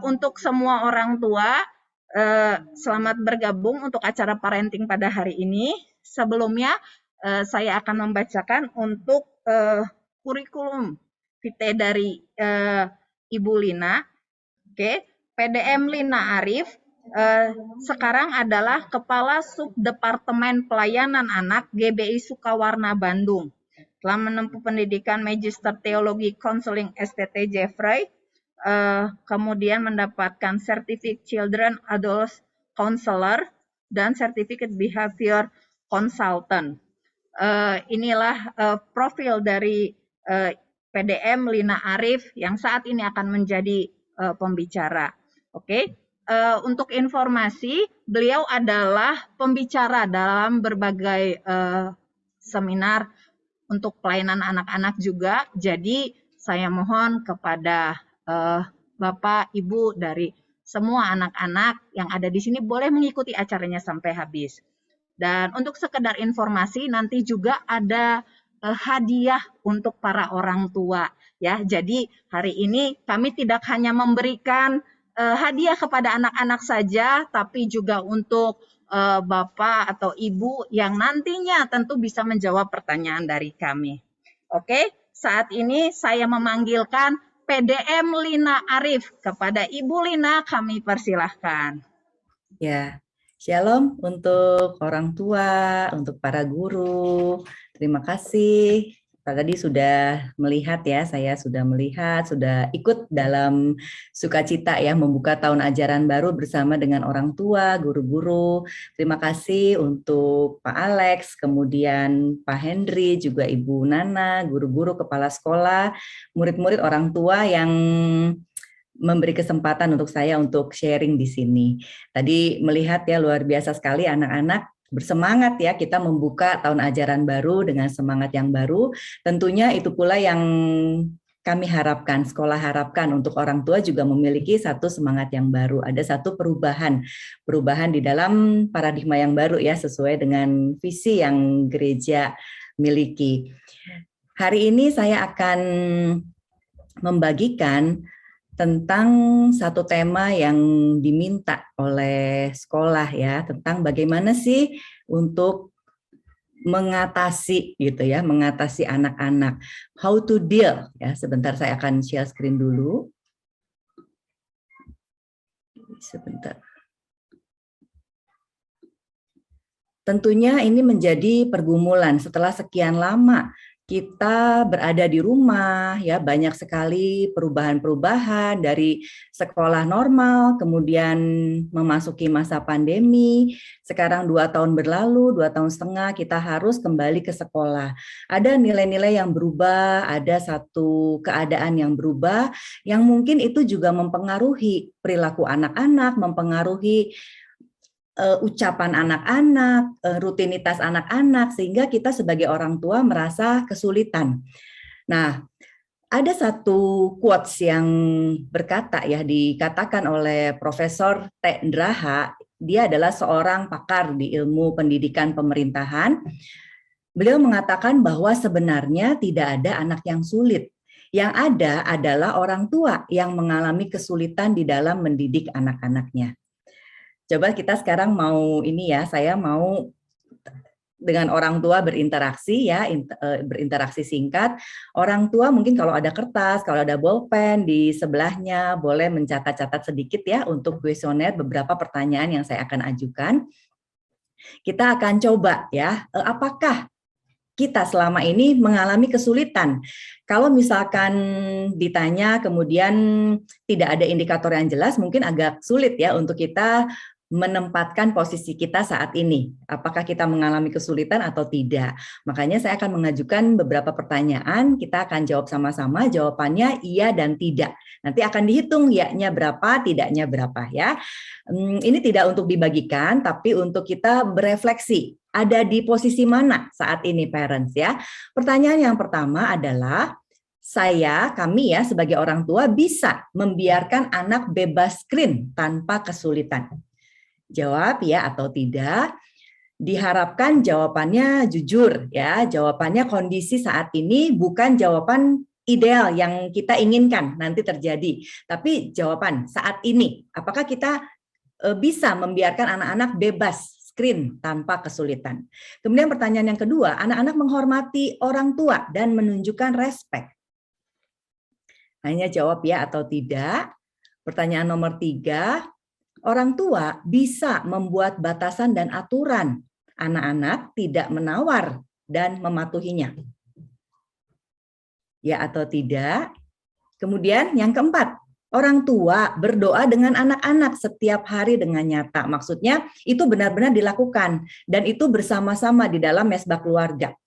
Untuk semua orang tua, selamat bergabung untuk acara parenting pada hari ini. Sebelumnya, saya akan membacakan untuk kurikulum vitae dari Ibu Lina. Oke, PDM Lina Arif sekarang adalah Kepala Subdepartemen Pelayanan Anak GBI Sukawarna Bandung. Telah menempuh pendidikan Magister Teologi Konseling STT Jeffrey, kemudian mendapatkan Certificate Children Adult Counselor dan Certificate Behavior Consultant. Inilah profil dari PDM Lina Arif yang saat ini akan menjadi pembicara. Oke, untuk informasi, beliau adalah pembicara dalam berbagai seminar untuk pelayanan anak-anak juga. Jadi saya mohon kepada Bapak, Ibu dari semua anak-anak yang ada di sini boleh mengikuti acaranya sampai habis. Dan untuk sekedar informasi, nanti juga ada hadiah untuk para orang tua ya. Jadi hari ini kami tidak hanya memberikan hadiah kepada anak-anak saja, tapi juga untuk Bapak atau Ibu yang nantinya tentu bisa menjawab pertanyaan dari kami. Oke, saat ini saya memanggilkan PDM Lina Arif. Kepada Ibu Lina kami persilahkan. Ya, shalom untuk orang tua, untuk para guru. Terima kasih. Tadi sudah melihat ya, saya sudah melihat, sudah ikut dalam sukacita ya membuka tahun ajaran baru bersama dengan orang tua, guru-guru. Terima kasih untuk Pak Alex, kemudian Pak Henry, juga Ibu Nana, guru-guru, kepala sekolah, murid-murid, orang tua yang memberi kesempatan untuk saya untuk sharing di sini. Tadi melihat ya luar biasa sekali anak-anak bersemangat ya kita membuka tahun ajaran baru dengan semangat yang baru. Tentunya itu pula yang kami harapkan, sekolah harapkan untuk orang tua juga memiliki satu semangat yang baru. Ada satu perubahan di dalam paradigma yang baru ya sesuai dengan visi yang gereja miliki. Hari ini saya akan membagikan tentang satu tema yang diminta oleh sekolah ya, tentang bagaimana sih untuk mengatasi gitu ya, mengatasi anak-anak. How to deal ya. Sebentar saya akan share screen dulu. Sebentar. Tentunya ini menjadi pergumulan setelah sekian lama kita berada di rumah, ya banyak sekali perubahan-perubahan dari sekolah normal, kemudian memasuki masa pandemi, sekarang 2 tahun berlalu, 2 tahun setengah kita harus kembali ke sekolah. Ada nilai-nilai yang berubah, ada satu keadaan yang berubah, yang mungkin itu juga mempengaruhi perilaku anak-anak, mempengaruhi ucapan anak-anak, rutinitas anak-anak, sehingga kita sebagai orang tua merasa kesulitan. Nah, ada satu quotes yang berkata ya, dikatakan oleh Profesor T. Ndraha, dia adalah seorang pakar di ilmu pendidikan pemerintahan. Beliau mengatakan bahwa sebenarnya tidak ada anak yang sulit. Yang ada adalah orang tua yang mengalami kesulitan di dalam mendidik anak-anaknya. Coba kita sekarang mau ini ya, saya mau dengan orang tua berinteraksi ya, berinteraksi singkat. Orang tua mungkin kalau ada kertas, kalau ada bolpen di sebelahnya boleh mencatat-catat sedikit ya untuk kuesioner beberapa pertanyaan yang saya akan ajukan. Kita akan coba ya, apakah kita selama ini mengalami kesulitan. Kalau misalkan ditanya kemudian tidak ada indikator yang jelas, mungkin agak sulit ya untuk kita menempatkan posisi kita saat ini. Apakah kita mengalami kesulitan atau tidak. Makanya saya akan mengajukan beberapa pertanyaan, kita akan jawab sama-sama, jawabannya iya dan tidak. Nanti akan dihitung ya-nya berapa, tidaknya berapa ya. Ini tidak untuk dibagikan, tapi untuk kita berefleksi. Ada di posisi mana saat ini parents ya. Pertanyaan yang pertama adalah, kami ya sebagai orang tua bisa membiarkan anak bebas screen tanpa kesulitan. Jawab ya atau tidak. Diharapkan jawabannya jujur ya. Jawabannya kondisi saat ini bukan jawaban ideal yang kita inginkan nanti terjadi. Tapi jawaban saat ini, apakah kita bisa membiarkan anak-anak bebas screen tanpa kesulitan? Kemudian pertanyaan yang kedua, anak-anak menghormati orang tua dan menunjukkan respect. Hanya jawab ya atau tidak. Pertanyaan nomor 3, orang tua bisa membuat batasan dan aturan. Anak-anak tidak menawar dan mematuhinya. Ya atau tidak? Kemudian yang keempat, orang tua berdoa dengan anak-anak setiap hari dengan nyata. Maksudnya itu benar-benar dilakukan dan itu bersama-sama di dalam mesbah keluarga.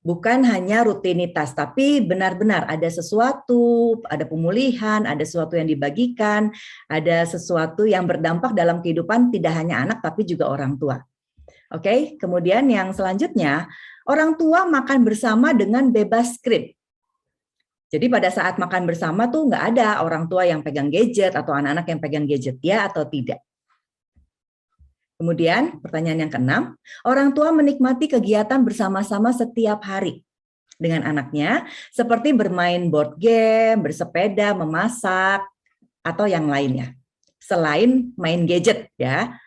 Bukan hanya rutinitas, tapi benar-benar ada sesuatu, ada pemulihan, ada sesuatu yang dibagikan, ada sesuatu yang berdampak dalam kehidupan tidak hanya anak tapi juga orang tua. Oke, kemudian yang selanjutnya, orang tua makan bersama dengan bebas skrip. Jadi pada saat makan bersama tuh nggak ada orang tua yang pegang gadget atau anak-anak yang pegang gadget, ya atau tidak. Kemudian pertanyaan yang keenam, orang tua menikmati kegiatan bersama-sama setiap hari dengan anaknya, seperti bermain board game, bersepeda, memasak, atau yang lainnya. Selain main gadget, ya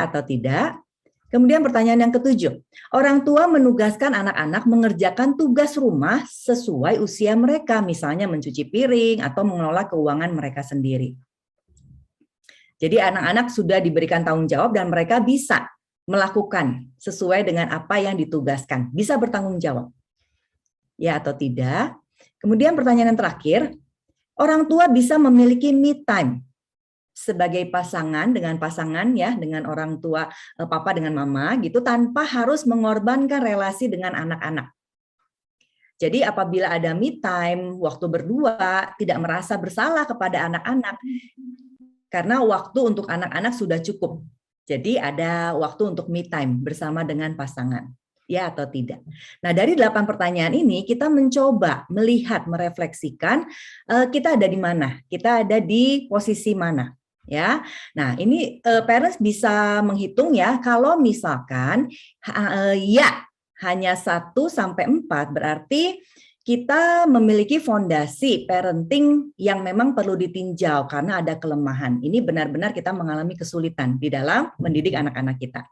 atau tidak. Kemudian pertanyaan yang ketujuh, orang tua menugaskan anak-anak mengerjakan tugas rumah sesuai usia mereka, misalnya mencuci piring atau mengelola keuangan mereka sendiri. Jadi anak-anak sudah diberikan tanggung jawab dan mereka bisa melakukan sesuai dengan apa yang ditugaskan, bisa bertanggung jawab. Ya atau tidak? Kemudian pertanyaan yang terakhir, orang tua bisa memiliki me time sebagai pasangan ya, dengan orang tua, papa dengan mama gitu, tanpa harus mengorbankan relasi dengan anak-anak. Jadi apabila ada me time, waktu berdua, tidak merasa bersalah kepada anak-anak, karena waktu untuk anak-anak sudah cukup. Jadi ada waktu untuk me time bersama dengan pasangan. Ya atau tidak? Nah, dari 8 pertanyaan ini kita mencoba melihat, merefleksikan kita ada di mana? Kita ada di posisi mana? Ya. Nah, ini parents bisa menghitung ya, kalau misalkan ya hanya 1 sampai 4 berarti kita memiliki fondasi parenting yang memang perlu ditinjau karena ada kelemahan. Ini benar-benar kita mengalami kesulitan di dalam mendidik anak-anak kita.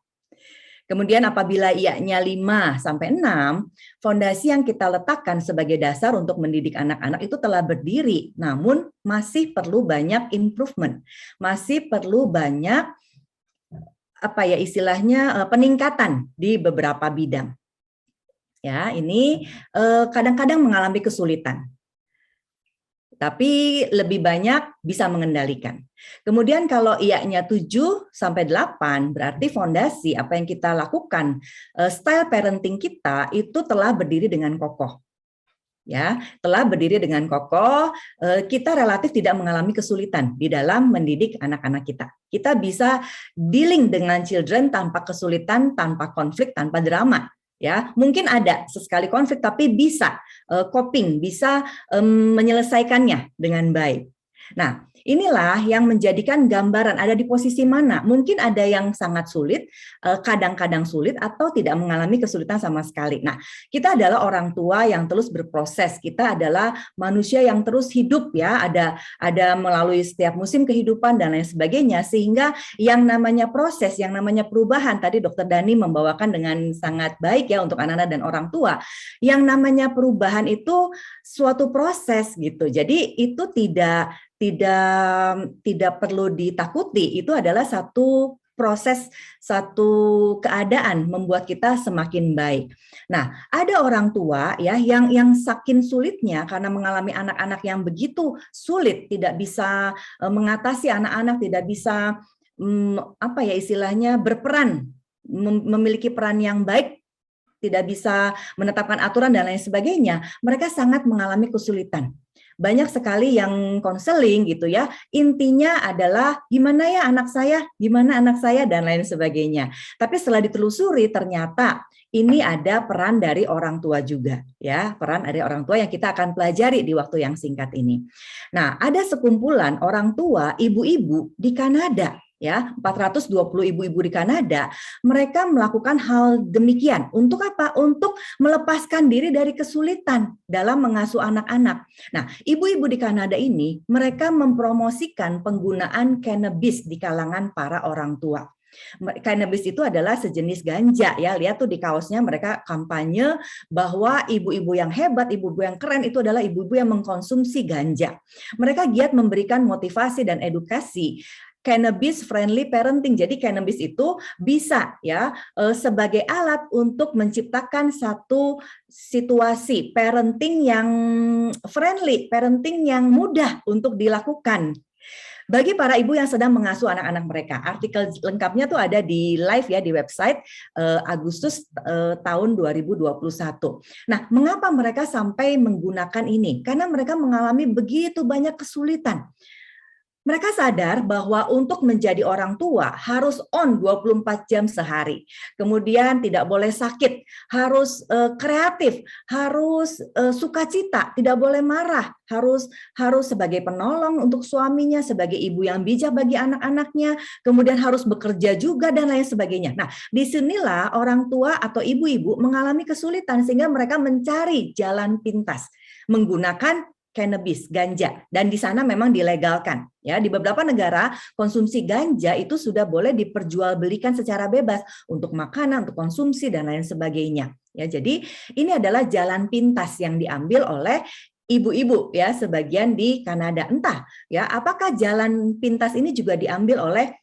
Kemudian apabila iya-nya 5 sampai 6, fondasi yang kita letakkan sebagai dasar untuk mendidik anak-anak itu telah berdiri, namun masih perlu banyak improvement. Masih perlu banyak istilahnya peningkatan di beberapa bidang. Ya, ini kadang-kadang mengalami kesulitan. Tapi lebih banyak bisa mengendalikan. Kemudian kalau iya-nya 7 sampai 8 berarti fondasi apa yang kita lakukan, style parenting kita itu telah berdiri dengan kokoh. Ya, telah berdiri dengan kokoh, kita relatif tidak mengalami kesulitan di dalam mendidik anak-anak kita. Kita bisa dealing dengan children tanpa kesulitan, tanpa konflik, tanpa drama. Ya, mungkin ada sesekali konflik tapi bisa coping, bisa menyelesaikannya dengan baik. Nah, inilah yang menjadikan gambaran ada di posisi mana. Mungkin ada yang sangat sulit, kadang-kadang sulit atau tidak mengalami kesulitan sama sekali. Nah, kita adalah orang tua yang terus berproses. Kita adalah manusia yang terus hidup ya, ada melalui setiap musim kehidupan dan lain sebagainya, sehingga yang namanya proses, yang namanya perubahan tadi Dr. Dani membawakan dengan sangat baik ya untuk anak-anak dan orang tua. Yang namanya perubahan itu suatu proses gitu. Jadi itu tidak perlu ditakuti, itu adalah satu proses, satu keadaan membuat kita semakin baik. Nah, ada orang tua ya yang saking sulitnya karena mengalami anak-anak yang begitu sulit, tidak bisa mengatasi anak-anak, tidak bisa istilahnya berperan, memiliki peran yang baik, tidak bisa menetapkan aturan dan lain sebagainya, mereka sangat mengalami kesulitan. Banyak sekali yang konseling gitu ya, intinya adalah gimana anak saya dan lain sebagainya. Tapi setelah ditelusuri ternyata ini ada peran dari orang tua juga ya, peran dari orang tua yang kita akan pelajari di waktu yang singkat ini. Nah, ada sekumpulan orang tua ibu-ibu di Kanada ya, 420 ibu-ibu di Kanada, mereka melakukan hal demikian. Untuk apa? Untuk melepaskan diri dari kesulitan dalam mengasuh anak-anak. Nah, ibu-ibu di Kanada ini, mereka mempromosikan penggunaan cannabis di kalangan para orang tua. Cannabis itu adalah sejenis ganja, ya. Lihat tuh di kaosnya mereka kampanye bahwa ibu-ibu yang hebat, ibu-ibu yang keren itu adalah ibu-ibu yang mengkonsumsi ganja. Mereka giat memberikan motivasi dan edukasi cannabis friendly parenting. Jadi cannabis itu bisa ya sebagai alat untuk menciptakan satu situasi parenting yang friendly, parenting yang mudah untuk dilakukan bagi para ibu yang sedang mengasuh anak-anak mereka. Artikel lengkapnya tuh ada di live ya di website Agustus tahun 2021. Nah, mengapa mereka sampai menggunakan ini? Karena mereka mengalami begitu banyak kesulitan. Mereka sadar bahwa untuk menjadi orang tua harus on 24 jam sehari. Kemudian tidak boleh sakit, harus kreatif, harus sukacita, tidak boleh marah, harus sebagai penolong untuk suaminya, sebagai ibu yang bijak bagi anak-anaknya, kemudian harus bekerja juga dan lain sebagainya. Nah, disinilah orang tua atau ibu-ibu mengalami kesulitan sehingga mereka mencari jalan pintas menggunakan cannabis, ganja, dan di sana memang dilegalkan. Ya, di beberapa negara konsumsi ganja itu sudah boleh diperjualbelikan secara bebas untuk makanan, untuk konsumsi dan lain sebagainya. Ya, jadi ini adalah jalan pintas yang diambil oleh ibu-ibu ya sebagian di Kanada. Entah ya, apakah jalan pintas ini juga diambil oleh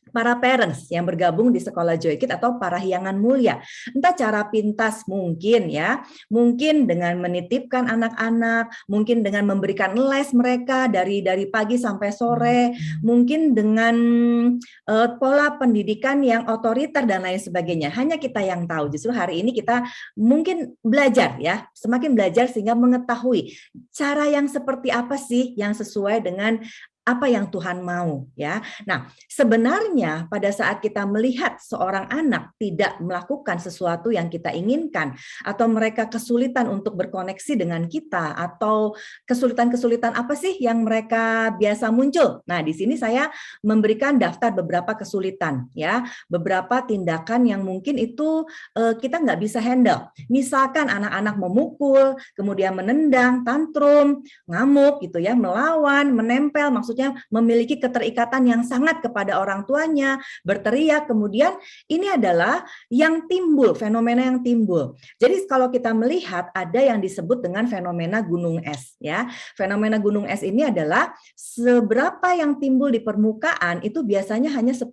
para parents yang bergabung di sekolah Joykid atau para hiangan mulia. Entah cara pintas mungkin ya, mungkin dengan menitipkan anak-anak, mungkin dengan memberikan les mereka dari pagi sampai sore, mungkin dengan pola pendidikan yang otoriter dan lain sebagainya. Hanya kita yang tahu. Justru hari ini kita mungkin belajar ya, semakin belajar sehingga mengetahui cara yang seperti apa sih yang sesuai dengan apa yang Tuhan mau ya. Nah, sebenarnya pada saat kita melihat seorang anak tidak melakukan sesuatu yang kita inginkan atau mereka kesulitan untuk berkoneksi dengan kita atau kesulitan-kesulitan apa sih yang mereka biasa muncul. Nah, di sini saya memberikan daftar beberapa kesulitan ya, beberapa tindakan yang mungkin itu kita nggak bisa handle. Misalkan anak-anak memukul, kemudian menendang, tantrum, ngamuk gitu ya, melawan, menempel, maksudnya memiliki keterikatan yang sangat kepada orang tuanya, berteriak, kemudian ini adalah yang timbul, fenomena yang timbul. Jadi kalau kita melihat ada yang disebut dengan fenomena gunung es ya. Fenomena gunung es ini adalah seberapa yang timbul di permukaan itu biasanya hanya 10%.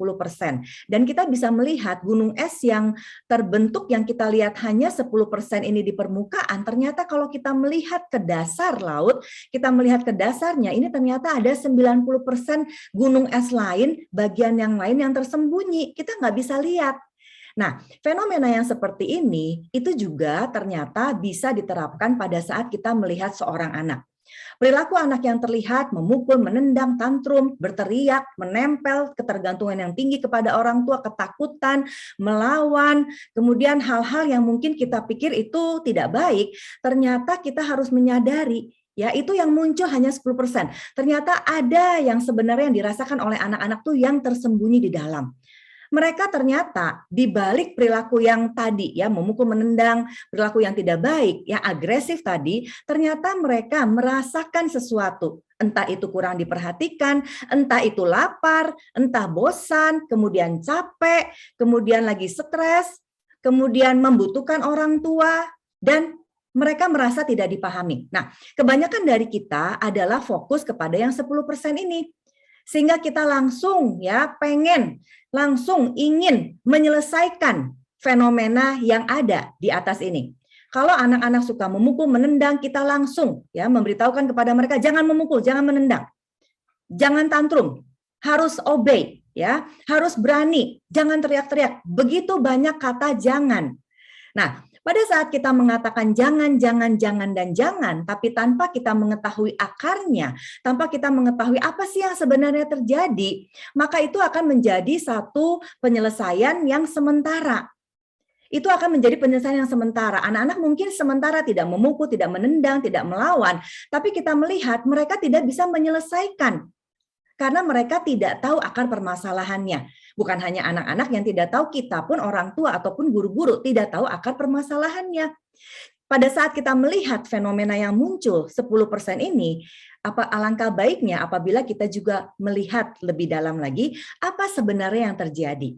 Dan kita bisa melihat gunung es yang terbentuk yang kita lihat hanya 10% ini di permukaan, ternyata kalau kita melihat ke dasar laut, kita melihat ke dasarnya, ini ternyata ada 90% gunung es lain, bagian yang lain yang tersembunyi, kita nggak bisa lihat. Nah, fenomena yang seperti ini itu juga ternyata bisa diterapkan pada saat kita melihat seorang anak. Perilaku anak yang terlihat memukul, menendang, tantrum, berteriak, menempel, ketergantungan yang tinggi kepada orang tua, ketakutan, melawan, kemudian hal-hal yang mungkin kita pikir itu tidak baik, ternyata kita harus menyadari ya, itu yang muncul hanya 10%. Ternyata ada yang sebenarnya yang dirasakan oleh anak-anak tuh yang tersembunyi di dalam. Mereka ternyata di balik perilaku yang tadi ya, memukul, menendang, perilaku yang tidak baik, yang agresif tadi, ternyata mereka merasakan sesuatu. Entah itu kurang diperhatikan, entah itu lapar, entah bosan, kemudian capek, kemudian lagi stres, kemudian membutuhkan orang tua, dan mereka merasa tidak dipahami. Nah, kebanyakan dari kita adalah fokus kepada yang 10% ini. Sehingga kita langsung ya langsung ingin menyelesaikan fenomena yang ada di atas ini. Kalau anak-anak suka memukul, menendang, kita langsung ya memberitahukan kepada mereka jangan memukul, jangan menendang. Jangan tantrum, harus obey ya, harus berani, jangan teriak-teriak. Begitu banyak kata jangan. Nah, pada saat kita mengatakan jangan, dan jangan, tapi tanpa kita mengetahui akarnya, tanpa kita mengetahui apa sih yang sebenarnya terjadi, maka itu akan menjadi satu penyelesaian yang sementara. Itu akan menjadi penyelesaian yang sementara. Anak-anak mungkin sementara tidak memukul, tidak menendang, tidak melawan, tapi kita melihat mereka tidak bisa menyelesaikan karena mereka tidak tahu akar permasalahannya. Bukan hanya anak-anak yang tidak tahu, kita pun orang tua ataupun guru-guru tidak tahu akar permasalahannya. Pada saat kita melihat fenomena yang muncul 10% ini, alangkah baiknya apabila kita juga melihat lebih dalam lagi apa sebenarnya yang terjadi.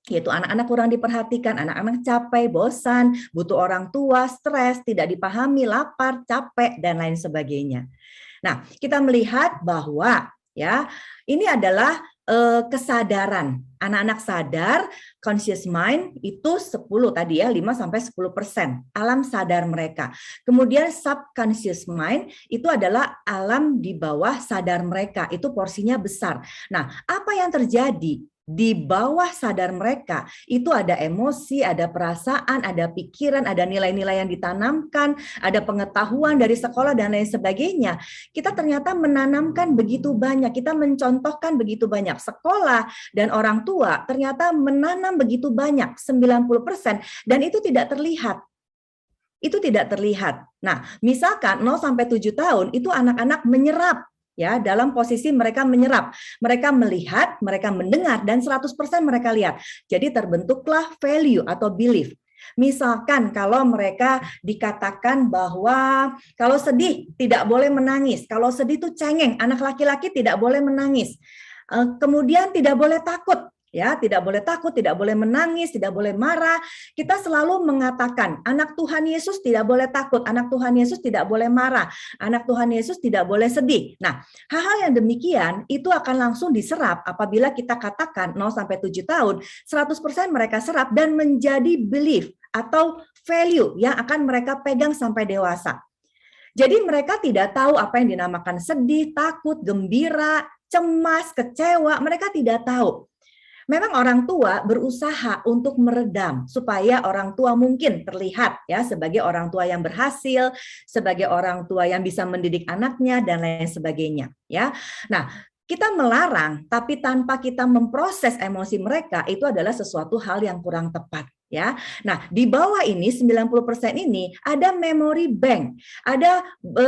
Yaitu anak-anak kurang diperhatikan, anak-anak capek, bosan, butuh orang tua, stres, tidak dipahami, lapar, capek, dan lain sebagainya. Nah, kita melihat bahwa ya ini adalah kesadaran. Anak-anak sadar, conscious mind itu 10 tadi ya, 5-10% alam sadar mereka. Kemudian subconscious mind itu adalah alam di bawah sadar mereka, itu porsinya besar. Nah, apa yang terjadi? Di bawah sadar mereka itu ada emosi, ada perasaan, ada pikiran, ada nilai-nilai yang ditanamkan, ada pengetahuan dari sekolah dan lain sebagainya. Kita ternyata menanamkan begitu banyak, kita mencontohkan begitu banyak. Sekolah dan orang tua ternyata menanam begitu banyak, 90%, dan itu tidak terlihat. Itu tidak terlihat. Nah, misalkan 0-7 tahun itu anak-anak menyerap, ya, dalam posisi mereka menyerap, mereka melihat, mereka mendengar, dan 100% mereka lihat. Jadi terbentuklah value atau belief. Misalkan kalau mereka dikatakan bahwa kalau sedih tidak boleh menangis, kalau sedih itu cengeng, anak laki-laki tidak boleh menangis. Kemudian tidak boleh takut. Ya, tidak boleh takut, tidak boleh menangis, tidak boleh marah. Kita selalu mengatakan, anak Tuhan Yesus tidak boleh takut, anak Tuhan Yesus tidak boleh marah, anak Tuhan Yesus tidak boleh sedih. Nah, hal-hal yang demikian itu akan langsung diserap apabila kita katakan 0-7 tahun, 100% mereka serap dan menjadi belief atau value yang akan mereka pegang sampai dewasa. Jadi mereka tidak tahu apa yang dinamakan sedih, takut, gembira, cemas, kecewa, mereka tidak tahu. Memang orang tua berusaha untuk meredam supaya orang tua mungkin terlihat ya sebagai orang tua yang berhasil, sebagai orang tua yang bisa mendidik anaknya dan lain sebagainya ya. Nah, kita melarang tapi tanpa kita memproses emosi mereka itu adalah sesuatu hal yang kurang tepat ya. Nah, di bawah ini 90% ini ada memory bank. Ada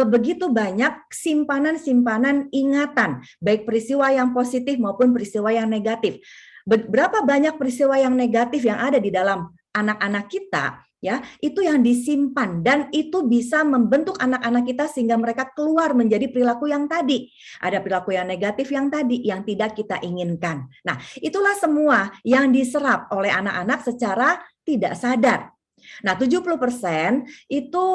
begitu banyak simpanan-simpanan ingatan, baik peristiwa yang positif maupun peristiwa yang negatif. Berapa banyak peristiwa yang negatif yang ada di dalam anak-anak kita, ya, itu yang disimpan dan itu bisa membentuk anak-anak kita sehingga mereka keluar menjadi perilaku yang tadi. Ada perilaku yang negatif yang tadi yang tidak kita inginkan. Nah, itulah semua yang diserap oleh anak-anak secara tidak sadar. Nah, 70% itu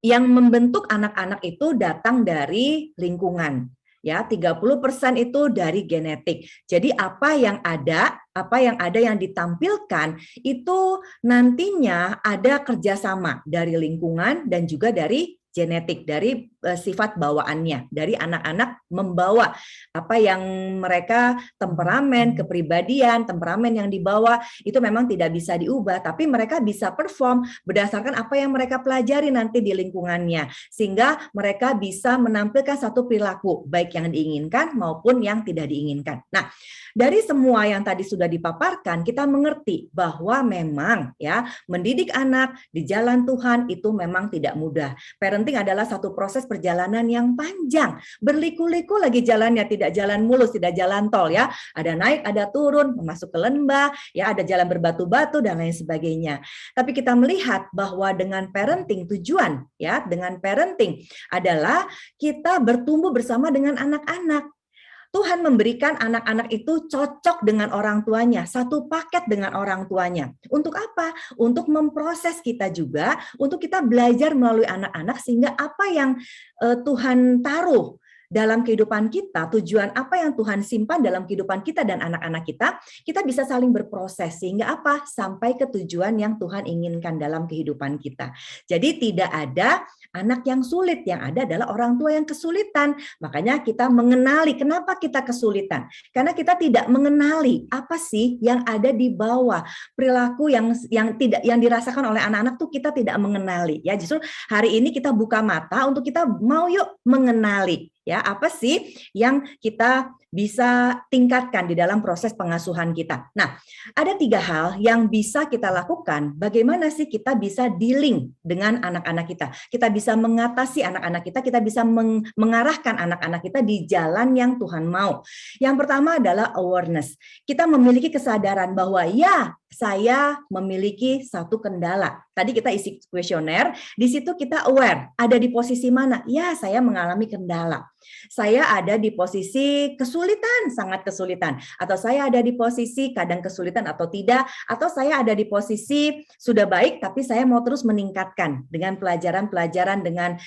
yang membentuk anak-anak itu datang dari lingkungan. Ya, 30% itu dari genetik. Jadi apa yang ada yang ditampilkan itu nantinya ada kerjasama dari lingkungan dan juga dari genetik, dari sifat bawaannya, dari anak-anak membawa apa yang mereka temperamen, kepribadian, temperamen yang dibawa itu memang tidak bisa diubah, tapi mereka bisa perform berdasarkan apa yang mereka pelajari nanti di lingkungannya, sehingga mereka bisa menampilkan satu perilaku baik yang diinginkan maupun yang tidak diinginkan. Nah, dari semua yang tadi sudah dipaparkan, kita mengerti bahwa memang ya mendidik anak di jalan Tuhan itu memang tidak mudah. Parenting adalah satu proses perjalanan yang panjang, berliku-liku lagi jalannya, tidak jalan mulus, tidak jalan tol ya. Ada naik, ada turun, masuk ke lembah, ya ada jalan berbatu-batu dan lain sebagainya. Tapi kita melihat bahwa dengan parenting tujuan ya, dengan parenting adalah kita bertumbuh bersama dengan anak-anak. Tuhan memberikan anak-anak itu cocok dengan orang tuanya, satu paket dengan orang tuanya. Untuk apa? Untuk memproses kita juga, untuk kita belajar melalui anak-anak sehingga apa yang Tuhan taruh dalam kehidupan kita, tujuan apa yang Tuhan simpan dalam kehidupan kita dan anak-anak kita bisa saling berproses sehingga apa? Sampai ke tujuan yang Tuhan inginkan dalam kehidupan kita. Jadi tidak ada anak yang sulit, yang ada adalah orang tua yang kesulitan. Makanya kita mengenali kenapa kita kesulitan. Karena kita tidak mengenali apa sih yang ada di bawah perilaku yang dirasakan oleh anak-anak tuh kita tidak mengenali. Ya, justru hari ini kita buka mata untuk kita mau yuk mengenali. Ya, apa sih yang kita bisa tingkatkan di dalam proses pengasuhan kita? Nah, ada 3 hal yang bisa kita lakukan. Bagaimana sih kita bisa dealing dengan anak-anak kita? Kita bisa mengatasi anak-anak kita bisa mengarahkan anak-anak kita di jalan yang Tuhan mau. Yang pertama adalah awareness. Kita memiliki kesadaran bahwa ya, saya memiliki satu kendala. Tadi kita isi kuesioner, di situ kita aware, ada di posisi mana? Ya, saya mengalami kendala. Saya ada di posisi kesulitan, sangat kesulitan. Atau saya ada di posisi kadang kesulitan atau tidak. Atau saya ada di posisi sudah baik, tapi saya mau terus meningkatkan dengan pelajaran-pelajaran, dengan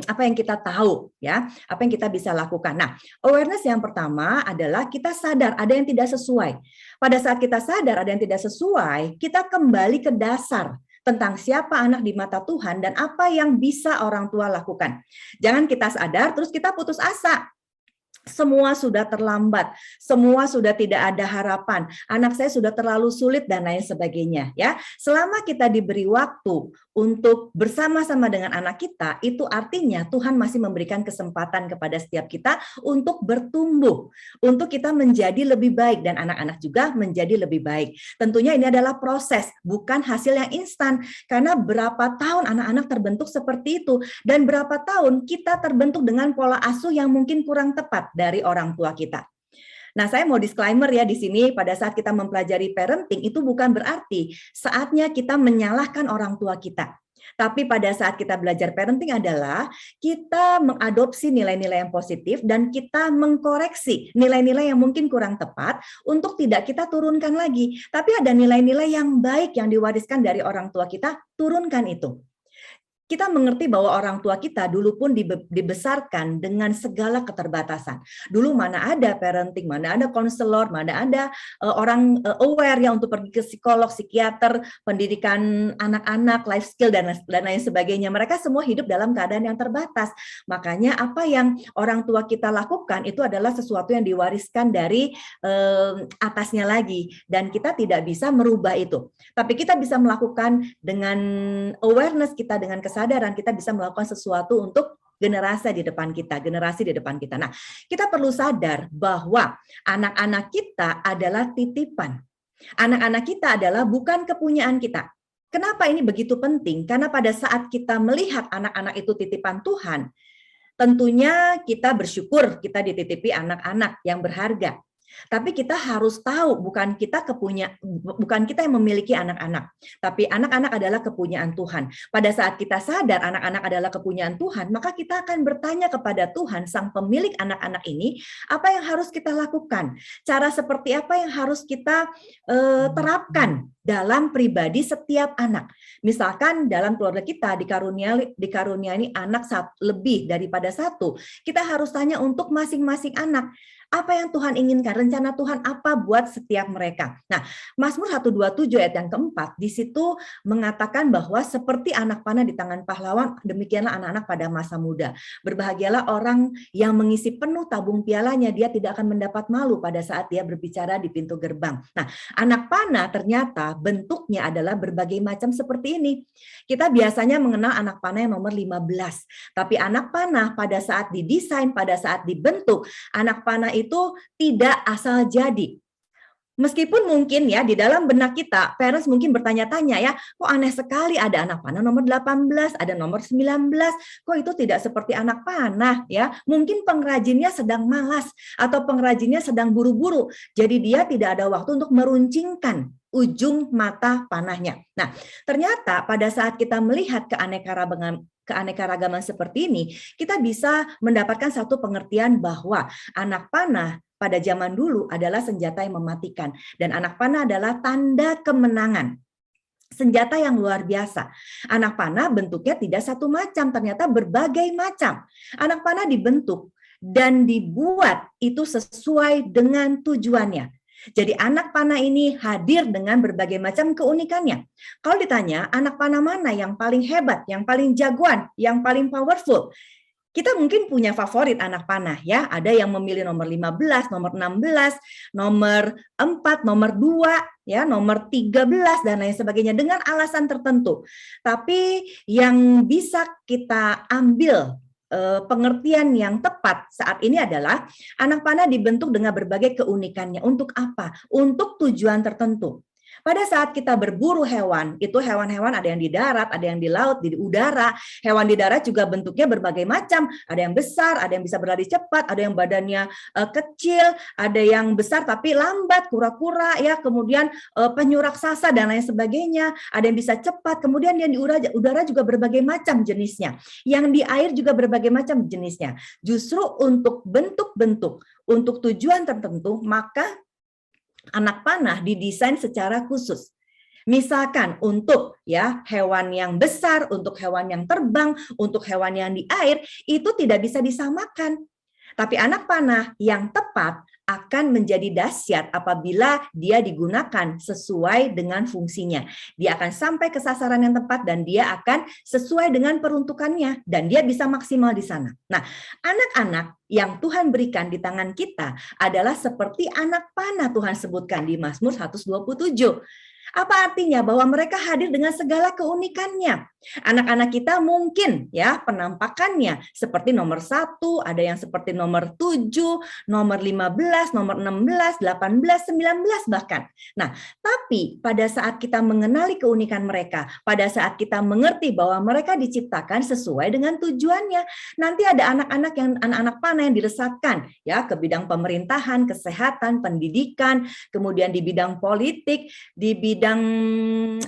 apa yang kita tahu, ya, apa yang kita bisa lakukan. Nah, awareness yang pertama adalah kita sadar ada yang tidak sesuai. Pada saat kita sadar ada yang tidak sesuai, kita kembali ke dasar tentang siapa anak di mata Tuhan dan apa yang bisa orang tua lakukan. Jangan kita sadar terus kita putus asa. Semua sudah terlambat, semua sudah tidak ada harapan, anak saya sudah terlalu sulit dan lain sebagainya, ya. Selama kita diberi waktu untuk bersama-sama dengan anak kita, itu artinya Tuhan masih memberikan kesempatan kepada setiap kita untuk bertumbuh, untuk kita menjadi lebih baik dan anak-anak juga menjadi lebih baik. Tentunya ini adalah proses, bukan hasil yang instan, karena berapa tahun anak-anak terbentuk seperti itu dan berapa tahun kita terbentuk dengan pola asuh yang mungkin kurang tepat dari orang tua kita. Nah, saya mau disclaimer ya di sini, pada saat kita mempelajari parenting itu bukan berarti saatnya kita menyalahkan orang tua kita. Tapi pada saat kita belajar parenting adalah kita mengadopsi nilai-nilai yang positif dan kita mengkoreksi nilai-nilai yang mungkin kurang tepat untuk tidak kita turunkan lagi. Tapi ada nilai-nilai yang baik yang diwariskan dari orang tua kita, turunkan itu. Kita mengerti bahwa orang tua kita dulu pun dibesarkan dengan segala keterbatasan. Dulu mana ada parenting, mana ada konselor, mana ada orang aware ya untuk pergi ke psikolog, psikiater, pendidikan anak-anak, life skill dan lain sebagainya. Mereka semua hidup dalam keadaan yang terbatas. Makanya apa yang orang tua kita lakukan itu adalah sesuatu yang diwariskan dari atasnya lagi dan kita tidak bisa merubah itu. Tapi kita bisa melakukan dengan awareness kita, dengan kesadaran kita bisa melakukan sesuatu untuk generasi di depan kita. Nah, kita perlu sadar bahwa anak-anak kita adalah titipan. Anak-anak kita adalah bukan kepunyaan kita. Kenapa ini begitu penting? Karena pada saat kita melihat anak-anak itu titipan Tuhan, tentunya kita bersyukur kita dititipi anak-anak yang berharga. Tapi kita harus tahu bukan kita yang memiliki anak-anak, tapi anak-anak adalah kepunyaan Tuhan. Pada saat kita sadar anak-anak adalah kepunyaan Tuhan, maka kita akan bertanya kepada Tuhan, sang pemilik anak-anak ini, apa yang harus kita lakukan? Cara seperti apa yang harus kita terapkan dalam pribadi setiap anak? Misalkan dalam keluarga kita dikaruniai anak lebih daripada satu, kita harus tanya untuk masing-masing anak, apa yang Tuhan inginkan, rencana Tuhan apa buat setiap mereka. Nah, Mazmur 127 ayat yang keempat, di situ mengatakan bahwa seperti anak panah di tangan pahlawan, demikianlah anak-anak pada masa muda. Berbahagialah orang yang mengisi penuh tabung pialanya, dia tidak akan mendapat malu pada saat dia berbicara di pintu gerbang. Nah, anak panah ternyata bentuknya adalah berbagai macam seperti ini. Kita biasanya mengenal anak panah yang nomor 15, tapi anak panah pada saat didesain, pada saat dibentuk, anak panah itu tidak asal jadi. Meskipun mungkin ya di dalam benak kita, parents mungkin bertanya-tanya ya, kok aneh sekali ada anak panah nomor 18, ada nomor 19, kok itu tidak seperti anak panah ya. Mungkin pengrajinnya sedang malas atau pengrajinnya sedang buru-buru, jadi dia tidak ada waktu untuk meruncingkan ujung mata panahnya. Nah, ternyata pada saat kita melihat keanekaragaman seperti ini, kita bisa mendapatkan satu pengertian bahwa anak panah pada zaman dulu adalah senjata yang mematikan dan anak panah adalah tanda kemenangan. Senjata yang luar biasa. Anak panah bentuknya tidak satu macam, ternyata berbagai macam. Anak panah dibentuk dan dibuat itu sesuai dengan tujuannya. Jadi anak panah ini hadir dengan berbagai macam keunikannya. Kalau ditanya anak panah mana yang paling hebat, yang paling jagoan, yang paling powerful, kita mungkin punya favorit anak panah ya. Ada yang memilih nomor 15, nomor 16, nomor 4, nomor 2, ya, nomor 13 dan lain sebagainya dengan alasan tertentu. Tapi yang bisa kita ambil pengertian yang tepat saat ini adalah anak panah dibentuk dengan berbagai keunikannya. Untuk apa? Untuk tujuan tertentu. Pada saat kita berburu hewan, itu hewan-hewan ada yang di darat, ada yang di laut, di udara. Hewan di darat juga bentuknya berbagai macam. Ada yang besar, ada yang bisa berlari cepat, ada yang badannya kecil, ada yang besar tapi lambat, kura-kura ya, kemudian penyu raksasa dan lain sebagainya. Ada yang bisa cepat, kemudian yang di udara juga berbagai macam jenisnya. Yang di air juga berbagai macam jenisnya. Justru untuk bentuk-bentuk, untuk tujuan tertentu, maka anak panah didesain secara khusus. Misalkan untuk ya hewan yang besar, untuk hewan yang terbang, untuk hewan yang di air, itu tidak bisa disamakan. Tapi anak panah yang tepat akan menjadi dahsyat apabila dia digunakan sesuai dengan fungsinya. Dia akan sampai ke sasaran yang tepat dan dia akan sesuai dengan peruntukannya dan dia bisa maksimal di sana. Nah, anak-anak yang Tuhan berikan di tangan kita adalah seperti anak panah Tuhan sebutkan di Mazmur 127. Apa artinya? Bahwa mereka hadir dengan segala keunikannya. Anak-anak kita mungkin ya penampakannya seperti nomor 1, ada yang seperti nomor 7, nomor 15, nomor 16, 18, 19 bahkan. Nah, tapi pada saat kita mengenali keunikan mereka, pada saat kita mengerti bahwa mereka diciptakan sesuai dengan tujuannya, nanti ada anak-anak panah yang dilesatkan ya ke bidang pemerintahan, kesehatan, pendidikan, kemudian di bidang politik, di bidang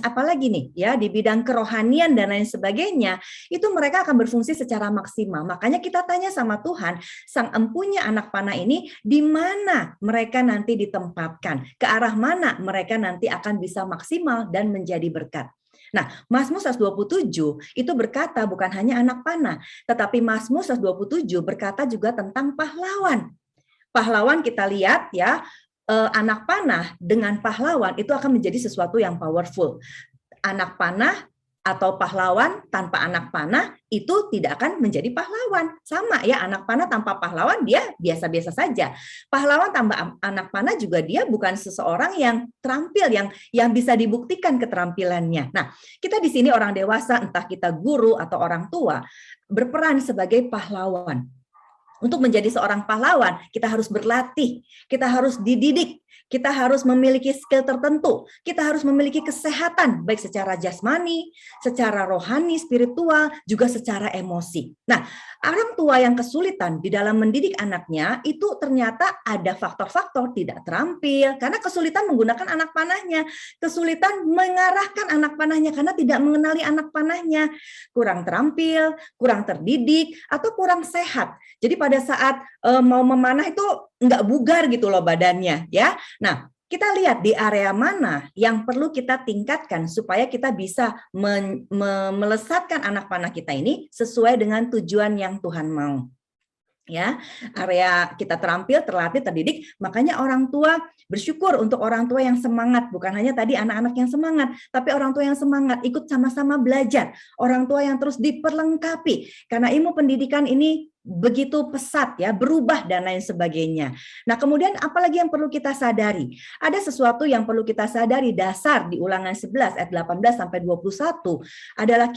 apalagi nih ya, di bidang kerohanian dan lain sebagainya, itu mereka akan berfungsi secara maksimal. Makanya kita tanya sama Tuhan, sang empunya anak panah ini di mana mereka nanti ditempatkan, ke arah mana mereka nanti akan bisa maksimal dan menjadi berkat. Nah, Mazmur 127 itu berkata bukan hanya anak panah, tetapi Mazmur 127 berkata juga tentang pahlawan. Pahlawan kita lihat ya, anak panah dengan pahlawan itu akan menjadi sesuatu yang powerful. Anak panah atau pahlawan tanpa anak panah itu tidak akan menjadi pahlawan. Sama ya, anak panah tanpa pahlawan dia biasa-biasa saja. Pahlawan tanpa anak panah juga dia bukan seseorang yang terampil, yang bisa dibuktikan keterampilannya. Nah, kita di sini orang dewasa, entah kita guru atau orang tua, berperan sebagai pahlawan. Untuk menjadi seorang pahlawan, kita harus berlatih, kita harus dididik, kita harus memiliki skill tertentu, kita harus memiliki kesehatan, baik secara jasmani, secara rohani, spiritual, juga secara emosi. Nah, orang tua yang kesulitan di dalam mendidik anaknya, itu ternyata ada faktor-faktor tidak terampil, karena kesulitan menggunakan anak panahnya, kesulitan mengarahkan anak panahnya, karena tidak mengenali anak panahnya, kurang terampil, kurang terdidik, atau kurang sehat. Jadi pada saat mau memanah itu nggak bugar gitu loh badannya ya. Nah, kita lihat di area mana yang perlu kita tingkatkan supaya kita bisa melesatkan anak panah kita ini sesuai dengan tujuan yang Tuhan mau. Ya, area kita terampil, terlatih, terdidik, makanya orang tua bersyukur untuk orang tua yang semangat, bukan hanya tadi anak-anak yang semangat, tapi orang tua yang semangat ikut sama-sama belajar, orang tua yang terus diperlengkapi, karena ilmu pendidikan ini begitu pesat ya, berubah dan lain sebagainya. Nah, kemudian apalagi yang perlu kita sadari? Ada sesuatu yang perlu kita sadari dasar di Ulangan 11 ayat 18 sampai 21 adalah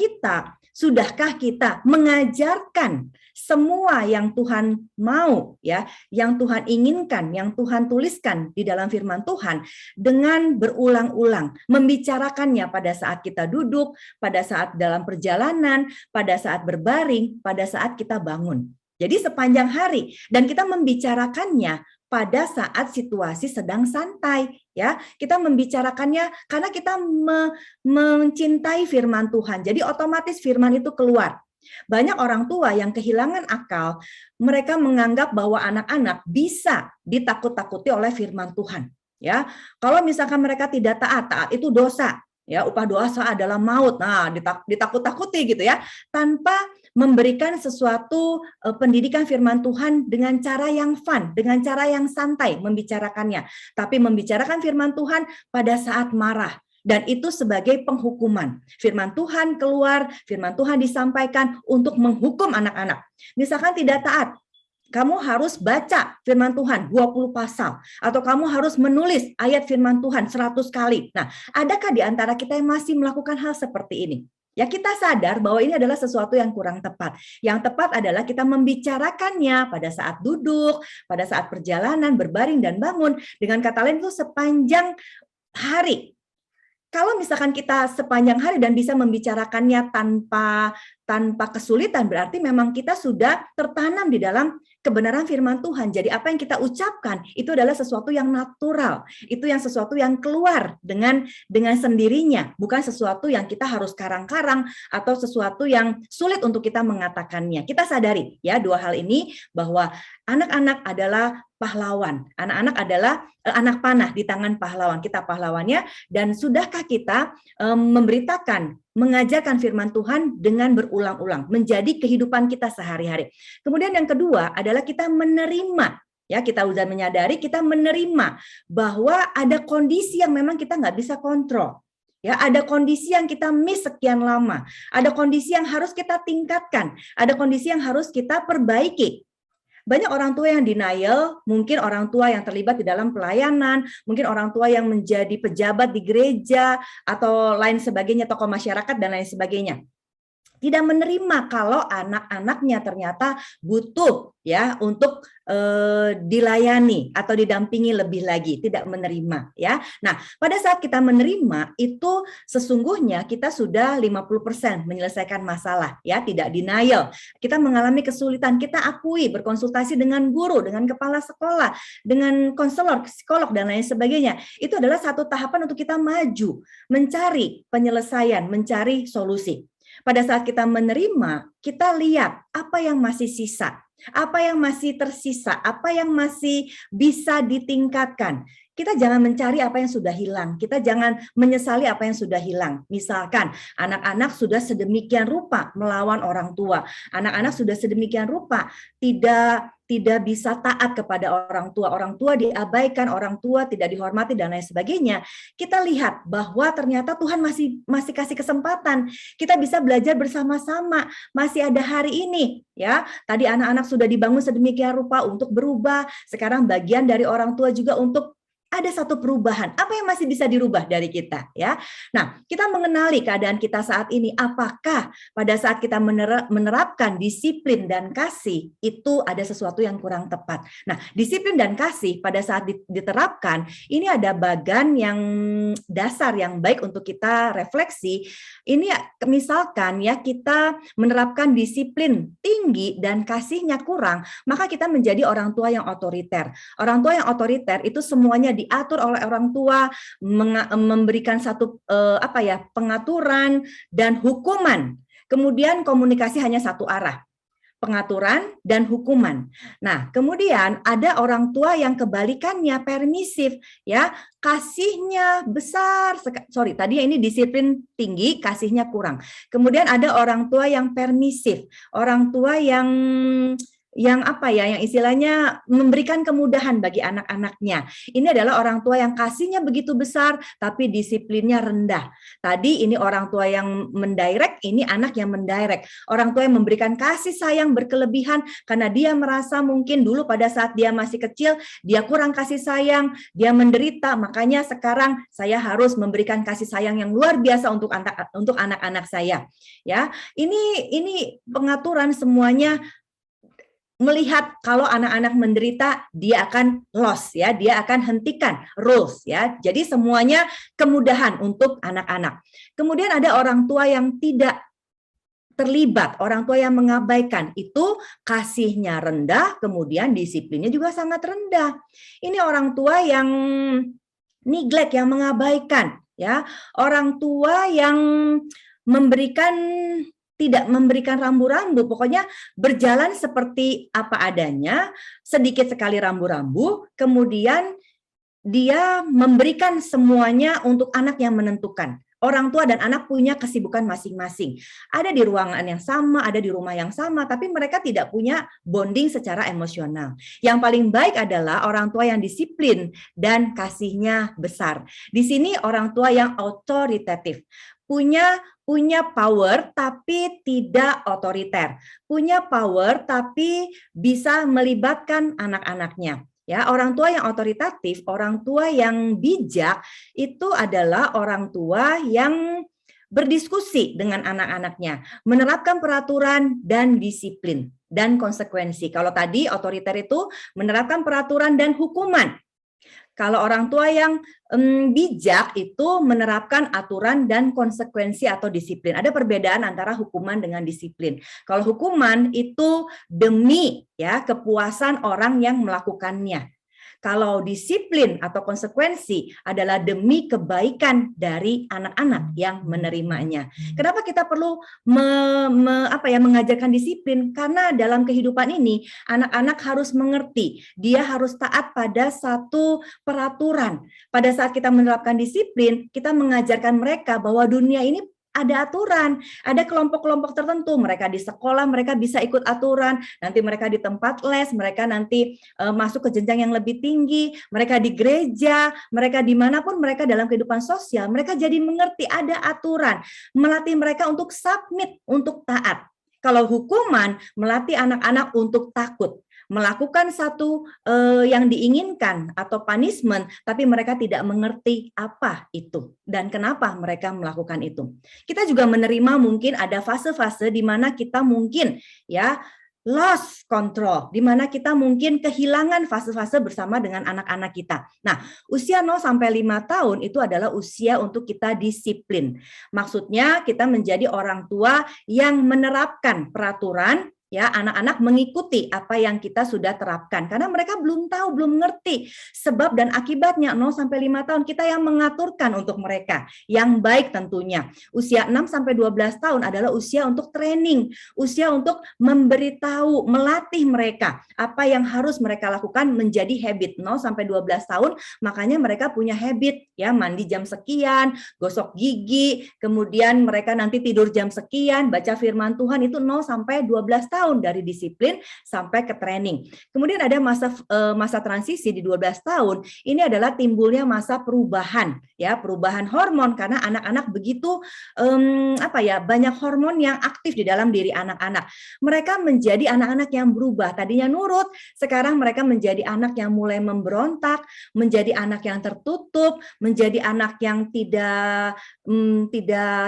sudahkah kita mengajarkan semua yang Tuhan mau ya, yang Tuhan inginkan, yang Tuhan tuliskan di dalam firman Tuhan dengan berulang-ulang, membicarakannya pada saat kita duduk, pada saat dalam perjalanan, pada saat berbaring, pada saat kita bangun. Jadi sepanjang hari, dan kita membicarakannya pada saat situasi sedang santai ya. Kita membicarakannya karena kita mencintai firman Tuhan. Jadi otomatis firman itu keluar. Banyak orang tua yang kehilangan akal, mereka menganggap bahwa anak-anak bisa ditakut-takuti oleh firman Tuhan. Ya, kalau misalkan mereka tidak taat itu dosa. Ya, upah dosa adalah maut. Nah, ditakut-takuti gitu ya, tanpa memberikan sesuatu pendidikan firman Tuhan dengan cara yang fun, dengan cara yang santai membicarakannya, tapi membicarakan firman Tuhan pada saat marah. Dan itu sebagai penghukuman. Firman Tuhan keluar, firman Tuhan disampaikan untuk menghukum anak-anak. Misalkan tidak taat, kamu harus baca firman Tuhan 20 pasal. Atau kamu harus menulis ayat firman Tuhan 100 kali. Nah, adakah di antara kita yang masih melakukan hal seperti ini? Ya, kita sadar bahwa ini adalah sesuatu yang kurang tepat. Yang tepat adalah kita membicarakannya pada saat duduk, pada saat perjalanan, berbaring dan bangun. Dengan kata lain itu sepanjang hari. Kalau misalkan kita sepanjang hari dan bisa membicarakannya tanpa kesulitan, berarti memang kita sudah tertanam di dalam kebenaran firman Tuhan. Jadi apa yang kita ucapkan itu adalah sesuatu yang natural. Itu yang sesuatu yang keluar dengan sendirinya, bukan sesuatu yang kita harus karang-karang atau sesuatu yang sulit untuk kita mengatakannya. Kita sadari ya dua hal ini, bahwa anak-anak adalah pahlawan. Anak-anak adalah anak panah di tangan pahlawan. Kita pahlawannya, dan sudahkah kita memberitakan, mengajarkan firman Tuhan dengan berulang-ulang menjadi kehidupan kita sehari-hari. Kemudian yang kedua adalah kita menerima. Ya, kita sudah menyadari, kita menerima bahwa ada kondisi yang memang kita nggak bisa kontrol. Ya, ada kondisi yang kita miss sekian lama, ada kondisi yang harus kita tingkatkan, ada kondisi yang harus kita perbaiki. Banyak orang tua yang denial, mungkin orang tua yang terlibat di dalam pelayanan, mungkin orang tua yang menjadi pejabat di gereja atau lain sebagainya, tokoh masyarakat dan lain sebagainya. Tidak menerima kalau anak-anaknya ternyata butuh ya untuk dilayani atau didampingi lebih lagi, tidak menerima ya. Nah, pada saat kita menerima itu sesungguhnya kita sudah 50% menyelesaikan masalah ya, tidak denial. Kita mengalami kesulitan, kita akui, berkonsultasi dengan guru, dengan kepala sekolah, dengan konselor, psikolog dan lain sebagainya. Itu adalah satu tahapan untuk kita maju, mencari penyelesaian, mencari solusi. Pada saat kita menerima, kita lihat apa yang masih sisa, apa yang masih tersisa, apa yang masih bisa ditingkatkan. Kita jangan mencari apa yang sudah hilang, kita jangan menyesali apa yang sudah hilang. Misalkan anak-anak sudah sedemikian rupa melawan orang tua, anak-anak sudah sedemikian rupa tidak bisa taat kepada orang tua diabaikan, orang tua tidak dihormati dan lain sebagainya. Kita lihat bahwa ternyata Tuhan masih kasih kesempatan. Kita bisa belajar bersama-sama, masih ada hari ini ya. Tadi anak-anak sudah dibangun sedemikian rupa untuk berubah, sekarang bagian dari orang tua juga untuk ada satu perubahan. Apa yang masih bisa dirubah dari kita ya? Nah, kita mengenali keadaan kita saat ini, apakah pada saat kita menerapkan disiplin dan kasih itu ada sesuatu yang kurang tepat. Nah, disiplin dan kasih pada saat diterapkan, ini ada bagan yang dasar yang baik untuk kita refleksi. Ini misalkan ya, kita menerapkan disiplin tinggi dan kasihnya kurang, maka kita menjadi orang tua yang otoriter. Orang tua yang otoriter itu semuanya diatur oleh orang tua, memberikan satu pengaturan dan hukuman. Kemudian komunikasi hanya satu arah, pengaturan dan hukuman. Nah, kemudian ada orang tua yang kebalikannya, permisif, ya, kasihnya besar. Tadi ini disiplin tinggi, kasihnya kurang. Kemudian ada orang tua yang permisif, orang tua yang istilahnya memberikan kemudahan bagi anak-anaknya. Ini adalah orang tua yang kasihnya begitu besar tapi disiplinnya rendah. Tadi ini orang tua yang mendirect, ini anak yang mendirect. Orang tua yang memberikan kasih sayang berkelebihan karena dia merasa mungkin dulu pada saat dia masih kecil dia kurang kasih sayang, dia menderita, makanya sekarang saya harus memberikan kasih sayang yang luar biasa untuk anak-anak saya. Ya, ini pengaturan semuanya. Melihat kalau anak-anak menderita, dia akan loss ya, dia akan hentikan rules ya. Jadi semuanya kemudahan untuk anak-anak. Kemudian ada orang tua yang tidak terlibat, orang tua yang mengabaikan, itu kasihnya rendah, kemudian disiplinnya juga sangat rendah. Ini orang tua yang neglect, yang mengabaikan ya. Orang tua yang tidak memberikan rambu-rambu, pokoknya berjalan seperti apa adanya, sedikit sekali rambu-rambu, kemudian dia memberikan semuanya untuk anak yang menentukan. Orang tua dan anak punya kesibukan masing-masing. Ada di ruangan yang sama, ada di rumah yang sama, tapi mereka tidak punya bonding secara emosional. Yang paling baik adalah orang tua yang disiplin dan kasihnya besar. Di sini orang tua yang otoritatif. Punya power tapi tidak otoriter. Punya power tapi bisa melibatkan anak-anaknya. Ya, orang tua yang otoritatif, orang tua yang bijak itu adalah orang tua yang berdiskusi dengan anak-anaknya, menerapkan peraturan dan disiplin dan konsekuensi. Kalau tadi otoriter itu menerapkan peraturan dan hukuman. Kalau orang tua yang bijak itu menerapkan aturan dan konsekuensi atau disiplin. Ada perbedaan antara hukuman dengan disiplin. Kalau hukuman itu demi ya kepuasan orang yang melakukannya. Kalau disiplin atau konsekuensi adalah demi kebaikan dari anak-anak yang menerimanya. Kenapa kita perlu mengajarkan disiplin? Karena dalam kehidupan ini anak-anak harus mengerti, dia harus taat pada satu peraturan. Pada saat kita menerapkan disiplin, kita mengajarkan mereka bahwa dunia ini ada aturan, ada kelompok-kelompok tertentu. Mereka di sekolah, mereka bisa ikut aturan. Nanti mereka di tempat les, mereka nanti masuk ke jenjang yang lebih tinggi. Mereka di gereja, mereka dimanapun mereka dalam kehidupan sosial, mereka jadi mengerti ada aturan. Melatih mereka untuk submit, untuk taat. Kalau hukuman, melatih anak-anak untuk takut. Melakukan satu yang diinginkan atau punishment, tapi mereka tidak mengerti apa itu dan kenapa mereka melakukan itu. Kita juga menerima mungkin ada fase-fase di mana kita mungkin ya lost control, di mana kita mungkin kehilangan fase-fase bersama dengan anak-anak kita. Nah, usia 0 sampai 5 tahun itu adalah usia untuk kita disiplin. Maksudnya kita menjadi orang tua yang menerapkan peraturan, ya, anak-anak mengikuti apa yang kita sudah terapkan karena mereka belum tahu, belum ngerti sebab dan akibatnya. 0 sampai 5 tahun kita yang mengaturkan untuk mereka yang baik tentunya. Usia 6 sampai 12 tahun adalah usia untuk training, usia untuk memberitahu, melatih mereka apa yang harus mereka lakukan menjadi habit. 0 sampai 12 tahun makanya mereka punya habit ya, mandi jam sekian, gosok gigi, kemudian mereka nanti tidur jam sekian, baca firman Tuhan. Itu 0 sampai 12 tahun dari disiplin sampai ke training. Kemudian ada masa transisi di 12 tahun. Ini adalah timbulnya masa perubahan ya, perubahan hormon karena anak-anak begitu banyak hormon yang aktif di dalam diri anak-anak. Mereka menjadi anak-anak yang berubah. Tadinya nurut, sekarang mereka menjadi anak yang mulai memberontak, menjadi anak yang tertutup, menjadi anak yang tidak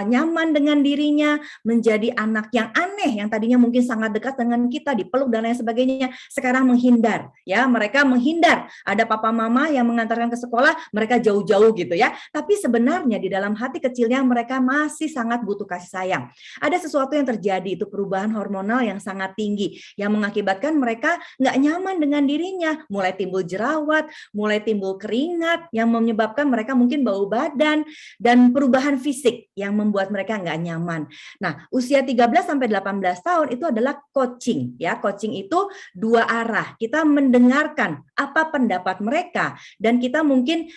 nyaman dengan dirinya, menjadi anak yang aneh yang tadinya mungkin sangat dekat dengan kita, dipeluk dan lain sebagainya, sekarang menghindar ya, mereka menghindar. Ada papa mama yang mengantarkan ke sekolah, mereka jauh-jauh gitu ya, tapi sebenarnya di dalam hati kecilnya mereka masih sangat butuh kasih sayang. Ada sesuatu yang terjadi, itu perubahan hormonal yang sangat tinggi yang mengakibatkan mereka nggak nyaman dengan dirinya, mulai timbul jerawat, mulai timbul keringat yang menyebabkan mereka mungkin bau badan dan perubahan fisik yang membuat mereka nggak nyaman. Nah, usia 13 sampai 18 tahun itu adalah coaching ya. Coaching itu dua arah. Kita mendengarkan apa pendapat mereka dan kita mungkin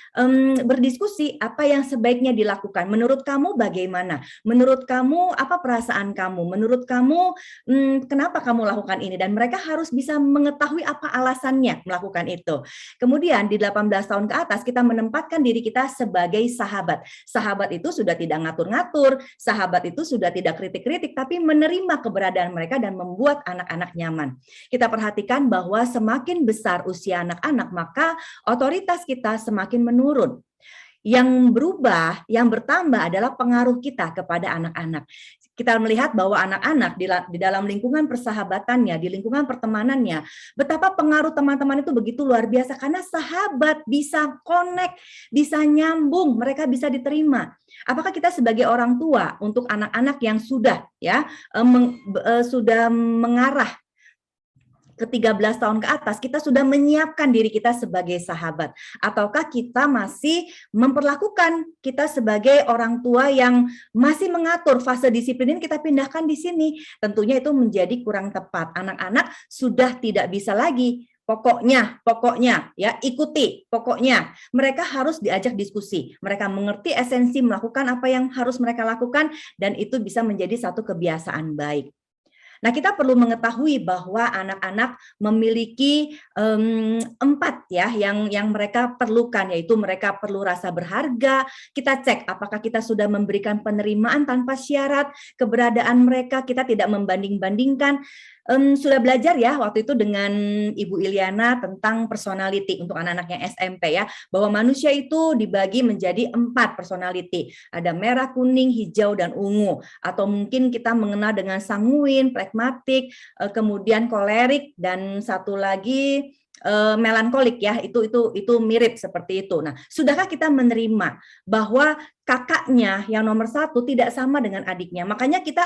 berdiskusi apa yang sebaiknya dilakukan. Menurut kamu bagaimana? Menurut kamu apa perasaan kamu? Menurut kamu kenapa kamu lakukan ini? Dan mereka harus bisa mengetahui apa alasannya melakukan itu. Kemudian di 18 tahun ke atas kita menempatkan diri kita sebagai sahabat. Sahabat itu sudah tidak ngatur-ngatur, sahabat itu sudah tidak kritik-kritik, tapi menerima keberadaan mereka dan membuat anak-anak nyaman. Kita perhatikan bahwa semakin besar usia anak-anak, maka otoritas kita semakin menurun. Yang berubah, yang bertambah adalah pengaruh kita kepada anak-anak. Kita melihat bahwa anak-anak di dalam lingkungan persahabatannya, di lingkungan pertemanannya, betapa pengaruh teman-teman itu begitu luar biasa karena sahabat bisa connect, bisa nyambung, mereka bisa diterima. Apakah kita sebagai orang tua untuk anak-anak yang sudah sudah mengarah ke 13 tahun ke atas, kita sudah menyiapkan diri kita sebagai sahabat? Ataukah kita masih memperlakukan kita sebagai orang tua yang masih mengatur fase disiplin ini kita pindahkan di sini? Tentunya itu menjadi kurang tepat. Anak-anak sudah tidak bisa lagi pokoknya ya ikuti, pokoknya mereka harus diajak diskusi, mereka mengerti esensi melakukan apa yang harus mereka lakukan dan itu bisa menjadi satu kebiasaan baik. Nah, kita perlu mengetahui bahwa anak-anak memiliki 4 ya yang mereka perlukan, yaitu mereka perlu rasa berharga. Kita cek apakah kita sudah memberikan penerimaan tanpa syarat keberadaan mereka, kita tidak membanding-bandingkan. Sudah belajar ya waktu itu dengan Ibu Iliana tentang personality untuk anak-anak yang SMP ya, bahwa manusia itu dibagi menjadi 4 personality. Ada merah, kuning, hijau, dan ungu. Atau mungkin kita mengenal dengan sanguin, pragmatik, kemudian kolerik, dan satu lagi melankolik ya, itu mirip seperti itu. Nah, sudahkah kita menerima bahwa kakaknya yang nomor 1 tidak sama dengan adiknya? Makanya kita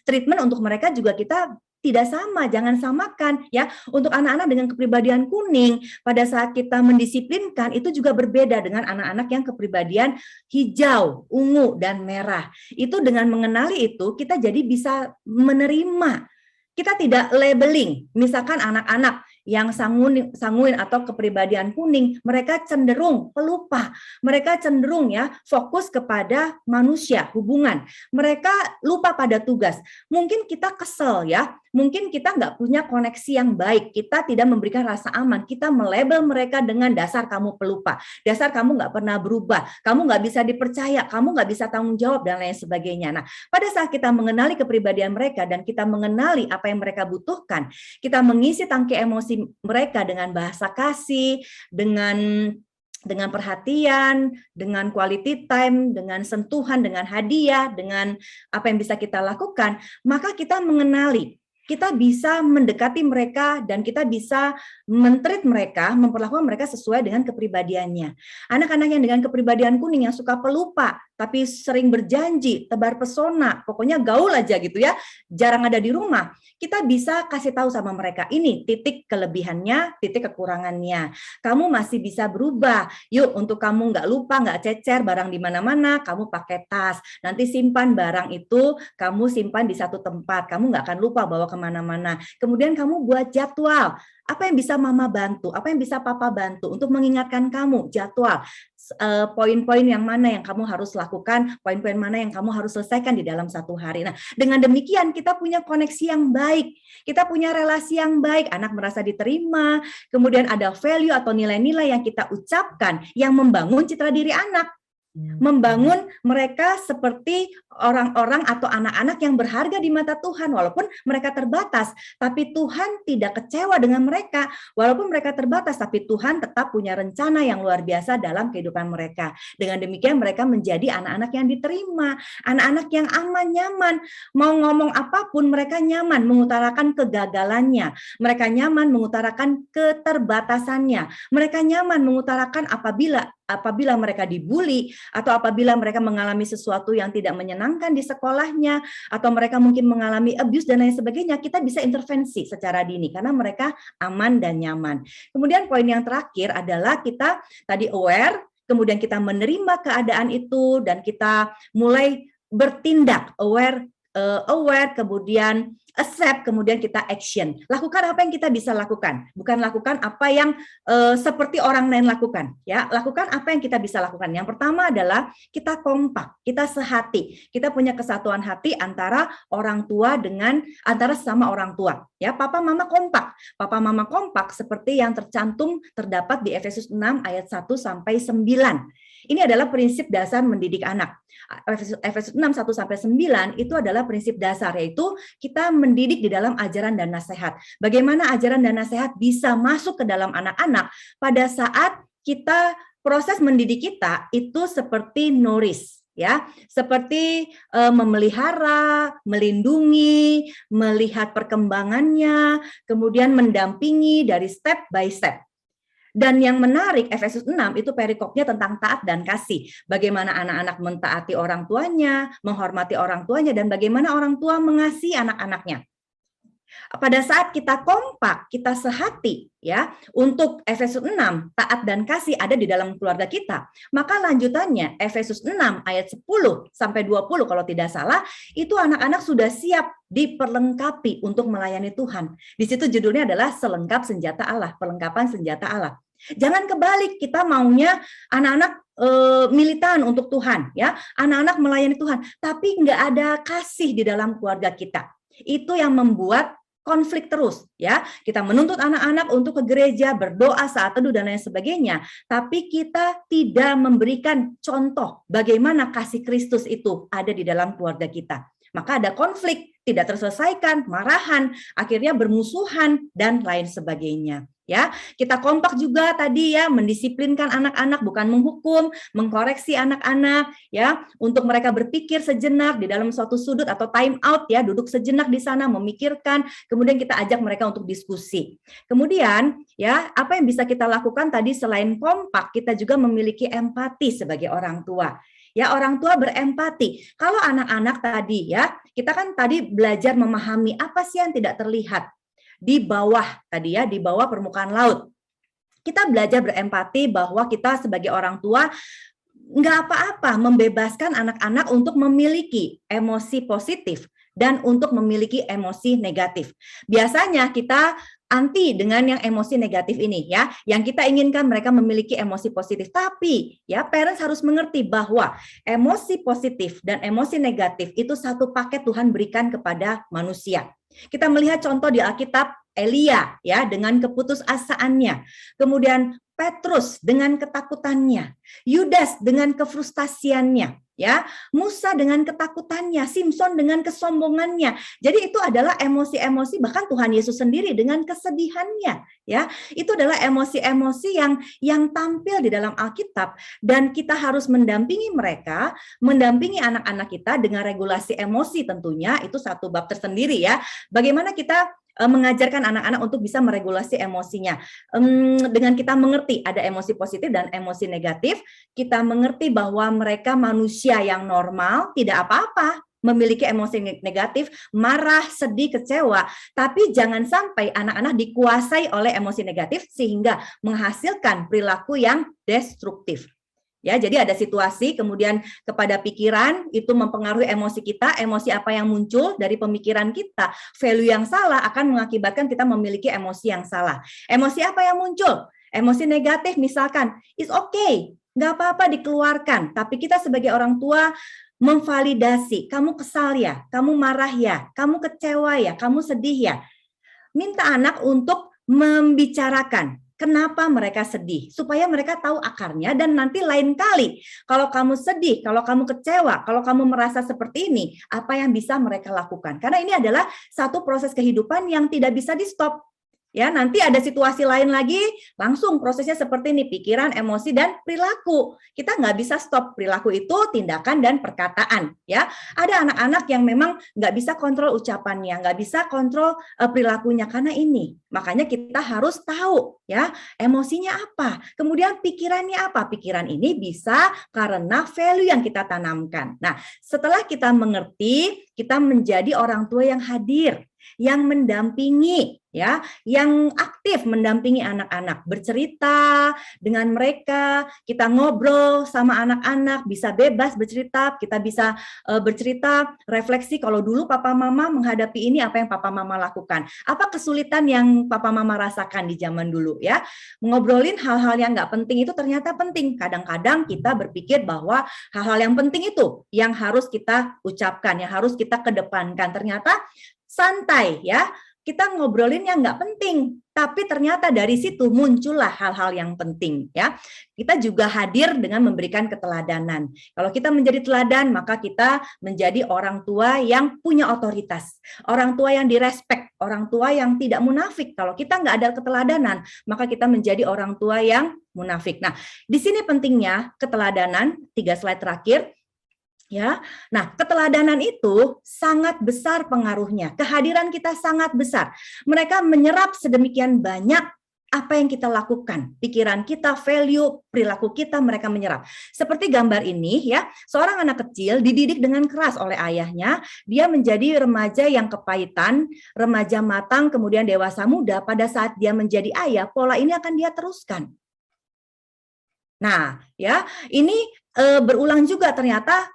treatment untuk mereka juga kita tidak sama, jangan samakan ya. Untuk anak-anak dengan kepribadian kuning, pada saat kita mendisiplinkan itu juga berbeda dengan anak-anak yang kepribadian hijau, ungu, dan merah. Itu dengan mengenali itu kita jadi bisa menerima. Kita tidak labeling, misalkan anak-anak yang sanguin atau kepribadian kuning, mereka cenderung pelupa, mereka cenderung ya fokus kepada manusia, hubungan, mereka lupa pada tugas. Mungkin kita kesel ya, mungkin kita nggak punya koneksi yang baik, kita tidak memberikan rasa aman, kita melabel mereka dengan dasar kamu pelupa, dasar kamu nggak pernah berubah, kamu nggak bisa dipercaya, kamu nggak bisa tanggung jawab, dan lain sebagainya. Nah, pada saat kita mengenali kepribadian mereka dan kita mengenali apa yang mereka butuhkan, kita mengisi tangki emosi mereka dengan bahasa kasih, dengan perhatian, dengan quality time, dengan sentuhan, dengan hadiah, dengan apa yang bisa kita lakukan, maka kita mengenali, kita bisa mendekati mereka dan kita bisa men-treat mereka, memperlakukan mereka sesuai dengan kepribadiannya. Anak-anak yang dengan kepribadian kuning yang suka pelupa, tapi sering berjanji, tebar pesona, pokoknya gaul aja gitu ya, jarang ada di rumah, kita bisa kasih tahu sama mereka, ini titik kelebihannya, titik kekurangannya. Kamu masih bisa berubah. Yuk, untuk kamu nggak lupa, nggak cecer barang di mana-mana, kamu pakai tas. Nanti simpan barang itu, kamu simpan di satu tempat. Kamu nggak akan lupa bawa kemana-mana. Kemudian kamu buat jadwal. Apa yang bisa mama bantu? Apa yang bisa papa bantu untuk mengingatkan kamu? Jadwal. Poin-poin yang mana yang kamu harus lakukan, poin-poin mana yang kamu harus selesaikan di dalam satu hari. Nah, dengan demikian kita punya koneksi yang baik, kita punya relasi yang baik, anak merasa diterima, kemudian ada value atau nilai-nilai yang kita ucapkan yang membangun citra diri anak. Membangun mereka seperti orang-orang atau anak-anak yang berharga di mata Tuhan, walaupun mereka terbatas, tapi Tuhan tidak kecewa dengan mereka. Walaupun mereka terbatas, tapi Tuhan tetap punya rencana yang luar biasa dalam kehidupan mereka. Dengan demikian mereka menjadi anak-anak yang diterima, anak-anak yang aman, nyaman. Mau ngomong apapun mereka nyaman mengutarakan kegagalannya, mereka nyaman mengutarakan keterbatasannya, mereka nyaman mengutarakan apabila mereka dibully, atau apabila mereka mengalami sesuatu yang tidak menyenangkan di sekolahnya, atau mereka mungkin mengalami abuse dan lain sebagainya, kita bisa intervensi secara dini karena mereka aman dan nyaman. Kemudian poin yang terakhir adalah kita tadi aware, kemudian kita menerima keadaan itu dan kita mulai bertindak, aware, kemudian accept, kemudian kita action. Lakukan apa yang kita bisa lakukan, bukan lakukan apa yang seperti orang lain lakukan. Ya, lakukan apa yang kita bisa lakukan. Yang pertama adalah kita kompak, kita sehati, kita punya kesatuan hati antara orang tua dengan antara sesama orang tua. Ya, papa mama kompak seperti yang terdapat di Efesus 6 ayat 1 sampai 9. Ini adalah prinsip dasar mendidik anak. Efesus 6, 1 sampai 9 itu adalah prinsip dasar, yaitu kita mendidik di dalam ajaran dan nasihat. Bagaimana ajaran dan nasihat bisa masuk ke dalam anak-anak pada saat kita proses mendidik kita itu seperti nourish, ya, seperti memelihara, melindungi, melihat perkembangannya, kemudian mendampingi dari step by step. Dan yang menarik, Efesus 6 itu perikopnya tentang taat dan kasih. Bagaimana anak-anak mentaati orang tuanya, menghormati orang tuanya, dan bagaimana orang tua mengasihi anak-anaknya. Pada saat kita kompak, kita sehati, ya, untuk Efesus 6, taat dan kasih ada di dalam keluarga kita. Maka lanjutannya, Efesus 6 ayat 10 sampai 20 kalau tidak salah, itu anak-anak sudah siap diperlengkapi untuk melayani Tuhan. Di situ judulnya adalah selengkap senjata Allah, perlengkapan senjata Allah. Jangan kebalik, kita maunya anak-anak militan untuk Tuhan, ya, anak-anak melayani Tuhan, tapi nggak ada kasih di dalam keluarga kita. Itu yang membuat konflik terus, ya. Kita menuntut anak-anak untuk ke gereja, berdoa saat teduh dan lain sebagainya, tapi kita tidak memberikan contoh bagaimana kasih Kristus itu ada di dalam keluarga kita. Maka ada konflik, tidak terselesaikan, marahan, akhirnya bermusuhan dan lain sebagainya. Ya, kita kompak juga tadi ya, mendisiplinkan anak-anak, bukan menghukum, mengkoreksi anak-anak ya, untuk mereka berpikir sejenak di dalam suatu sudut atau time out ya, duduk sejenak di sana memikirkan, kemudian kita ajak mereka untuk diskusi. Kemudian ya, apa yang bisa kita lakukan tadi selain kompak, kita juga memiliki empati sebagai orang tua. Ya, orang tua berempati. Kalau anak-anak tadi ya, kita kan tadi belajar memahami apa sih yang tidak terlihat di bawah tadi ya, di bawah permukaan laut. Kita belajar berempati bahwa kita sebagai orang tua nggak apa-apa membebaskan anak-anak untuk memiliki emosi positif dan untuk memiliki emosi negatif. Biasanya kita anti dengan yang emosi negatif ini ya, yang kita inginkan mereka memiliki emosi positif. Tapi ya, parents harus mengerti bahwa emosi positif dan emosi negatif itu satu paket Tuhan berikan kepada manusia. Kita melihat contoh di Alkitab Elia ya, dengan keputusasaannya. Kemudian Petrus dengan ketakutannya, Yudas dengan kefrustasiannya, ya, Musa dengan ketakutannya, Simson dengan kesombongannya. Jadi itu adalah emosi-emosi, bahkan Tuhan Yesus sendiri dengan kesedihannya, ya. Itu adalah emosi-emosi yang tampil di dalam Alkitab, dan kita harus mendampingi mereka, mendampingi anak-anak kita dengan regulasi emosi tentunya, itu satu bab tersendiri ya. Bagaimana kita mengajarkan anak-anak untuk bisa meregulasi emosinya. Dengan kita mengerti ada emosi positif dan emosi negatif, kita mengerti bahwa mereka manusia yang normal, tidak apa-apa memiliki emosi negatif, marah, sedih, kecewa, tapi jangan sampai anak-anak dikuasai oleh emosi negatif sehingga menghasilkan perilaku yang destruktif. Ya, jadi ada situasi, kemudian kepada pikiran, itu mempengaruhi emosi kita, emosi apa yang muncul dari pemikiran kita, value yang salah akan mengakibatkan kita memiliki emosi yang salah. Emosi apa yang muncul? Emosi negatif misalkan, it's okay, nggak apa-apa dikeluarkan, tapi kita sebagai orang tua memvalidasi, kamu kesal ya, kamu marah ya, kamu kecewa ya, kamu sedih ya. Minta anak untuk membicarakan kenapa mereka sedih, supaya mereka tahu akarnya, dan nanti lain kali kalau kamu sedih, kalau kamu kecewa, kalau kamu merasa seperti ini, apa yang bisa mereka lakukan. Karena ini adalah satu proses kehidupan yang tidak bisa di-stop. Ya, nanti ada situasi lain lagi, langsung prosesnya seperti ini, pikiran, emosi, dan perilaku. Kita nggak bisa stop. Perilaku itu tindakan dan perkataan. Ya, ada anak-anak yang memang nggak bisa kontrol ucapannya, nggak bisa kontrol perilakunya karena ini. Makanya kita harus tahu ya emosinya apa, kemudian pikirannya apa. Pikiran ini bisa karena value yang kita tanamkan. Nah, setelah kita mengerti, kita menjadi orang tua yang hadir, yang mendampingi, ya, yang aktif mendampingi anak-anak, bercerita dengan mereka, kita ngobrol sama anak-anak, bisa bebas bercerita, kita bisa bercerita, refleksi kalau dulu papa mama menghadapi ini, apa yang papa mama lakukan, apa kesulitan yang papa mama rasakan di zaman dulu, ya. Ngobrolin hal-hal yang nggak penting itu ternyata penting. Kadang-kadang kita berpikir bahwa hal-hal yang penting itu yang harus kita ucapkan, yang harus kita kedepankan. Ternyata santai ya, kita ngobrolin yang nggak penting, tapi ternyata dari situ muncullah hal-hal yang penting ya. Kita juga hadir dengan memberikan keteladanan. Kalau kita menjadi teladan, maka kita menjadi orang tua yang punya otoritas, orang tua yang direspek, orang tua yang tidak munafik. Kalau kita nggak ada keteladanan, maka kita menjadi orang tua yang munafik. Nah, di sini pentingnya keteladanan, 3 slide terakhir. Ya, nah keteladanan itu sangat besar pengaruhnya. Kehadiran kita sangat besar. Mereka menyerap sedemikian banyak apa yang kita lakukan, pikiran kita, value, perilaku kita, mereka menyerap. Seperti gambar ini ya, seorang anak kecil dididik dengan keras oleh ayahnya, dia menjadi remaja yang kepahitan, remaja matang, kemudian dewasa muda. Pada saat dia menjadi ayah, pola ini akan dia teruskan. Nah, ya, ini berulang juga ternyata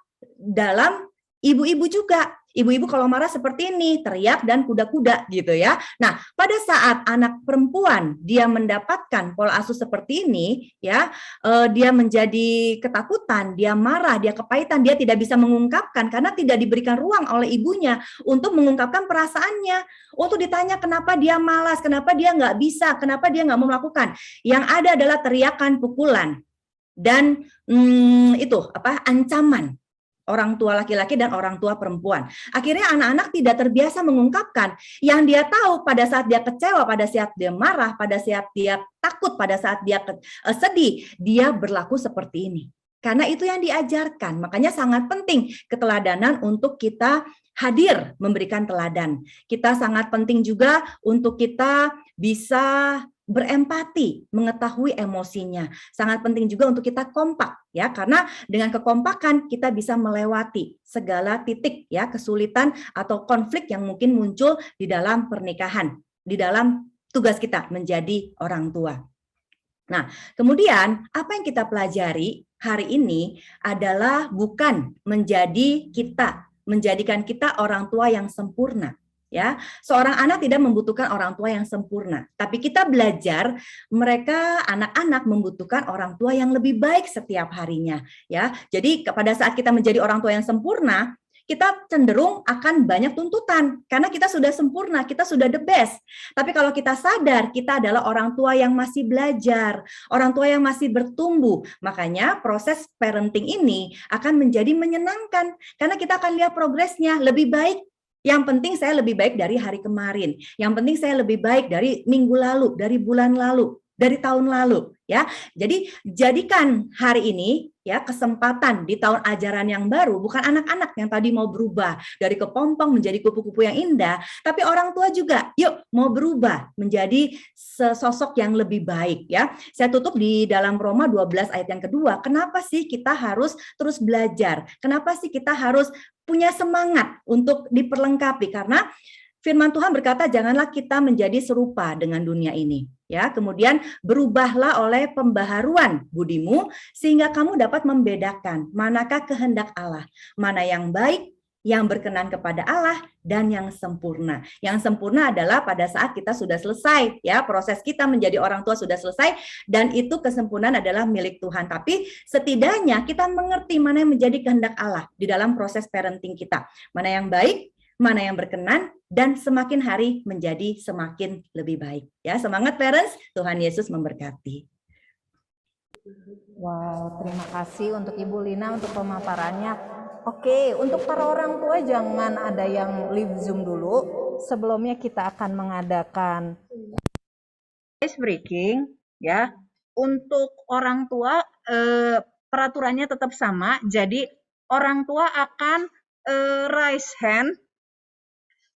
dalam ibu-ibu juga. Ibu-ibu kalau marah seperti ini, teriak dan kuda-kuda gitu ya. Nah, pada saat anak perempuan dia mendapatkan pola asuh seperti ini, ya, dia menjadi ketakutan, dia marah, dia kepahitan, dia tidak bisa mengungkapkan karena tidak diberikan ruang oleh ibunya untuk mengungkapkan perasaannya. Untuk ditanya kenapa dia malas, kenapa dia nggak bisa, kenapa dia nggak mau melakukan. Yang ada adalah teriakan, pukulan, dan itu ancaman orang tua laki-laki dan orang tua perempuan. Akhirnya anak-anak tidak terbiasa mengungkapkan. Yang dia tahu pada saat dia kecewa, pada saat dia marah, pada saat dia takut, pada saat dia sedih, dia berlaku seperti ini. Karena itu yang diajarkan. Makanya sangat penting keteladanan untuk kita hadir memberikan teladan. Kita sangat penting juga untuk kita bisa berempati, mengetahui emosinya. Sangat penting juga untuk kita kompak ya, karena dengan kekompakan kita bisa melewati segala titik ya kesulitan atau konflik yang mungkin muncul di dalam pernikahan, di dalam tugas kita menjadi orang tua. Nah, kemudian apa yang kita pelajari hari ini adalah bukan menjadikan kita orang tua yang sempurna. Ya, seorang anak tidak membutuhkan orang tua yang sempurna, tapi kita belajar mereka anak-anak membutuhkan orang tua yang lebih baik setiap harinya. Ya, jadi pada saat kita menjadi orang tua yang sempurna, kita cenderung akan banyak tuntutan karena kita sudah sempurna, kita sudah the best. Tapi kalau kita sadar kita adalah orang tua yang masih belajar, orang tua yang masih bertumbuh, makanya proses parenting ini akan menjadi menyenangkan karena kita akan lihat progresnya lebih baik. Yang penting saya lebih baik dari hari kemarin. Yang penting saya lebih baik dari minggu lalu, dari bulan lalu, dari tahun lalu, ya. Jadi jadikan hari ini ya kesempatan di tahun ajaran yang baru, bukan anak-anak yang tadi mau berubah dari kepompong menjadi kupu-kupu yang indah, tapi orang tua juga yuk mau berubah menjadi sosok yang lebih baik ya. Saya tutup di dalam Roma 12 ayat yang kedua. Kenapa sih kita harus terus belajar? Kenapa sih kita harus punya semangat untuk diperlengkapi? Karena firman Tuhan berkata, janganlah kita menjadi serupa dengan dunia ini. Ya, kemudian berubahlah oleh pembaharuan budimu sehingga kamu dapat membedakan manakah kehendak Allah, mana yang baik, yang berkenan kepada Allah dan yang sempurna. Yang sempurna adalah pada saat kita sudah selesai, ya, proses kita menjadi orang tua sudah selesai dan itu kesempurnaan adalah milik Tuhan. Tapi setidaknya kita mengerti mana yang menjadi kehendak Allah di dalam proses parenting kita. Mana yang baik, mana yang berkenan, dan semakin hari menjadi semakin lebih baik. Ya, semangat parents, Tuhan Yesus memberkati. Wow, terima kasih untuk Ibu Lina untuk pemaparannya. Oke, untuk para orang tua jangan ada yang leave Zoom dulu. Sebelumnya kita akan mengadakan ice breaking ya. Untuk orang tua peraturannya tetap sama. Jadi orang tua akan raise hand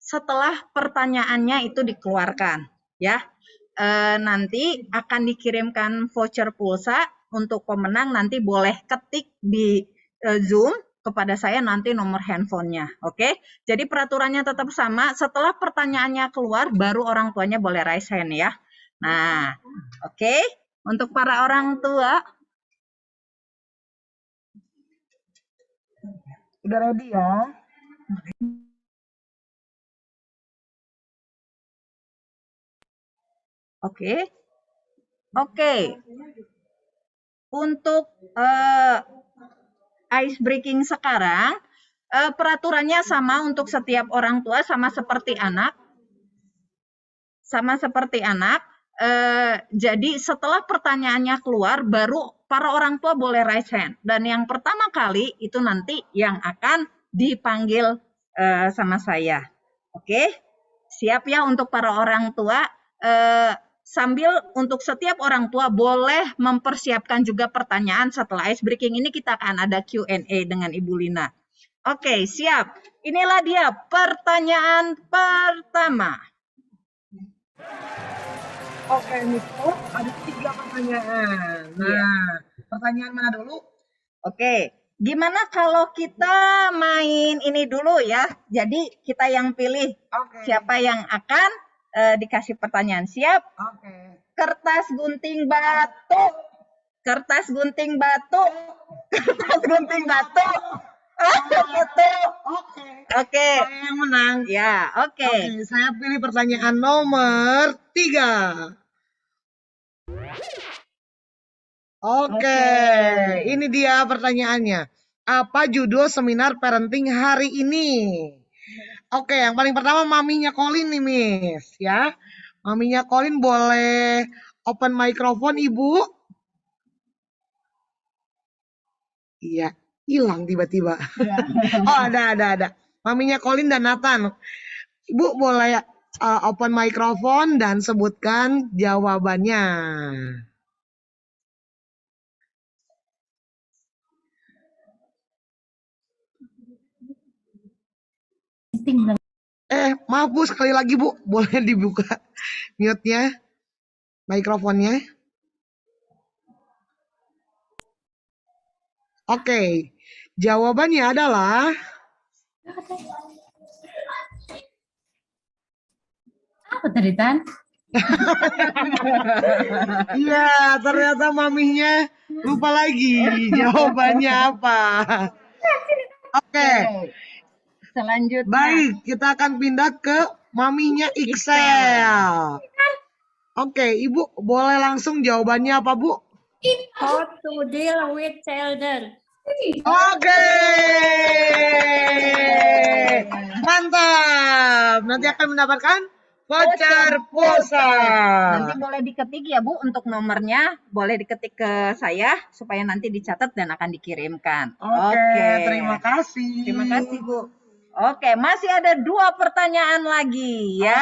setelah pertanyaannya itu dikeluarkan ya. Nanti akan dikirimkan voucher pulsa untuk pemenang, nanti boleh ketik di Zoom kepada saya nanti nomor handphonenya. Oke, jadi peraturannya tetap sama, setelah pertanyaannya keluar baru orang tuanya boleh raise hand ya. Nah, oke, untuk para orang tua udah ready ya. Oke. Untuk ice breaking sekarang, peraturannya sama untuk setiap orang tua, sama seperti anak. Jadi setelah pertanyaannya keluar, baru para orang tua boleh raise hand. Dan yang pertama kali itu nanti yang akan dipanggil sama saya. Oke, siap ya untuk para orang tua. Sambil untuk setiap orang tua boleh mempersiapkan juga pertanyaan setelah ice breaking ini kita akan ada Q&A dengan Ibu Lina. Oke, siap. Inilah dia pertanyaan pertama. Oke, Niko, ada 3 pertanyaan. Nah, pertanyaan mana dulu? Oke, gimana kalau kita main ini dulu ya? Jadi kita yang pilih siapa yang akan dikasih pertanyaan. Siap? Oke. Kertas gunting batu. Kertas gunting batu. Kertas gunting batu. Gitu. Oke. Oke. Saya yang menang. Ya, oke. Oke, saya pilih pertanyaan nomor 3. Oke, ini dia pertanyaannya. Apa judul seminar parenting hari ini? Oke, yang paling pertama maminya Colin nih, Miss, ya. Maminya Colin boleh open microphone, Ibu? Iya, hilang tiba-tiba. Oh, ada. Maminya Colin dan Nathan. Ibu boleh open microphone dan sebutkan jawabannya. Maaf Bu, sekali lagi Bu, boleh dibuka mute-nya, mikrofonnya. Oke, jawabannya adalah Apa tadi Tan? iya, ternyata maminya lupa lagi jawabannya apa. Oke, Selanjutnya. baik, kita akan pindah ke maminya Excel. Oke, Ibu boleh langsung jawabannya apa, Bu? How to deal with children. Oke, mantap. Nanti akan mendapatkan voucher pulsa. Nanti boleh diketik ya Bu untuk nomornya, boleh diketik ke saya supaya nanti dicatat dan akan dikirimkan. Oke, terima kasih. Terima kasih Bu. Oke, masih ada 2 pertanyaan lagi ya.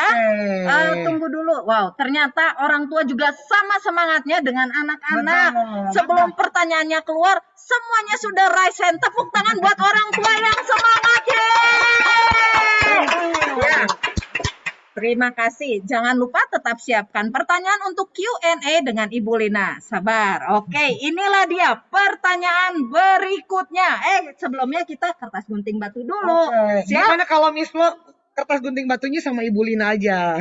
Oke. Tunggu dulu. Wow, ternyata orang tua juga sama semangatnya dengan anak-anak. Betul. Sebelum pertanyaannya keluar, semuanya sudah raise hand. Tepuk tangan buat orang tua yang semangat. Ya. Terima kasih. Jangan lupa tetap siapkan pertanyaan untuk Q&A dengan Ibu Lina. Sabar. Oke, inilah dia pertanyaan berikutnya. Sebelumnya kita kertas gunting batu dulu. Oke. Siap? Gimana kalau Miss Lo kertas gunting batunya sama Ibu Lina aja?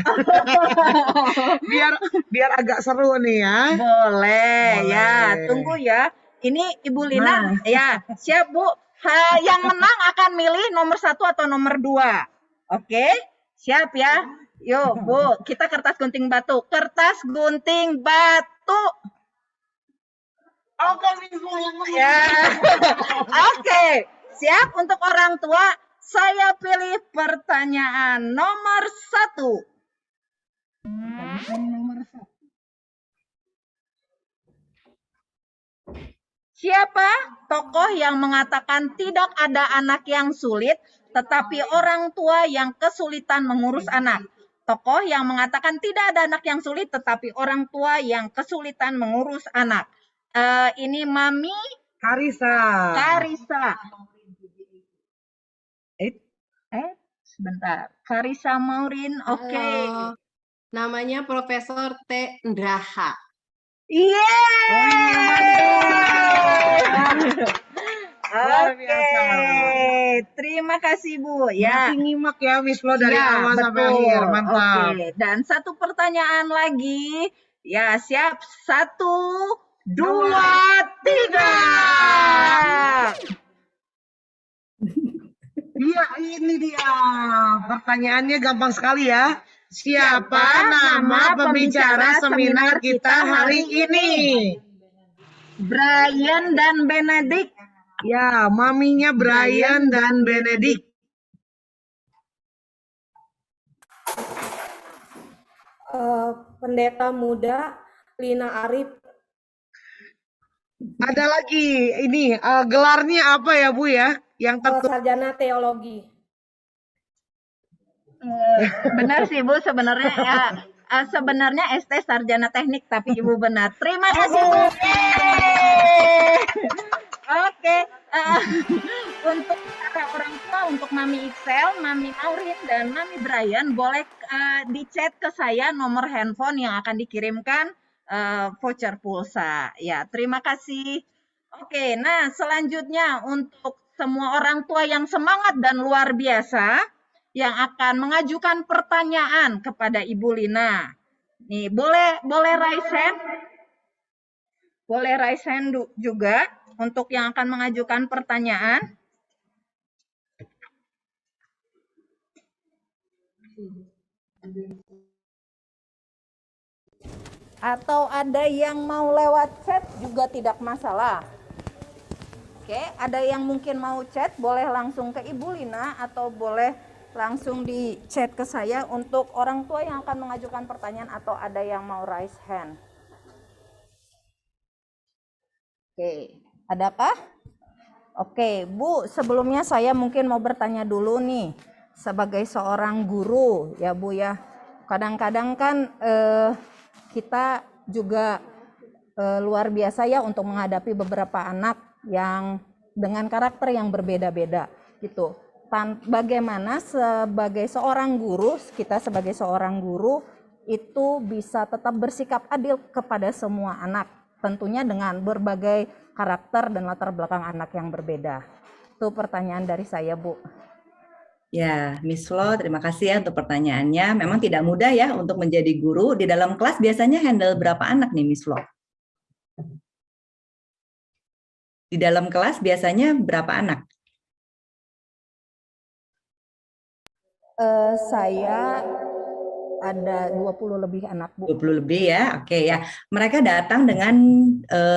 biar agak seru nih ya. Boleh. Boleh. Ya. Tunggu ya. Ini Ibu Lina. Ya, siap Bu. Yang menang akan milih nomor 1 atau nomor 2. Oke? Siap ya. Yuk Bu, kita kertas gunting batu. Kertas gunting batu. Oke, Miss Lo yang menang. Ya. Oke. Siap untuk orang tua. Saya pilih pertanyaan nomor 1. Siapa tokoh yang mengatakan tidak ada anak yang sulit, tetapi orang tua yang kesulitan mengurus anak? Tokoh yang mengatakan tidak ada anak yang sulit, tetapi orang tua yang kesulitan mengurus anak. Ini Mami Karissa. Sebentar. Karissa Maurin, oke. Namanya Profesor T. Ndraha. Iya. Luar Oke. biasa. Terima kasih Bu. Ya. Masih nyimak ya Miss Lo dari Ya, awal sampai betul. akhir. Mantap. Oke. Dan 1 pertanyaan lagi. Ya, siap. 1, 2, 3. Iya, ini dia. Pertanyaannya gampang sekali ya. Siapa nama pembicara seminar kita hari ini? Brian dan Benedict. Ya, maminya Brian dan Benedict. Pendeta muda Lina Arif. Ada lagi, ini gelarnya apa ya Bu ya? Yang tertulis. Sarjana teologi. Benar sih Bu, sebenarnya ya, sebenarnya ST Sarjana Teknik, tapi Ibu benar. Terima kasih Bu. Oke, untuk para orang tua, untuk Mami Excel, Mami Maureen, dan Mami Brian, boleh di chat ke saya nomor handphone yang akan dikirimkan voucher pulsa. Ya, terima kasih. Oke, nah selanjutnya untuk semua orang tua yang semangat dan luar biasa, yang akan mengajukan pertanyaan kepada Ibu Lina. Nih, boleh raise hand? Boleh raise hand juga untuk yang akan mengajukan pertanyaan. Atau ada yang mau lewat chat juga tidak masalah. Oke, ada yang mungkin mau chat, boleh langsung ke Ibu Lina atau boleh langsung di chat ke saya untuk orang tua yang akan mengajukan pertanyaan atau ada yang mau raise hand. Oke, adakah? Oke, Bu, sebelumnya saya mungkin mau bertanya dulu nih, sebagai seorang guru ya Bu ya. Kadang-kadang kan kita juga luar biasa ya untuk menghadapi beberapa anak yang dengan karakter yang berbeda-beda gitu. Bagaimana sebagai seorang guru, kita sebagai seorang guru itu bisa tetap bersikap adil kepada semua anak, tentunya dengan berbagai karakter dan latar belakang anak yang berbeda. Itu pertanyaan dari saya, Bu. Ya, Miss Flo, terima kasih ya untuk pertanyaannya. Memang tidak mudah ya untuk menjadi guru. Di dalam kelas biasanya handle berapa anak nih, Miss Flo? Di dalam kelas biasanya berapa anak? Saya ada 20 lebih anak, Bu. 20 lebih ya, oke ya. Mereka datang dengan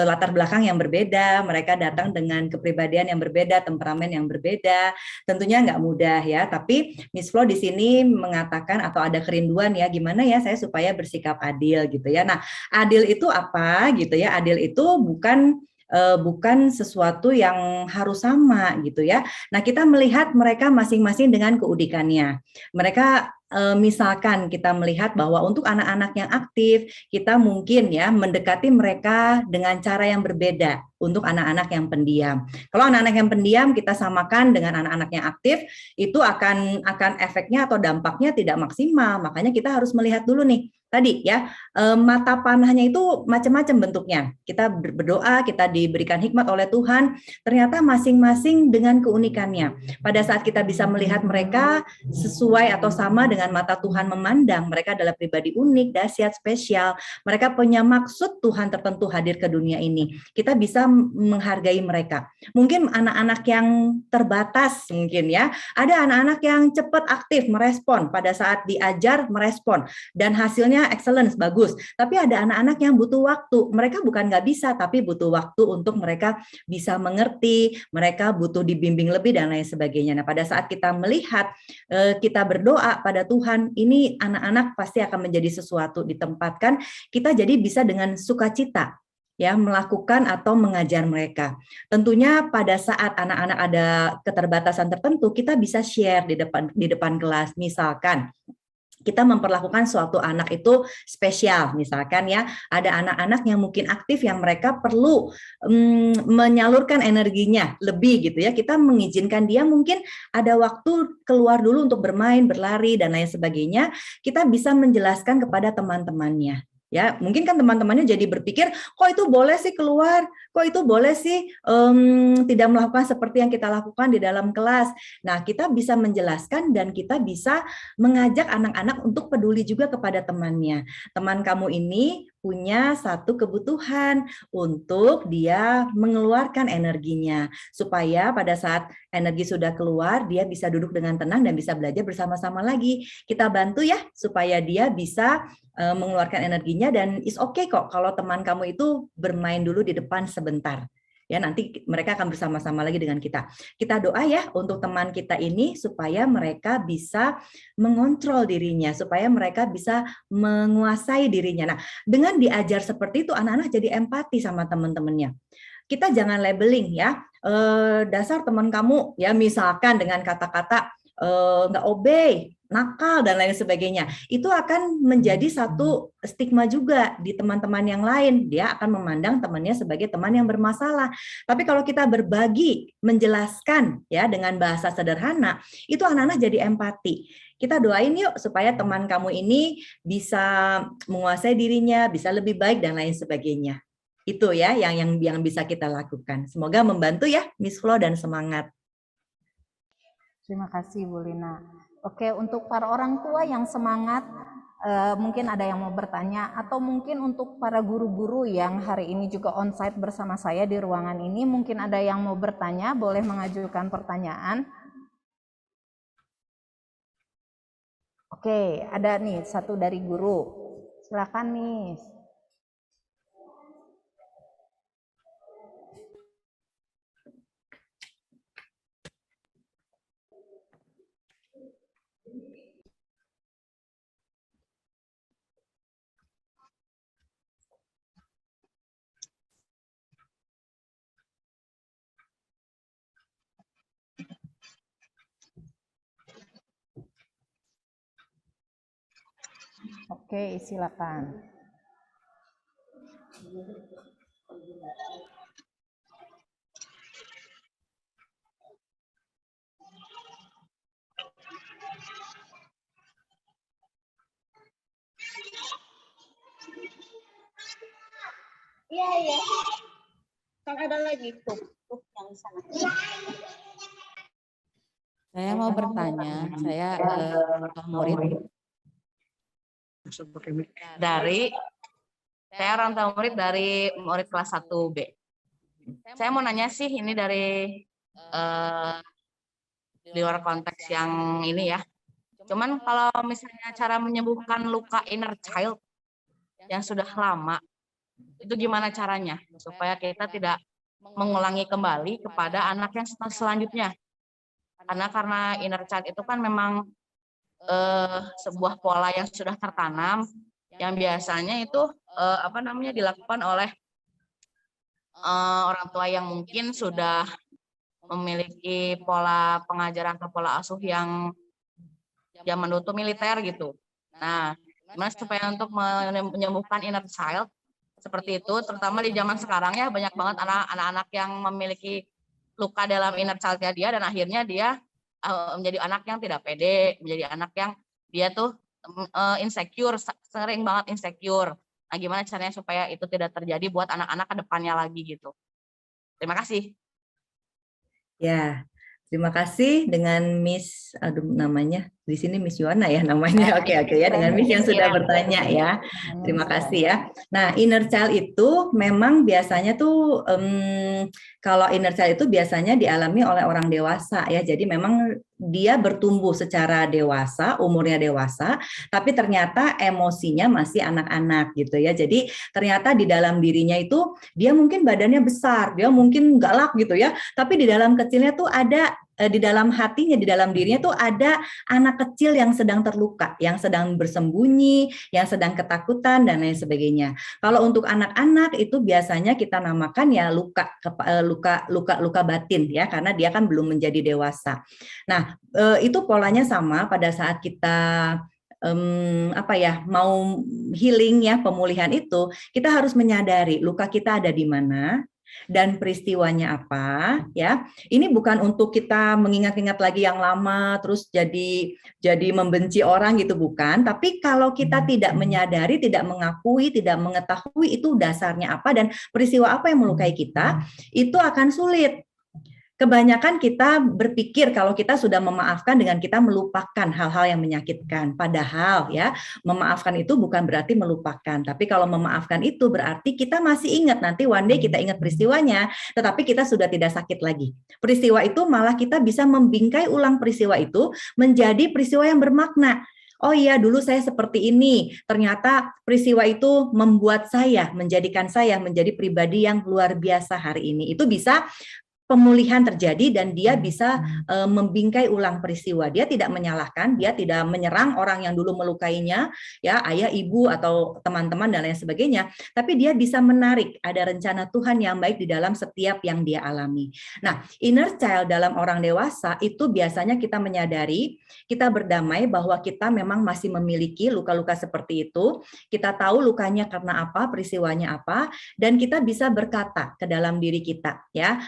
latar belakang yang berbeda, mereka datang dengan kepribadian yang berbeda, temperamen yang berbeda. Tentunya nggak mudah ya, tapi Miss Flo di sini mengatakan atau ada kerinduan ya, gimana ya saya supaya bersikap adil gitu ya. Nah, adil itu apa gitu ya? Adil itu bukan sesuatu yang harus sama gitu ya. Nah, kita melihat mereka masing-masing dengan keunikannya. Mereka misalkan kita melihat bahwa untuk anak-anak yang aktif, kita mungkin ya mendekati mereka dengan cara yang berbeda untuk anak-anak yang pendiam. Kalau anak-anak yang pendiam kita samakan dengan anak-anak yang aktif, itu akan efeknya atau dampaknya tidak maksimal. Makanya kita harus melihat dulu nih tadi ya, mata panahnya itu macam-macam bentuknya. Kita berdoa, kita diberikan hikmat oleh Tuhan, ternyata masing-masing dengan keunikannya. Pada saat kita bisa melihat mereka sesuai atau sama dengan mata Tuhan memandang, mereka adalah pribadi unik, dahsyat, spesial. Mereka punya maksud Tuhan tertentu hadir ke dunia ini. Kita bisa menghargai mereka. Mungkin anak-anak yang terbatas mungkin ya, ada anak-anak yang cepat aktif merespon pada saat diajar merespon dan hasilnya excellence, bagus. Tapi ada anak-anak yang butuh waktu. Mereka bukan nggak bisa, tapi butuh waktu untuk mereka bisa mengerti, mereka butuh dibimbing lebih dan lain sebagainya. Nah, pada saat kita melihat, kita berdoa pada Tuhan, ini anak-anak pasti akan menjadi sesuatu ditempatkan, kita jadi bisa dengan sukacita ya melakukan atau mengajar mereka. Tentunya pada saat anak-anak ada keterbatasan tertentu, kita bisa share di depan kelas. Misalkan kita memperlakukan suatu anak itu spesial, misalkan ya, ada anak-anak yang mungkin aktif yang mereka perlu menyalurkan energinya lebih gitu ya, kita mengizinkan dia mungkin ada waktu keluar dulu untuk bermain, berlari dan lain sebagainya, kita bisa menjelaskan kepada teman-temannya. Ya, mungkin kan teman-temannya jadi berpikir, kok itu boleh sih keluar, kok itu boleh sih tidak melakukan seperti yang kita lakukan di dalam kelas. Nah, kita bisa menjelaskan dan kita bisa mengajak anak-anak untuk peduli juga kepada temannya. Teman kamu ini punya satu kebutuhan untuk dia mengeluarkan energinya, supaya pada saat energi sudah keluar, dia bisa duduk dengan tenang dan bisa belajar bersama-sama lagi. Kita bantu ya, supaya dia bisa mengeluarkan energinya dan is okay kok kalau teman kamu itu bermain dulu di depan sebentar. Ya, nanti mereka akan bersama-sama lagi dengan kita. Kita doa ya untuk teman kita ini supaya mereka bisa mengontrol dirinya, supaya mereka bisa menguasai dirinya. Nah, dengan diajar seperti itu anak-anak jadi empati sama teman-temannya. Kita jangan labeling ya, dasar teman kamu ya misalkan dengan kata-kata nggak obey, nakal dan lain sebagainya, itu akan menjadi satu stigma juga di teman-teman yang lain. Dia akan memandang temannya sebagai teman yang bermasalah. Tapi kalau kita berbagi, menjelaskan ya dengan bahasa sederhana, itu anak-anak jadi empati. Kita doain yuk supaya teman kamu ini bisa menguasai dirinya, bisa lebih baik dan lain sebagainya. Itu ya yang bisa kita lakukan. Semoga membantu ya Miss Flo dan semangat. Terima kasih Bu Lina. Oke, untuk para orang tua yang semangat, mungkin ada yang mau bertanya, atau mungkin untuk para guru-guru yang hari ini juga onsite bersama saya di ruangan ini, mungkin ada yang mau bertanya, boleh mengajukan pertanyaan. Oke, ada nih satu dari guru. Silakan, Miss. Oke, silakan. Iya, iya. Kan ada lagi tuh yang di sana. Saya mau bertanya, saya murid dari saya orang tua murid dari murid kelas 1B. Saya mau nanya sih ini dari di luar konteks yang ini ya. Cuman kalau misalnya cara menyembuhkan luka inner child yang sudah lama, itu gimana caranya supaya kita tidak mengulangi kembali kepada anak yang selanjutnya? Karena inner child itu kan memang sebuah pola yang sudah tertanam, yang biasanya itu dilakukan oleh orang tua yang mungkin sudah memiliki pola pengajaran atau pola asuh yang zaman dulu militer gitu. Nah, gimana supaya untuk menyembuhkan inner child seperti itu, terutama di zaman sekarang ya banyak banget anak-anak yang memiliki luka dalam inner child-nya dia, dan akhirnya dia menjadi anak yang tidak pede, menjadi anak yang dia tuh insecure, sering banget insecure. Nah, gimana caranya supaya itu tidak terjadi buat anak-anak ke depannya lagi gitu. Terima kasih. Ya, terima kasih dengan Miss, aduh namanya di sini Miss Yuana ya namanya. Oke ya, dengan Miss yang sudah bertanya ya. Terima kasih ya. Nah, inner child itu memang biasanya tuh kalau inner child itu biasanya dialami oleh orang dewasa ya. Jadi memang dia bertumbuh secara dewasa, umurnya dewasa, tapi ternyata emosinya masih anak-anak gitu ya. Jadi ternyata di dalam dirinya itu dia mungkin badannya besar, dia mungkin galak gitu ya, tapi di dalam kecilnya tuh ada di dalam hatinya, di dalam dirinya tuh ada anak kecil yang sedang terluka, yang sedang bersembunyi, yang sedang ketakutan dan lain sebagainya. Kalau untuk anak-anak itu biasanya kita namakan ya luka batin ya, karena dia kan belum menjadi dewasa. Nah, itu polanya sama pada saat kita mau healing ya, pemulihan itu, kita harus menyadari luka kita ada di mana dan peristiwanya apa ya. Ini bukan untuk kita mengingat-ingat lagi yang lama terus jadi membenci orang gitu, bukan. Tapi kalau kita tidak menyadari, tidak mengakui, tidak mengetahui itu dasarnya apa dan peristiwa apa yang melukai kita, itu akan sulit. Kebanyakan kita berpikir kalau kita sudah memaafkan dengan kita melupakan hal-hal yang menyakitkan. Padahal ya, memaafkan itu bukan berarti melupakan. Tapi kalau memaafkan itu berarti kita masih ingat, nanti one day kita ingat peristiwanya, tetapi kita sudah tidak sakit lagi. Peristiwa itu malah kita bisa membingkai ulang peristiwa itu menjadi peristiwa yang bermakna. Oh iya, dulu saya seperti ini. Ternyata peristiwa itu membuat saya, menjadikan saya menjadi pribadi yang luar biasa hari ini. Itu bisa pemulihan terjadi dan dia bisa membingkai ulang peristiwa. Dia tidak menyalahkan, dia tidak menyerang orang yang dulu melukainya, ya ayah, ibu atau teman-teman dan lain sebagainya. Tapi dia bisa menarik ada rencana Tuhan yang baik di dalam setiap yang dia alami. Nah, inner child dalam orang dewasa itu biasanya kita menyadari, kita berdamai bahwa kita memang masih memiliki luka-luka seperti itu. Kita tahu lukanya karena apa, peristiwanya apa, dan kita bisa berkata ke dalam diri kita, ya.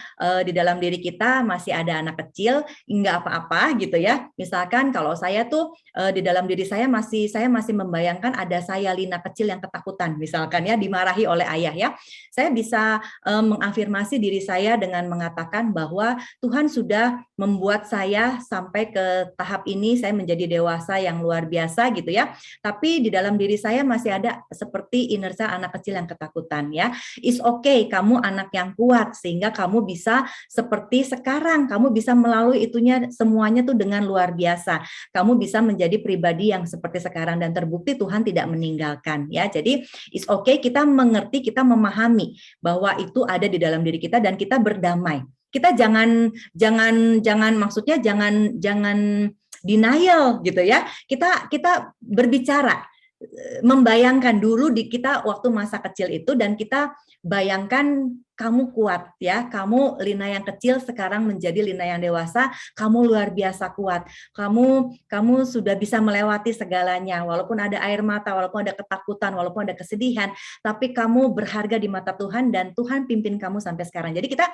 Di dalam diri kita masih ada anak kecil, nggak apa-apa gitu ya. Misalkan kalau saya tuh di dalam diri saya masih membayangkan ada saya Lina kecil yang ketakutan, misalkan ya, dimarahi oleh ayah ya. Saya bisa mengafirmasi diri saya dengan mengatakan bahwa Tuhan sudah membuat saya sampai ke tahap ini, saya menjadi dewasa yang luar biasa gitu ya. Tapi di dalam diri saya masih ada seperti inner child anak kecil yang ketakutan ya. It's okay, kamu anak yang kuat sehingga kamu bisa seperti sekarang. Kamu bisa melalui itunya semuanya tuh dengan luar biasa. Kamu bisa menjadi pribadi yang seperti sekarang dan terbukti Tuhan tidak meninggalkan ya. Jadi it's okay kita mengerti, kita memahami bahwa itu ada di dalam diri kita dan kita berdamai. Kita jangan maksudnya jangan denial gitu ya. Kita berbicara, membayangkan dulu di kita waktu masa kecil itu dan kita bayangkan kamu kuat ya, kamu Lina yang kecil sekarang menjadi Lina yang dewasa, kamu luar biasa kuat. Kamu sudah bisa melewati segalanya, walaupun ada air mata, walaupun ada ketakutan, walaupun ada kesedihan, tapi kamu berharga di mata Tuhan dan Tuhan pimpin kamu sampai sekarang. Jadi kita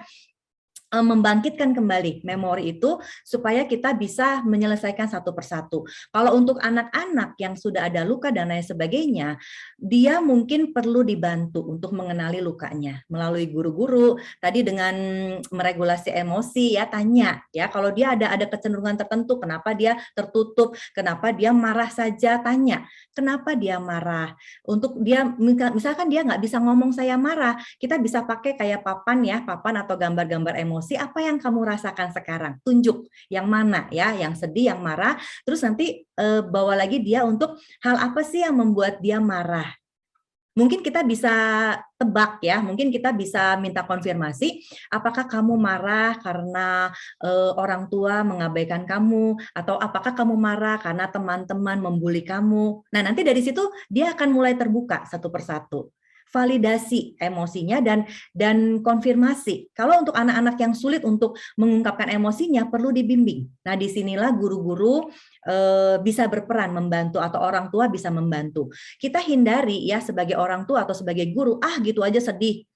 membangkitkan kembali memori itu supaya kita bisa menyelesaikan satu persatu. Kalau untuk anak-anak yang sudah ada luka dan lain sebagainya, dia mungkin perlu dibantu untuk mengenali lukanya melalui guru-guru tadi dengan meregulasi emosi ya, tanya ya kalau dia ada kecenderungan tertentu, kenapa dia tertutup, kenapa dia marah saja, tanya kenapa dia marah. Untuk dia misalkan dia nggak bisa ngomong saya marah, kita bisa pakai kayak papan atau gambar-gambar emosi. Apa yang kamu rasakan sekarang? Tunjuk yang mana ya, yang sedih, yang marah. Terus nanti bawa lagi dia untuk hal apa sih yang membuat dia marah. Mungkin kita bisa tebak ya, mungkin kita bisa minta konfirmasi, apakah kamu marah karena orang tua mengabaikan kamu, atau apakah kamu marah karena teman-teman membuli kamu. Nah nanti dari situ dia akan mulai terbuka satu persatu. Validasi emosinya dan konfirmasi. Kalau untuk anak-anak yang sulit untuk mengungkapkan emosinya perlu dibimbing. Nah disinilah guru-guru bisa berperan membantu atau orang tua bisa membantu. Kita hindari ya sebagai orang tua atau sebagai guru, gitu aja sedih,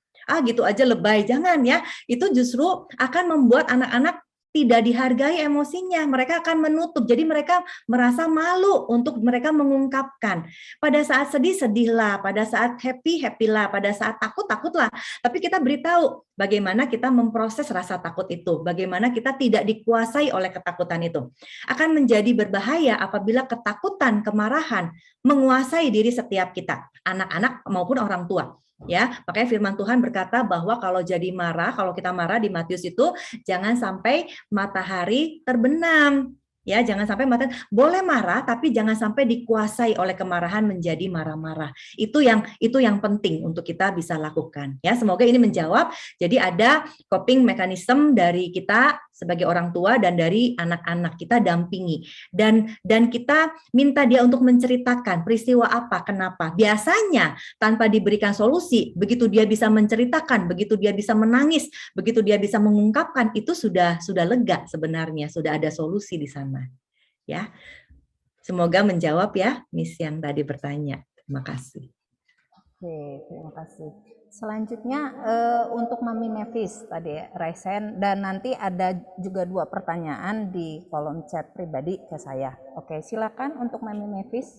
gitu aja lebay, jangan ya. Itu justru akan membuat anak-anak tidak dihargai emosinya, mereka akan menutup. Jadi mereka merasa malu untuk mereka mengungkapkan. Pada saat sedih, sedihlah. Pada saat happy, happylah. Pada saat takut, takutlah. Tapi kita beritahu bagaimana kita memproses rasa takut itu. Bagaimana kita tidak dikuasai oleh ketakutan itu. Akan menjadi berbahaya apabila ketakutan, kemarahan menguasai diri setiap kita, anak-anak maupun orang tua. Ya, makanya firman Tuhan berkata bahwa kalau kita marah di Matius itu jangan sampai matahari terbenam. Ya, jangan sampai boleh marah tapi jangan sampai dikuasai oleh kemarahan menjadi marah-marah. Itu yang penting untuk kita bisa lakukan. Ya, semoga ini menjawab. Jadi ada coping mechanism dari kita sebagai orang tua dan dari anak-anak, kita dampingi dan kita minta dia untuk menceritakan peristiwa apa, kenapa. Biasanya tanpa diberikan solusi, begitu dia bisa menceritakan, begitu dia bisa menangis, begitu dia bisa mengungkapkan, itu sudah lega sebenarnya, sudah ada solusi di sana. Ya, semoga menjawab ya, Miss yang tadi bertanya. Terima kasih. Oke, terima kasih. Selanjutnya untuk Mami Mavis tadi Raisen, dan nanti ada juga 2 pertanyaan di kolom chat pribadi ke saya. Oke, silakan untuk Mami Mavis.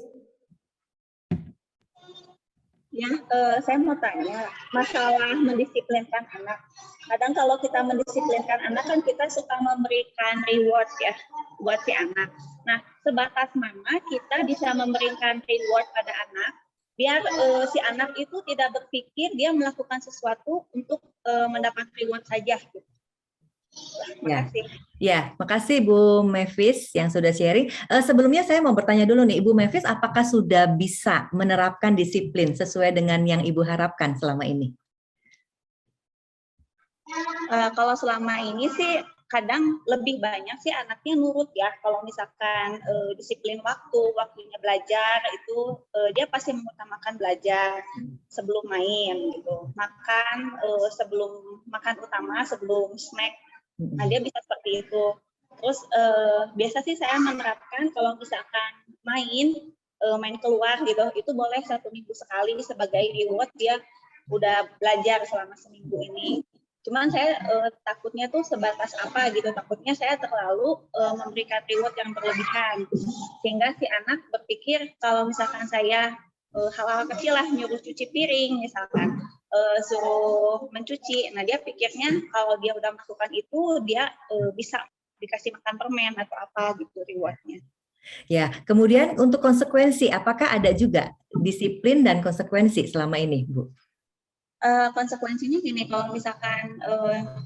Ya, saya mau tanya masalah mendisiplinkan anak. Kadang kalau kita mendisiplinkan anak kan kita suka memberikan reward ya buat si anak. Nah, sebatas mana kita bisa memberikan reward pada anak biar si anak itu tidak berpikir dia melakukan sesuatu untuk mendapat reward saja. Makasih. Ya, makasih Bu Mavis yang sudah sharing. Sebelumnya saya mau bertanya dulu nih, Ibu Mavis, apakah sudah bisa menerapkan disiplin sesuai dengan yang Ibu harapkan selama ini? Kalau selama ini sih kadang lebih banyak sih anaknya nurut ya. Kalau misalkan disiplin waktunya belajar itu dia pasti mengutamakan belajar sebelum main gitu. Makan sebelum makan utama, sebelum snack. Nah, dia bisa seperti itu. Terus biasa sih saya menerapkan kalau misalkan main keluar gitu, itu boleh 1 minggu sekali sebagai reward dia udah belajar selama seminggu ini. Cuman saya takutnya tuh sebatas apa gitu, takutnya saya terlalu memberikan reward yang berlebihan. Sehingga si anak berpikir kalau misalkan saya hal-hal kecil lah, nyuruh cuci piring misalkan, suruh mencuci, nah dia pikirnya kalau dia udah melakukan itu dia bisa dikasih makan permen atau apa gitu rewardnya. Ya, kemudian untuk konsekuensi, apakah ada juga disiplin dan konsekuensi selama ini, Bu? konsekuensinya gini, kalau misalkan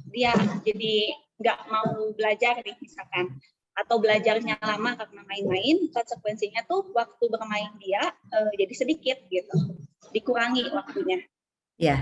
dia jadi nggak mau belajar nih misalkan, atau belajarnya lama karena main-main, konsekuensinya tuh waktu bermain dia jadi sedikit gitu, dikurangi waktunya. Ya,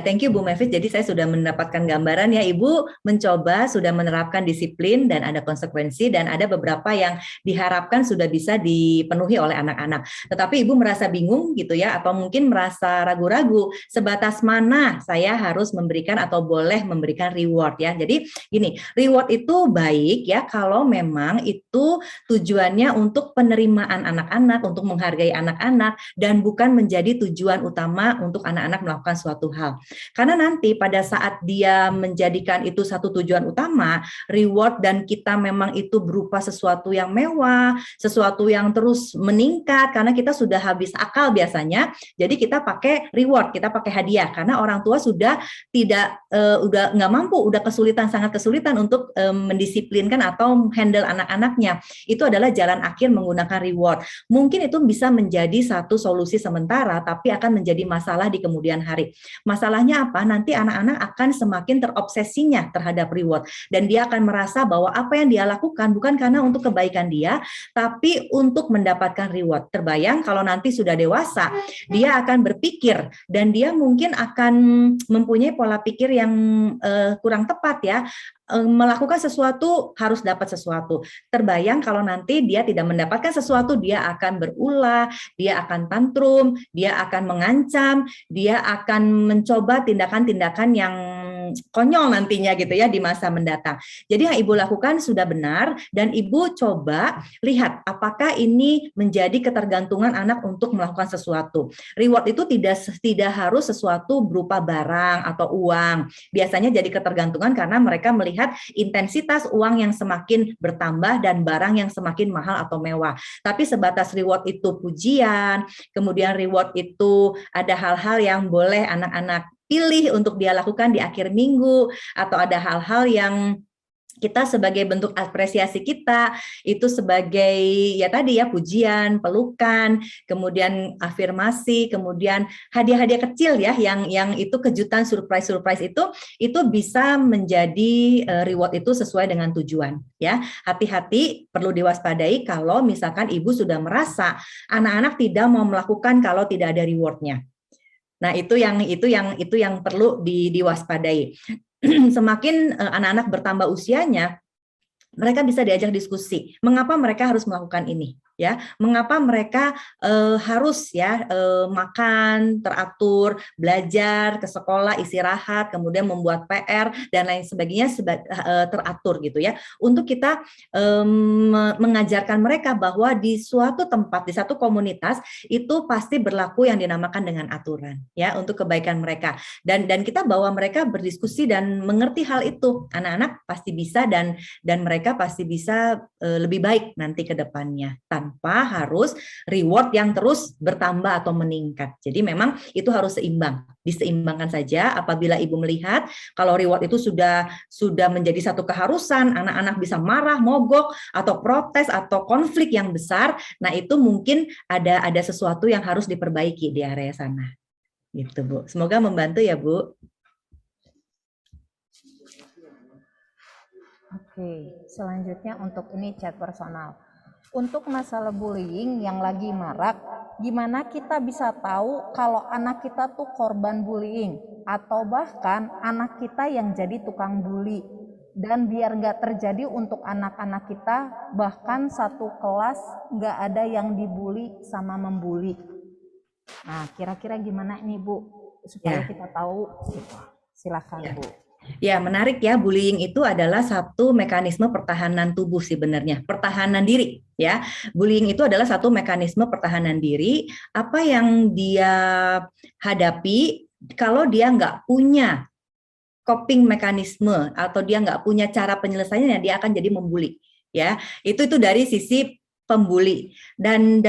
thank you Bu Mavis. Jadi saya sudah mendapatkan gambaran ya, Ibu mencoba sudah menerapkan disiplin dan ada konsekuensi dan ada beberapa yang diharapkan sudah bisa dipenuhi oleh anak-anak. Tetapi Ibu merasa bingung gitu ya, atau mungkin merasa ragu-ragu sebatas mana saya harus memberikan atau boleh memberikan reward ya. Jadi gini, reward itu baik ya kalau memang itu tujuannya untuk penerimaan anak-anak, untuk menghargai anak-anak dan bukan menjadi tujuan utama untuk anak-anak melakukan suatu hal. Karena nanti pada saat dia menjadikan itu satu tujuan utama, reward dan kita memang itu berupa sesuatu yang mewah, sesuatu yang terus meningkat karena kita sudah habis akal biasanya. Jadi kita pakai reward, kita pakai hadiah karena orang tua sudah tidak udah nggak mampu, udah sangat kesulitan untuk mendisiplinkan atau handle anak-anaknya. Itu adalah jalan akhir menggunakan reward. Mungkin itu bisa menjadi satu solusi sementara, tapi akan menjadi masalah di kemudian hari. Masalahnya apa? Nanti anak-anak akan semakin terobsesinya terhadap reward dan dia akan merasa bahwa apa yang dia lakukan bukan karena untuk kebaikan dia, tapi untuk mendapatkan reward. Terbayang kalau nanti sudah dewasa, dia akan berpikir dan dia mungkin akan mempunyai pola pikir yang kurang tepat ya. Melakukan sesuatu harus dapat sesuatu. Terbayang kalau nanti dia tidak mendapatkan sesuatu, dia akan berulah, dia akan tantrum, dia akan mengancam, dia akan mencoba tindakan-tindakan yang konyol nantinya gitu ya di masa mendatang. Jadi yang Ibu lakukan sudah benar dan Ibu coba lihat apakah ini menjadi ketergantungan anak untuk melakukan sesuatu. Reward itu tidak harus sesuatu berupa barang atau uang. Biasanya jadi ketergantungan karena mereka melihat intensitas uang yang semakin bertambah dan barang yang semakin mahal atau mewah. Tapi sebatas reward itu pujian, kemudian reward itu ada hal-hal yang boleh anak-anak pilih untuk dia lakukan di akhir minggu, atau ada hal-hal yang kita sebagai bentuk apresiasi kita itu sebagai ya tadi ya pujian, pelukan, kemudian afirmasi, kemudian hadiah-hadiah kecil ya yang itu kejutan surprise itu bisa menjadi reward itu sesuai dengan tujuan ya. Hati-hati, perlu diwaspadai kalau misalkan ibu sudah merasa anak-anak tidak mau melakukan kalau tidak ada rewardnya. Nah, itu yang perlu diwaspadai. Semakin anak-anak bertambah usianya, mereka bisa diajak diskusi. Mengapa mereka harus melakukan ini? Ya, mengapa mereka harus ya makan teratur, belajar, ke sekolah, istirahat, kemudian membuat PR dan lain sebagainya teratur gitu ya. Untuk kita mengajarkan mereka bahwa di suatu tempat, di satu komunitas itu pasti berlaku yang dinamakan dengan aturan ya untuk kebaikan mereka. Dan kita bawa mereka berdiskusi dan mengerti hal itu. Anak-anak pasti bisa dan mereka pasti bisa lebih baik nanti ke depannya tanpa harus reward yang terus bertambah atau meningkat. Jadi memang itu harus seimbang, diseimbangkan saja. Apabila ibu melihat kalau reward itu sudah menjadi satu keharusan, anak-anak bisa marah, mogok, atau protes atau konflik yang besar, nah itu mungkin ada sesuatu yang harus diperbaiki di area sana. Gitu Bu. Semoga membantu ya Bu. Oke, selanjutnya untuk ini chat personal. Untuk masalah bullying yang lagi marak, gimana kita bisa tahu kalau anak kita tuh korban bullying atau bahkan anak kita yang jadi tukang bully, dan biar nggak terjadi untuk anak-anak kita bahkan satu kelas nggak ada yang dibully sama membuli. Nah, kira-kira gimana nih Bu supaya kita tahu? Silakan Bu. Ya, menarik ya, bullying itu adalah satu mekanisme pertahanan tubuh sebenarnya, pertahanan diri ya. Bullying itu adalah satu mekanisme pertahanan diri. Apa yang dia hadapi kalau dia nggak punya coping mekanisme atau dia nggak punya cara penyelesaiannya, dia akan jadi membuli ya. Itu dari sisi pembuli dan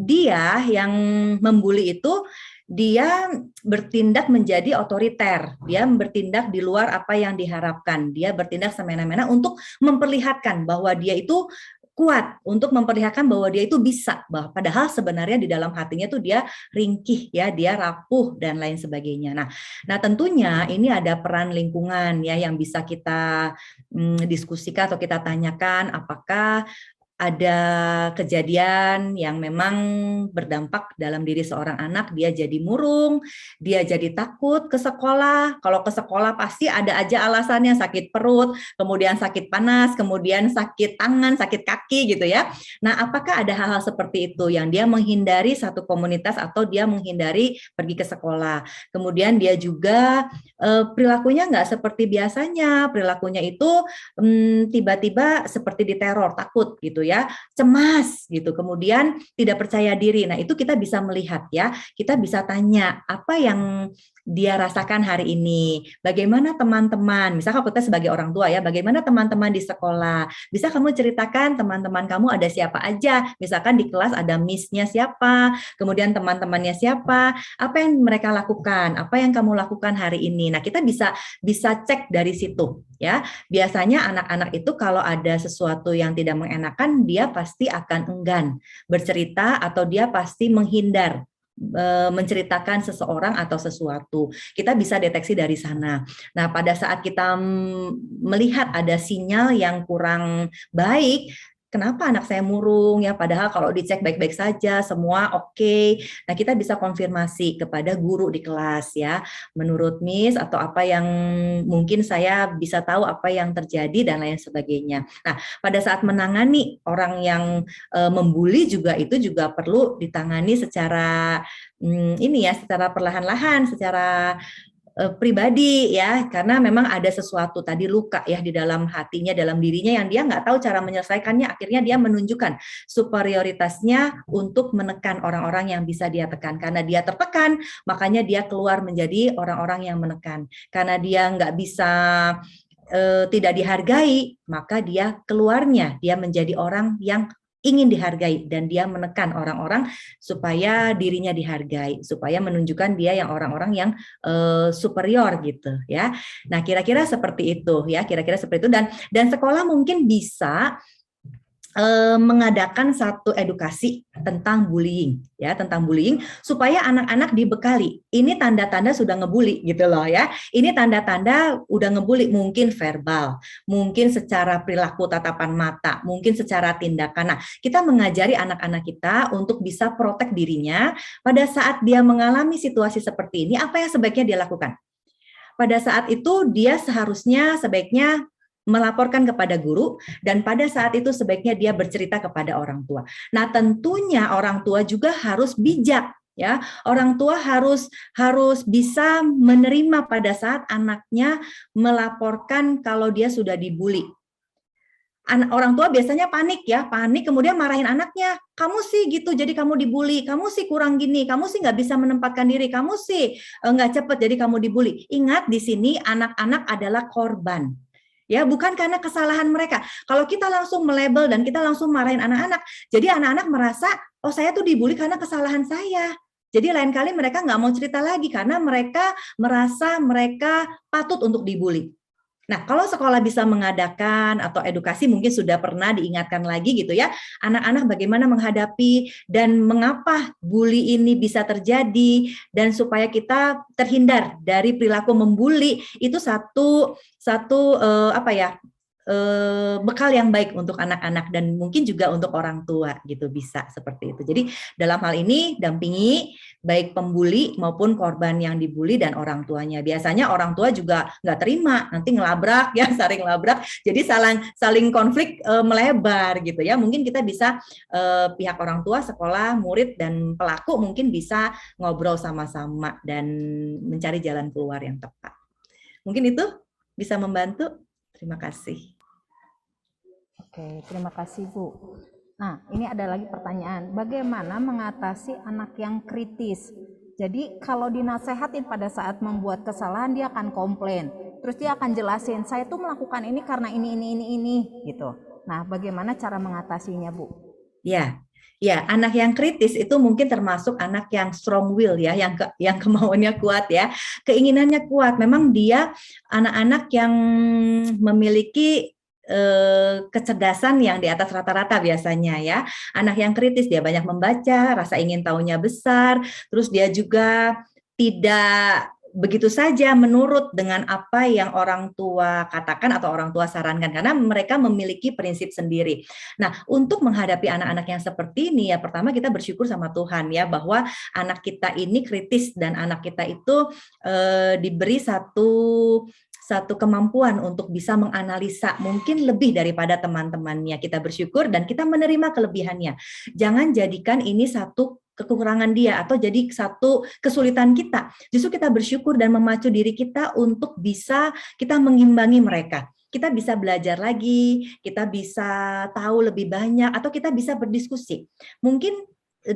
dia yang membuli itu dia bertindak menjadi otoriter, dia bertindak di luar apa yang diharapkan, dia bertindak semena-mena untuk memperlihatkan bahwa dia itu kuat untuk memperlihatkan bahwa dia itu bisa, bahwa padahal sebenarnya di dalam hatinya tuh dia ringkih ya, dia rapuh dan lain sebagainya. Nah tentunya ini ada peran lingkungan ya yang bisa kita diskusikan atau kita tanyakan, apakah ada kejadian yang memang berdampak dalam diri seorang anak, dia jadi murung, dia jadi takut ke sekolah. Kalau ke sekolah pasti ada aja alasannya, sakit perut, kemudian sakit panas, kemudian sakit tangan, sakit kaki gitu ya. Nah, apakah ada hal-hal seperti itu yang dia menghindari satu komunitas atau dia menghindari pergi ke sekolah. Kemudian dia juga perilakunya nggak seperti biasanya, perilakunya itu tiba-tiba seperti diteror, takut gitu ya, cemas gitu, kemudian tidak percaya diri. Nah itu kita bisa melihat ya, kita bisa tanya apa yang dia rasakan hari ini, bagaimana teman-teman, misalkan kita sebagai orang tua ya, bagaimana teman-teman di sekolah, bisa kamu ceritakan teman-teman kamu ada siapa aja, misalkan di kelas ada miss-nya siapa, kemudian teman-temannya siapa, apa yang mereka lakukan, apa yang kamu lakukan hari ini. Nah kita bisa cek dari situ ya. Biasanya anak-anak itu kalau ada sesuatu yang tidak mengenakan, dia pasti akan enggan bercerita atau dia pasti menghindar menceritakan seseorang atau sesuatu. Kita bisa deteksi dari sana. Nah, pada saat kita melihat ada sinyal yang kurang baik, kenapa anak saya murung ya, padahal kalau dicek baik-baik saja, semua oke. Nah, kita bisa konfirmasi kepada guru di kelas ya. Menurut Miss atau apa yang mungkin saya bisa tahu apa yang terjadi dan lain sebagainya. Nah, pada saat menangani orang yang membuli juga itu juga perlu ditangani secara secara perlahan-lahan, secara pribadi ya, karena memang ada sesuatu tadi luka ya di dalam hatinya, dalam dirinya yang dia nggak tahu cara menyelesaikannya, akhirnya dia menunjukkan superioritasnya untuk menekan orang-orang yang bisa dia tekan. Karena dia tertekan, makanya dia keluar menjadi orang-orang yang menekan. Karena dia nggak bisa tidak dihargai, maka dia keluarnya, dia menjadi orang yang ingin dihargai dan dia menekan orang-orang supaya dirinya dihargai, supaya menunjukkan dia yang orang-orang yang superior gitu ya. Nah, kira-kira seperti itu ya, kira-kira seperti itu dan sekolah mungkin bisa mengadakan satu edukasi tentang bullying ya, tentang bullying supaya anak-anak dibekali. Ini tanda-tanda sudah ngebully gitu loh ya. Ini tanda-tanda udah ngebully, mungkin verbal, mungkin secara perilaku tatapan mata, mungkin secara tindakan. Nah, kita mengajari anak-anak kita untuk bisa protek dirinya pada saat dia mengalami situasi seperti ini, apa yang sebaiknya dia lakukan. Pada saat itu dia sebaiknya melaporkan kepada guru, dan pada saat itu sebaiknya dia bercerita kepada orang tua. Nah, tentunya orang tua juga harus bijak ya. Orang tua harus bisa menerima pada saat anaknya melaporkan kalau dia sudah dibully. Orang tua biasanya panik kemudian marahin anaknya, kamu sih gitu jadi kamu dibully, kamu sih kurang gini, kamu sih nggak bisa menempatkan diri, kamu sih nggak cepat jadi kamu dibully. Ingat di sini anak-anak adalah korban. Ya, bukan karena kesalahan mereka. Kalau kita langsung melabel dan kita langsung marahin anak-anak, jadi anak-anak merasa, oh saya tuh dibully karena kesalahan saya. Jadi lain kali mereka nggak mau cerita lagi karena mereka merasa mereka patut untuk dibully. Nah, kalau sekolah bisa mengadakan atau edukasi mungkin sudah pernah diingatkan lagi gitu ya, anak-anak bagaimana menghadapi dan mengapa bully ini bisa terjadi dan supaya kita terhindar dari perilaku membuli, itu satu bekal yang baik untuk anak-anak dan mungkin juga untuk orang tua gitu, bisa seperti itu. Jadi dalam hal ini dampingi baik pembuli maupun korban yang dibully dan orang tuanya. Biasanya orang tua juga nggak terima, nanti ngelabrak ya, saling labrak, jadi saling konflik melebar gitu ya. Mungkin kita bisa pihak orang tua, sekolah, murid dan pelaku mungkin bisa ngobrol sama-sama dan mencari jalan keluar yang tepat. Mungkin itu bisa membantu. Terima kasih. Oke, terima kasih Bu. Nah, ini ada lagi pertanyaan. Bagaimana mengatasi anak yang kritis? Jadi kalau dinasehatin pada saat membuat kesalahan, dia akan komplain. Terus dia akan jelasin, saya tuh melakukan ini karena ini gitu. Nah, bagaimana cara mengatasinya Bu? Ya, anak yang kritis itu mungkin termasuk anak yang strong will ya, yang kemauannya kuat ya, keinginannya kuat. Memang dia anak-anak yang memiliki kecerdasan yang di atas rata-rata biasanya ya. Anak yang kritis dia banyak membaca, rasa ingin tahunya besar, terus dia juga tidak begitu saja menurut dengan apa yang orang tua katakan atau orang tua sarankan, karena mereka memiliki prinsip sendiri. Nah, untuk menghadapi anak-anak yang seperti ini ya, pertama kita bersyukur sama Tuhan ya, bahwa anak kita ini kritis dan anak kita itu diberi satu kemampuan untuk bisa menganalisa mungkin lebih daripada teman-temannya. Kita bersyukur dan kita menerima kelebihannya. Jangan jadikan ini satu kekurangan dia atau jadi satu kesulitan kita. Justru kita bersyukur dan memacu diri kita untuk bisa kita mengimbangi mereka. Kita bisa belajar lagi, kita bisa tahu lebih banyak, atau kita bisa berdiskusi. Mungkin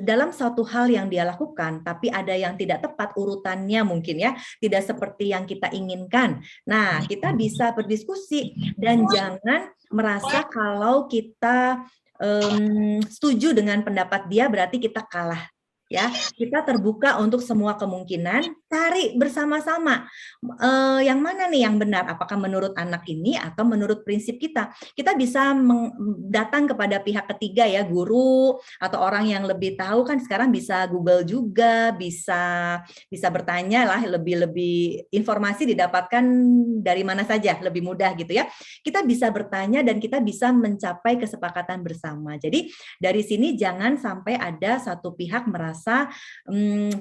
dalam suatu hal yang dia lakukan, tapi ada yang tidak tepat urutannya mungkin ya, tidak seperti yang kita inginkan. Nah, kita bisa berdiskusi dan jangan merasa kalau kita setuju dengan pendapat dia berarti kita kalah. Ya, kita terbuka untuk semua kemungkinan, cari bersama-sama yang mana nih yang benar, apakah menurut anak ini atau menurut prinsip kita. Kita bisa datang kepada pihak ketiga ya, guru atau orang yang lebih tahu, kan sekarang bisa Google juga, bisa bertanya lah, lebih informasi didapatkan dari mana saja, lebih mudah gitu ya. Kita bisa bertanya dan kita bisa mencapai kesepakatan bersama. Jadi dari sini jangan sampai ada satu pihak merasa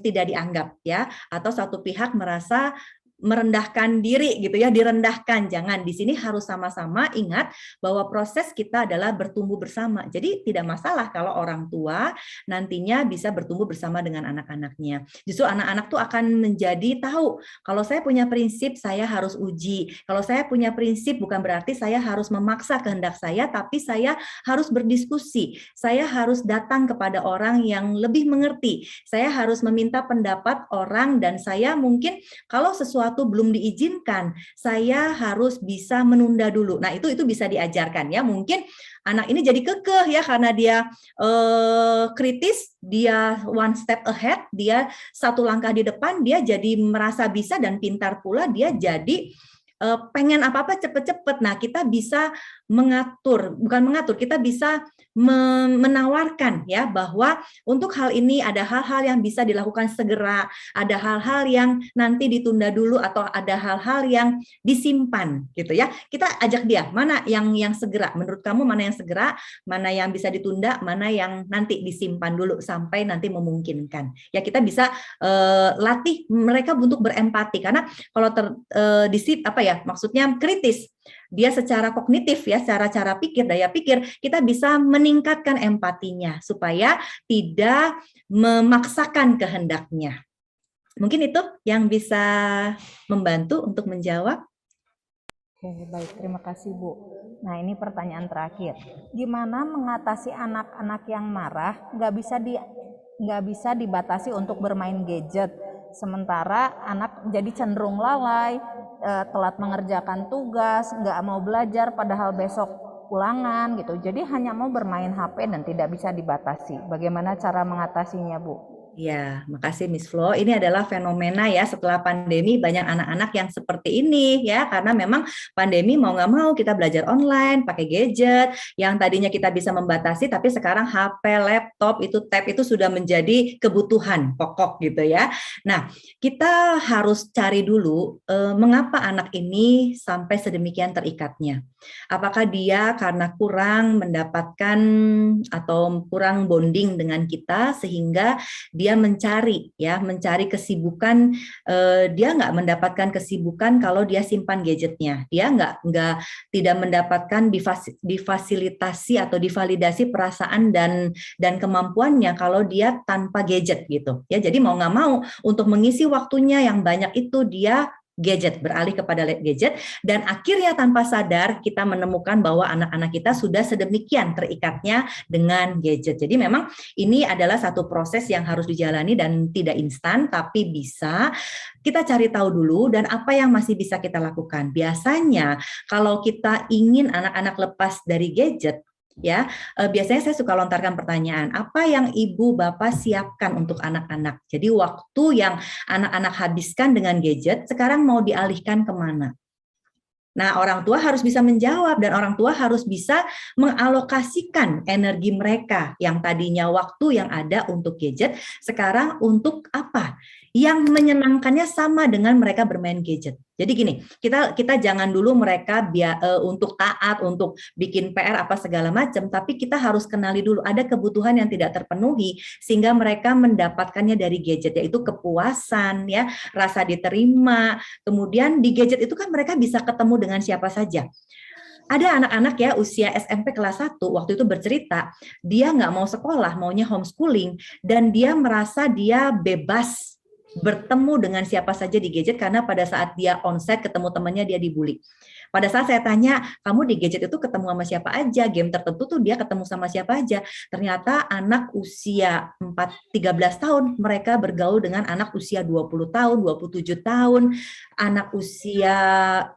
tidak dianggap ya, atau satu pihak merasa merendahkan diri gitu ya, direndahkan. Jangan, di sini harus sama-sama ingat bahwa proses kita adalah bertumbuh bersama. Jadi tidak masalah kalau orang tua nantinya bisa bertumbuh bersama dengan anak-anaknya. Justru anak-anak tuh akan menjadi tahu, kalau saya punya prinsip saya harus uji. Kalau saya punya prinsip bukan berarti saya harus memaksa kehendak saya, tapi saya harus berdiskusi. Saya harus datang kepada orang yang lebih mengerti. Saya harus meminta pendapat orang, dan saya mungkin kalau sesuatu belum diizinkan, saya harus bisa menunda dulu. Nah, itu bisa diajarkan ya. Mungkin anak ini jadi kekeh ya karena dia kritis, dia one step ahead, dia satu langkah di depan, dia jadi merasa bisa dan pintar pula, dia jadi pengen apa-apa cepet-cepet. Nah, kita bisa kita bisa menawarkan ya bahwa untuk hal ini ada hal-hal yang bisa dilakukan segera, ada hal-hal yang nanti ditunda dulu, atau ada hal-hal yang disimpan gitu ya. Kita ajak dia, mana yang segera, menurut kamu mana yang segera, mana yang bisa ditunda, mana yang nanti disimpan dulu sampai nanti memungkinkan. Ya, kita bisa latih mereka untuk berempati, karena kalau maksudnya kritis, dia secara kognitif ya, secara cara pikir, daya pikir, kita bisa meningkatkan empatinya supaya tidak memaksakan kehendaknya. Mungkin itu yang bisa membantu untuk menjawab. Oke, baik, terima kasih Bu. Nah, ini pertanyaan terakhir. Gimana mengatasi anak-anak yang marah nggak bisa dibatasi untuk bermain gadget, sementara anak jadi cenderung lalai, telat mengerjakan tugas, nggak mau belajar padahal besok ulangan gitu. Jadi hanya mau bermain HP dan tidak bisa dibatasi. Bagaimana cara mengatasinya, Bu? Ya, makasih Miss Flo. Ini adalah fenomena ya, setelah pandemi banyak anak-anak yang seperti ini ya, karena memang pandemi mau nggak mau kita belajar online, pakai gadget, yang tadinya kita bisa membatasi, tapi sekarang HP, laptop, tab itu sudah menjadi kebutuhan pokok gitu ya. Nah, kita harus cari dulu mengapa anak ini sampai sedemikian terikatnya. Apakah dia karena kurang mendapatkan atau kurang bonding dengan kita sehingga dia mencari kesibukan, dia nggak mendapatkan kesibukan kalau dia simpan gadgetnya, dia tidak mendapatkan difasilitasi atau divalidasi perasaan dan kemampuannya kalau dia tanpa gadget gitu ya. Jadi mau nggak mau untuk mengisi waktunya yang banyak itu dia beralih kepada gadget, dan akhirnya tanpa sadar kita menemukan bahwa anak-anak kita sudah sedemikian terikatnya dengan gadget. Jadi memang ini adalah satu proses yang harus dijalani dan tidak instan, tapi bisa kita cari tahu dulu dan apa yang masih bisa kita lakukan. Biasanya kalau kita ingin anak-anak lepas dari gadget, ya, biasanya saya suka lontarkan pertanyaan, apa yang ibu bapak siapkan untuk anak-anak? Jadi waktu yang anak-anak habiskan dengan gadget sekarang mau dialihkan kemana? Nah, orang tua harus bisa menjawab dan orang tua harus bisa mengalokasikan energi mereka yang tadinya waktu yang ada untuk gadget, sekarang untuk apa? Yang menyenangkannya sama dengan mereka bermain gadget. Jadi gini, kita jangan dulu mereka untuk taat, untuk bikin PR apa segala macam, tapi kita harus kenali dulu ada kebutuhan yang tidak terpenuhi sehingga mereka mendapatkannya dari gadget, yaitu kepuasan, ya, rasa diterima. Kemudian di gadget itu kan mereka bisa ketemu dengan siapa saja. Ada anak-anak ya usia SMP kelas 1 waktu itu bercerita, dia nggak mau sekolah, maunya homeschooling, dan dia merasa dia bebas bertemu dengan siapa saja di gadget karena pada saat dia onsite ketemu temannya dia dibully. Pada saat saya tanya, kamu di gadget itu ketemu sama siapa aja, game tertentu tuh dia ketemu sama siapa aja. Ternyata anak usia 13 tahun, mereka bergaul dengan anak usia 20 tahun, 27 tahun, anak usia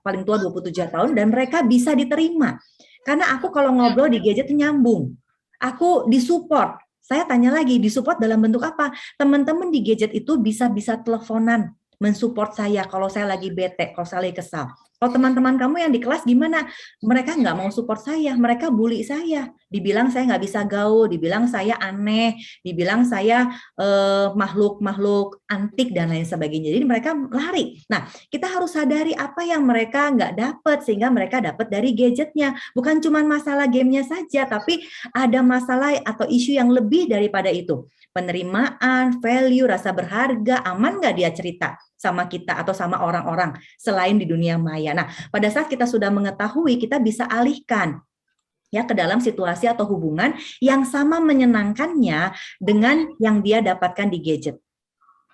paling tua 27 tahun, dan mereka bisa diterima. Karena aku kalau ngobrol di gadget tuh nyambung. Aku disupport. Saya tanya lagi, disupport dalam bentuk apa? Teman-teman di gadget itu bisa teleponan, mensupport saya kalau saya lagi bete, kalau saya lagi kesal. Kalau teman-teman kamu yang di kelas gimana? Mereka nggak mau support saya, mereka bully saya. Dibilang saya nggak bisa gaul, dibilang saya aneh, dibilang saya makhluk antik dan lain sebagainya. Jadi mereka lari. Nah, kita harus sadari apa yang mereka nggak dapat sehingga mereka dapat dari gadgetnya. Bukan cuma masalah gamenya saja, tapi ada masalah atau isu yang lebih daripada itu. Penerimaan, value, rasa berharga, aman nggak dia cerita sama kita atau sama orang-orang selain di dunia maya. Nah, pada saat kita sudah mengetahui, kita bisa alihkan ya ke dalam situasi atau hubungan yang sama menyenangkannya dengan yang dia dapatkan di gadget.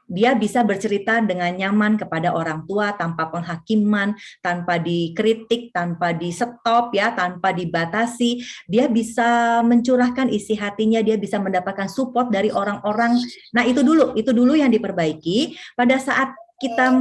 Dia bisa bercerita dengan nyaman kepada orang tua tanpa penghakiman, tanpa dikritik, tanpa di-stop ya, tanpa dibatasi. Dia bisa mencurahkan isi hatinya, dia bisa mendapatkan support dari orang-orang. Nah, itu dulu yang diperbaiki. Pada saat kita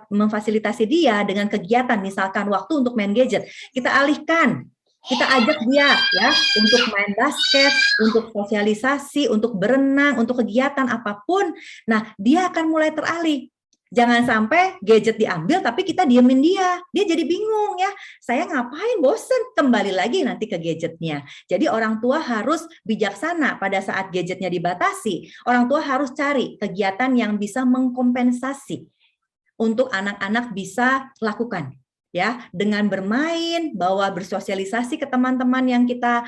memfasilitasi dia dengan kegiatan, misalkan waktu untuk main gadget, kita alihkan. Kita ajak dia ya untuk main basket, untuk sosialisasi, untuk berenang, untuk kegiatan apapun. Nah, dia akan mulai teralih. Jangan sampai gadget diambil tapi kita diemin dia. Dia jadi bingung ya. Saya ngapain, bosen, kembali lagi nanti ke gadgetnya. Jadi orang tua harus bijaksana pada saat gadgetnya dibatasi. Orang tua harus cari kegiatan yang bisa mengkompensasi untuk anak-anak bisa lakukan. Ya, dengan bermain, bawa bersosialisasi ke teman-teman yang kita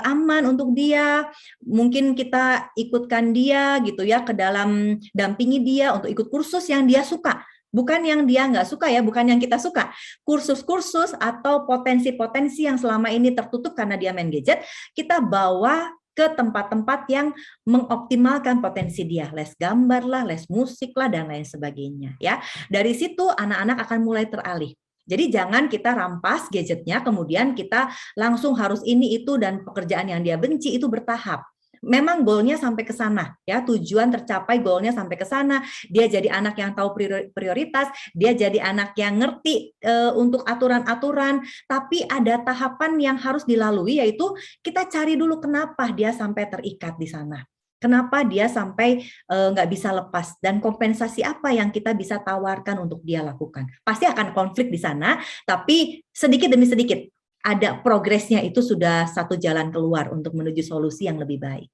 aman untuk dia, mungkin kita ikutkan dia gitu ya ke dalam dampingi dia untuk ikut kursus yang dia suka, bukan yang dia nggak suka ya, bukan yang kita suka. Kursus-kursus atau potensi-potensi yang selama ini tertutup karena dia main gadget, kita bawa ke tempat-tempat yang mengoptimalkan potensi dia, les gambar lah, les musik lah, dan lain sebagainya ya. Dari situ anak-anak akan mulai teralih. Jadi jangan kita rampas gadgetnya, kemudian kita langsung harus ini itu dan pekerjaan yang dia benci itu bertahap. Memang goalnya sampai ke sana, ya tujuan tercapai goalnya sampai ke sana. Dia jadi anak yang tahu prioritas, dia jadi anak yang ngerti untuk aturan-aturan. Tapi ada tahapan yang harus dilalui, yaitu kita cari dulu kenapa dia sampai terikat di sana. Kenapa dia sampai nggak bisa lepas, dan kompensasi apa yang kita bisa tawarkan untuk dia lakukan. Pasti akan konflik di sana, tapi sedikit demi sedikit ada progresnya, itu sudah satu jalan keluar untuk menuju solusi yang lebih baik.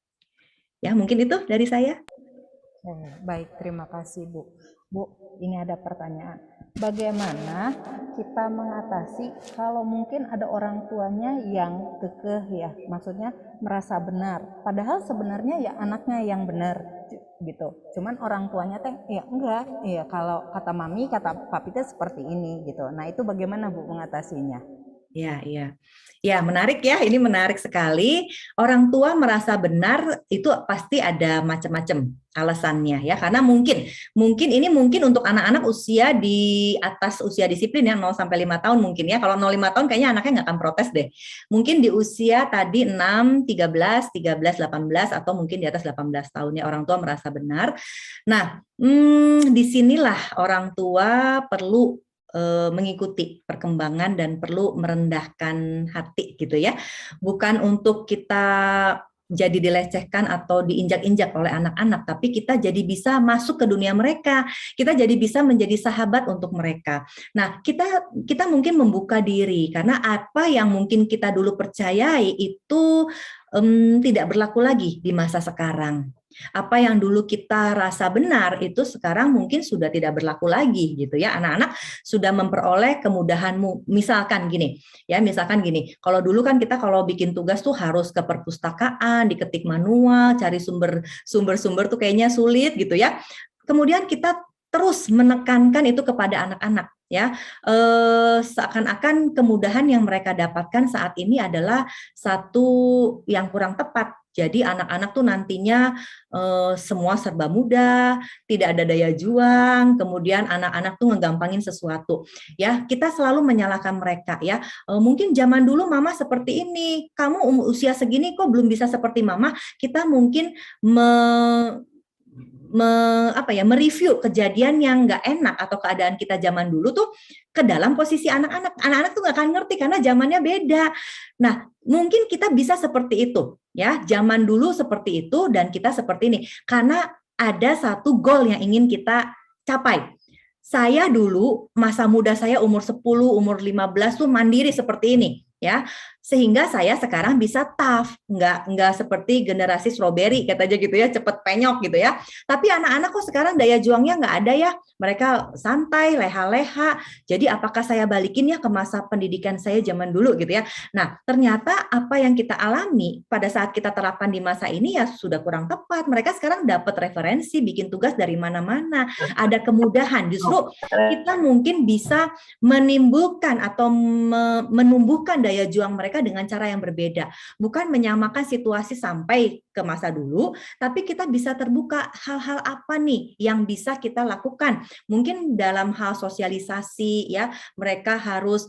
Ya, mungkin itu dari saya. Baik, terima kasih Bu. Bu, ini ada pertanyaan. Bagaimana kita mengatasi kalau mungkin ada orang tuanya yang kekeh ya, maksudnya merasa benar, padahal sebenarnya ya anaknya yang benar gitu. Cuman orang tuanya teh ya enggak, ya kalau kata mami, kata papi teh seperti ini gitu. Nah, itu bagaimana Bu mengatasinya? Ya, menarik ya. Ini menarik sekali. Orang tua merasa benar itu pasti ada macam-macam alasannya ya. Karena mungkin untuk anak-anak usia di atas usia disiplin ya 0 sampai 5 tahun mungkin ya. Kalau 0-5 tahun kayaknya anaknya nggak akan protes deh. Mungkin di usia tadi 6, 13, 18 atau mungkin di atas 18 tahunnya orang tua merasa benar. Nah, disinilah orang tua perlu mengikuti perkembangan dan perlu merendahkan hati gitu ya. Bukan untuk kita jadi dilecehkan atau diinjak-injak oleh anak-anak, tapi kita jadi bisa masuk ke dunia mereka, kita jadi bisa menjadi sahabat untuk mereka. Nah, kita mungkin membuka diri karena apa yang mungkin kita dulu percayai itu tidak berlaku lagi di masa sekarang. Apa yang dulu kita rasa benar itu sekarang mungkin sudah tidak berlaku lagi gitu ya. Anak-anak sudah memperoleh kemudahanmu. Misalkan gini, kalau dulu kan kita kalau bikin tugas tuh harus ke perpustakaan, diketik manual, cari sumber-sumber tuh kayaknya sulit gitu ya. Kemudian kita terus menekankan itu kepada anak-anak ya, seakan-akan kemudahan yang mereka dapatkan saat ini adalah satu yang kurang tepat. Jadi anak-anak tuh nantinya semua serba mudah, tidak ada daya juang, kemudian anak-anak tuh ngegampangin sesuatu. Ya, kita selalu menyalahkan mereka ya. Mungkin zaman dulu mama seperti ini, kamu usia segini kok belum bisa seperti mama. Kita mungkin mereview kejadian yang nggak enak atau keadaan kita zaman dulu tuh ke dalam posisi anak-anak. Anak-anak tuh nggak akan ngerti karena zamannya beda. Nah, mungkin kita bisa seperti itu, ya. Zaman dulu seperti itu dan kita seperti ini karena ada satu goal yang ingin kita capai. Saya dulu masa muda saya umur 10, umur 15 tuh mandiri seperti ini, ya. Sehingga saya sekarang bisa tough, nggak seperti generasi strawberry katanya gitu ya, cepet penyok gitu ya. Tapi anak-anak kok sekarang daya juangnya nggak ada ya, mereka santai, leha-leha. Jadi apakah saya balikin ya ke masa pendidikan saya zaman dulu gitu ya. Nah, ternyata apa yang kita alami pada saat kita terapkan di masa ini ya sudah kurang tepat. Mereka sekarang dapat referensi, bikin tugas dari mana-mana, ada kemudahan. Justru kita mungkin bisa menimbulkan atau menumbuhkan daya juang mereka dengan cara yang berbeda, bukan menyamakan situasi sampai ke masa dulu, tapi kita bisa terbuka hal-hal apa nih yang bisa kita lakukan. Mungkin dalam hal sosialisasi ya, mereka harus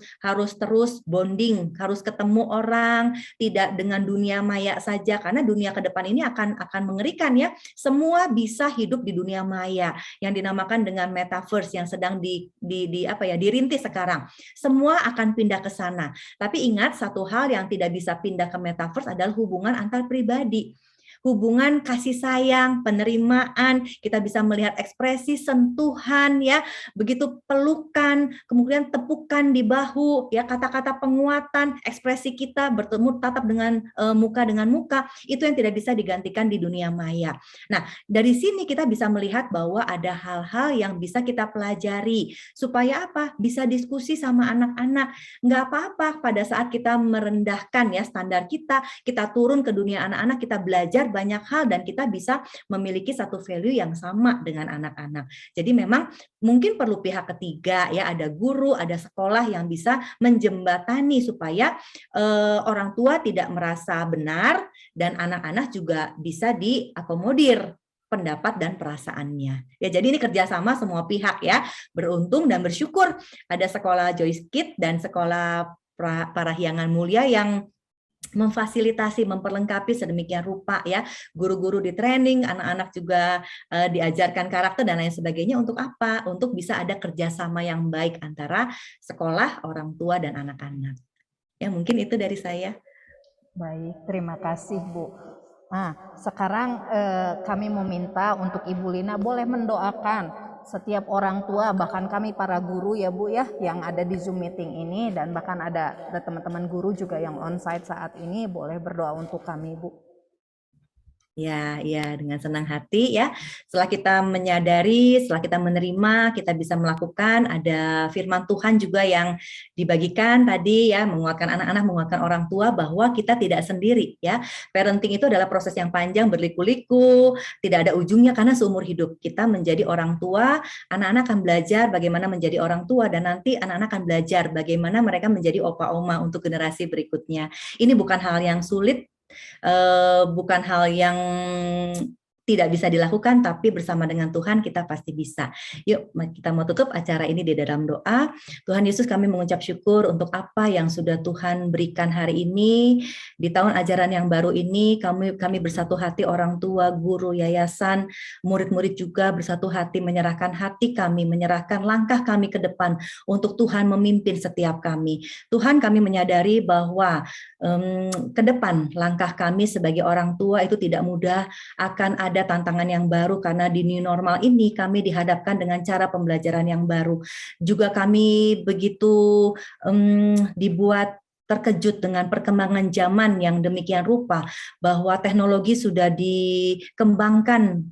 terus bonding, harus ketemu orang, tidak dengan dunia maya saja karena dunia ke depan ini akan mengerikan ya. Semua bisa hidup di dunia maya yang dinamakan dengan metaverse yang sedang dirintis sekarang. Semua akan pindah ke sana. Tapi ingat satu hal yang tidak bisa pindah ke metaverse adalah hubungan antar pribadi. Hubungan kasih sayang, penerimaan, kita bisa melihat ekspresi, sentuhan, ya, begitu pelukan, kemudian tepukan di bahu, ya, kata-kata penguatan, ekspresi kita bertemu tatap dengan muka dengan muka, itu yang tidak bisa digantikan di dunia maya. Nah, dari sini kita bisa melihat bahwa ada hal-hal yang bisa kita pelajari, supaya apa? Bisa diskusi sama anak-anak. Nggak apa-apa pada saat kita merendahkan ya standar kita turun ke dunia anak-anak, kita belajar banyak hal dan kita bisa memiliki satu value yang sama dengan anak-anak. Jadi memang mungkin perlu pihak ketiga ya, ada guru, ada sekolah yang bisa menjembatani supaya orang tua tidak merasa benar dan anak-anak juga bisa diakomodir pendapat dan perasaannya. Ya, jadi ini kerjasama semua pihak ya. Beruntung dan bersyukur ada sekolah Joyce Kids dan sekolah Parahyangan Mulia yang memfasilitasi, memperlengkapi sedemikian rupa ya, guru-guru di training, anak-anak juga diajarkan karakter dan lain sebagainya. Untuk apa? Untuk bisa ada kerjasama yang baik antara sekolah, orang tua dan anak-anak. Ya, mungkin itu dari saya. Baik, terima kasih Bu. Nah, sekarang kami meminta untuk Ibu Lina boleh mendoakan setiap orang tua, bahkan kami para guru ya Bu ya, yang ada di Zoom meeting ini, dan bahkan ada teman-teman guru juga yang onsite saat ini, boleh berdoa untuk kami Bu. Ya, dengan senang hati ya. Setelah kita menyadari, setelah kita menerima, kita bisa melakukan, ada firman Tuhan juga yang dibagikan tadi ya, menguatkan anak-anak, menguatkan orang tua bahwa kita tidak sendiri ya. Parenting itu adalah proses yang panjang, berliku-liku, tidak ada ujungnya karena seumur hidup kita menjadi orang tua, anak-anak akan belajar bagaimana menjadi orang tua dan nanti anak-anak akan belajar bagaimana mereka menjadi opa-oma untuk generasi berikutnya. Ini bukan hal yang sulit, bukan hal yang tidak bisa dilakukan, tapi bersama dengan Tuhan kita pasti bisa. Yuk, kita mau tutup acara ini di dalam doa. Tuhan Yesus, kami mengucap syukur untuk apa yang sudah Tuhan berikan hari ini. Di tahun ajaran yang baru ini, kami bersatu hati, orang tua, guru, yayasan, murid-murid juga bersatu hati, menyerahkan hati kami, menyerahkan langkah kami ke depan untuk Tuhan memimpin setiap kami. Tuhan, kami menyadari bahwa ke depan langkah kami sebagai orang tua itu tidak mudah, akan ada tantangan yang baru karena di new normal ini kami dihadapkan dengan cara pembelajaran yang baru. Juga kami begitu dibuat terkejut dengan perkembangan zaman yang demikian rupa, bahwa teknologi sudah dikembangkan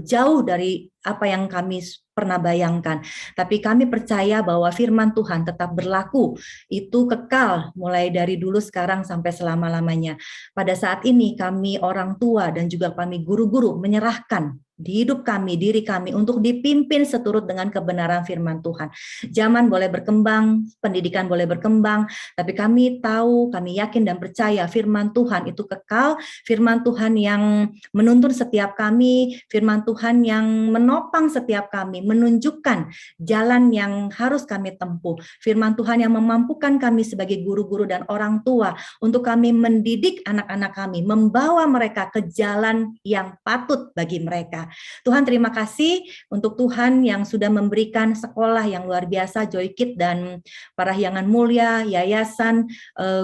jauh dari apa yang kami pernah bayangkan. Tapi kami percaya bahwa firman Tuhan tetap berlaku, itu kekal mulai dari dulu, sekarang, sampai selama-lamanya. Pada saat ini kami orang tua dan juga kami guru-guru menyerahkan di hidup kami, diri kami, untuk dipimpin seturut dengan kebenaran firman Tuhan. Zaman boleh berkembang, pendidikan boleh berkembang, tapi kami tahu, kami yakin dan percaya firman Tuhan itu kekal, firman Tuhan yang menuntun setiap kami, firman Tuhan yang menopang setiap kami, menunjukkan jalan yang harus kami tempuh, firman Tuhan yang memampukan kami sebagai guru-guru dan orang tua untuk kami mendidik anak-anak kami, membawa mereka ke jalan yang patut bagi mereka. Tuhan, terima kasih untuk Tuhan yang sudah memberikan sekolah yang luar biasa, Joy Kid dan Parahyangan Mulia, yayasan,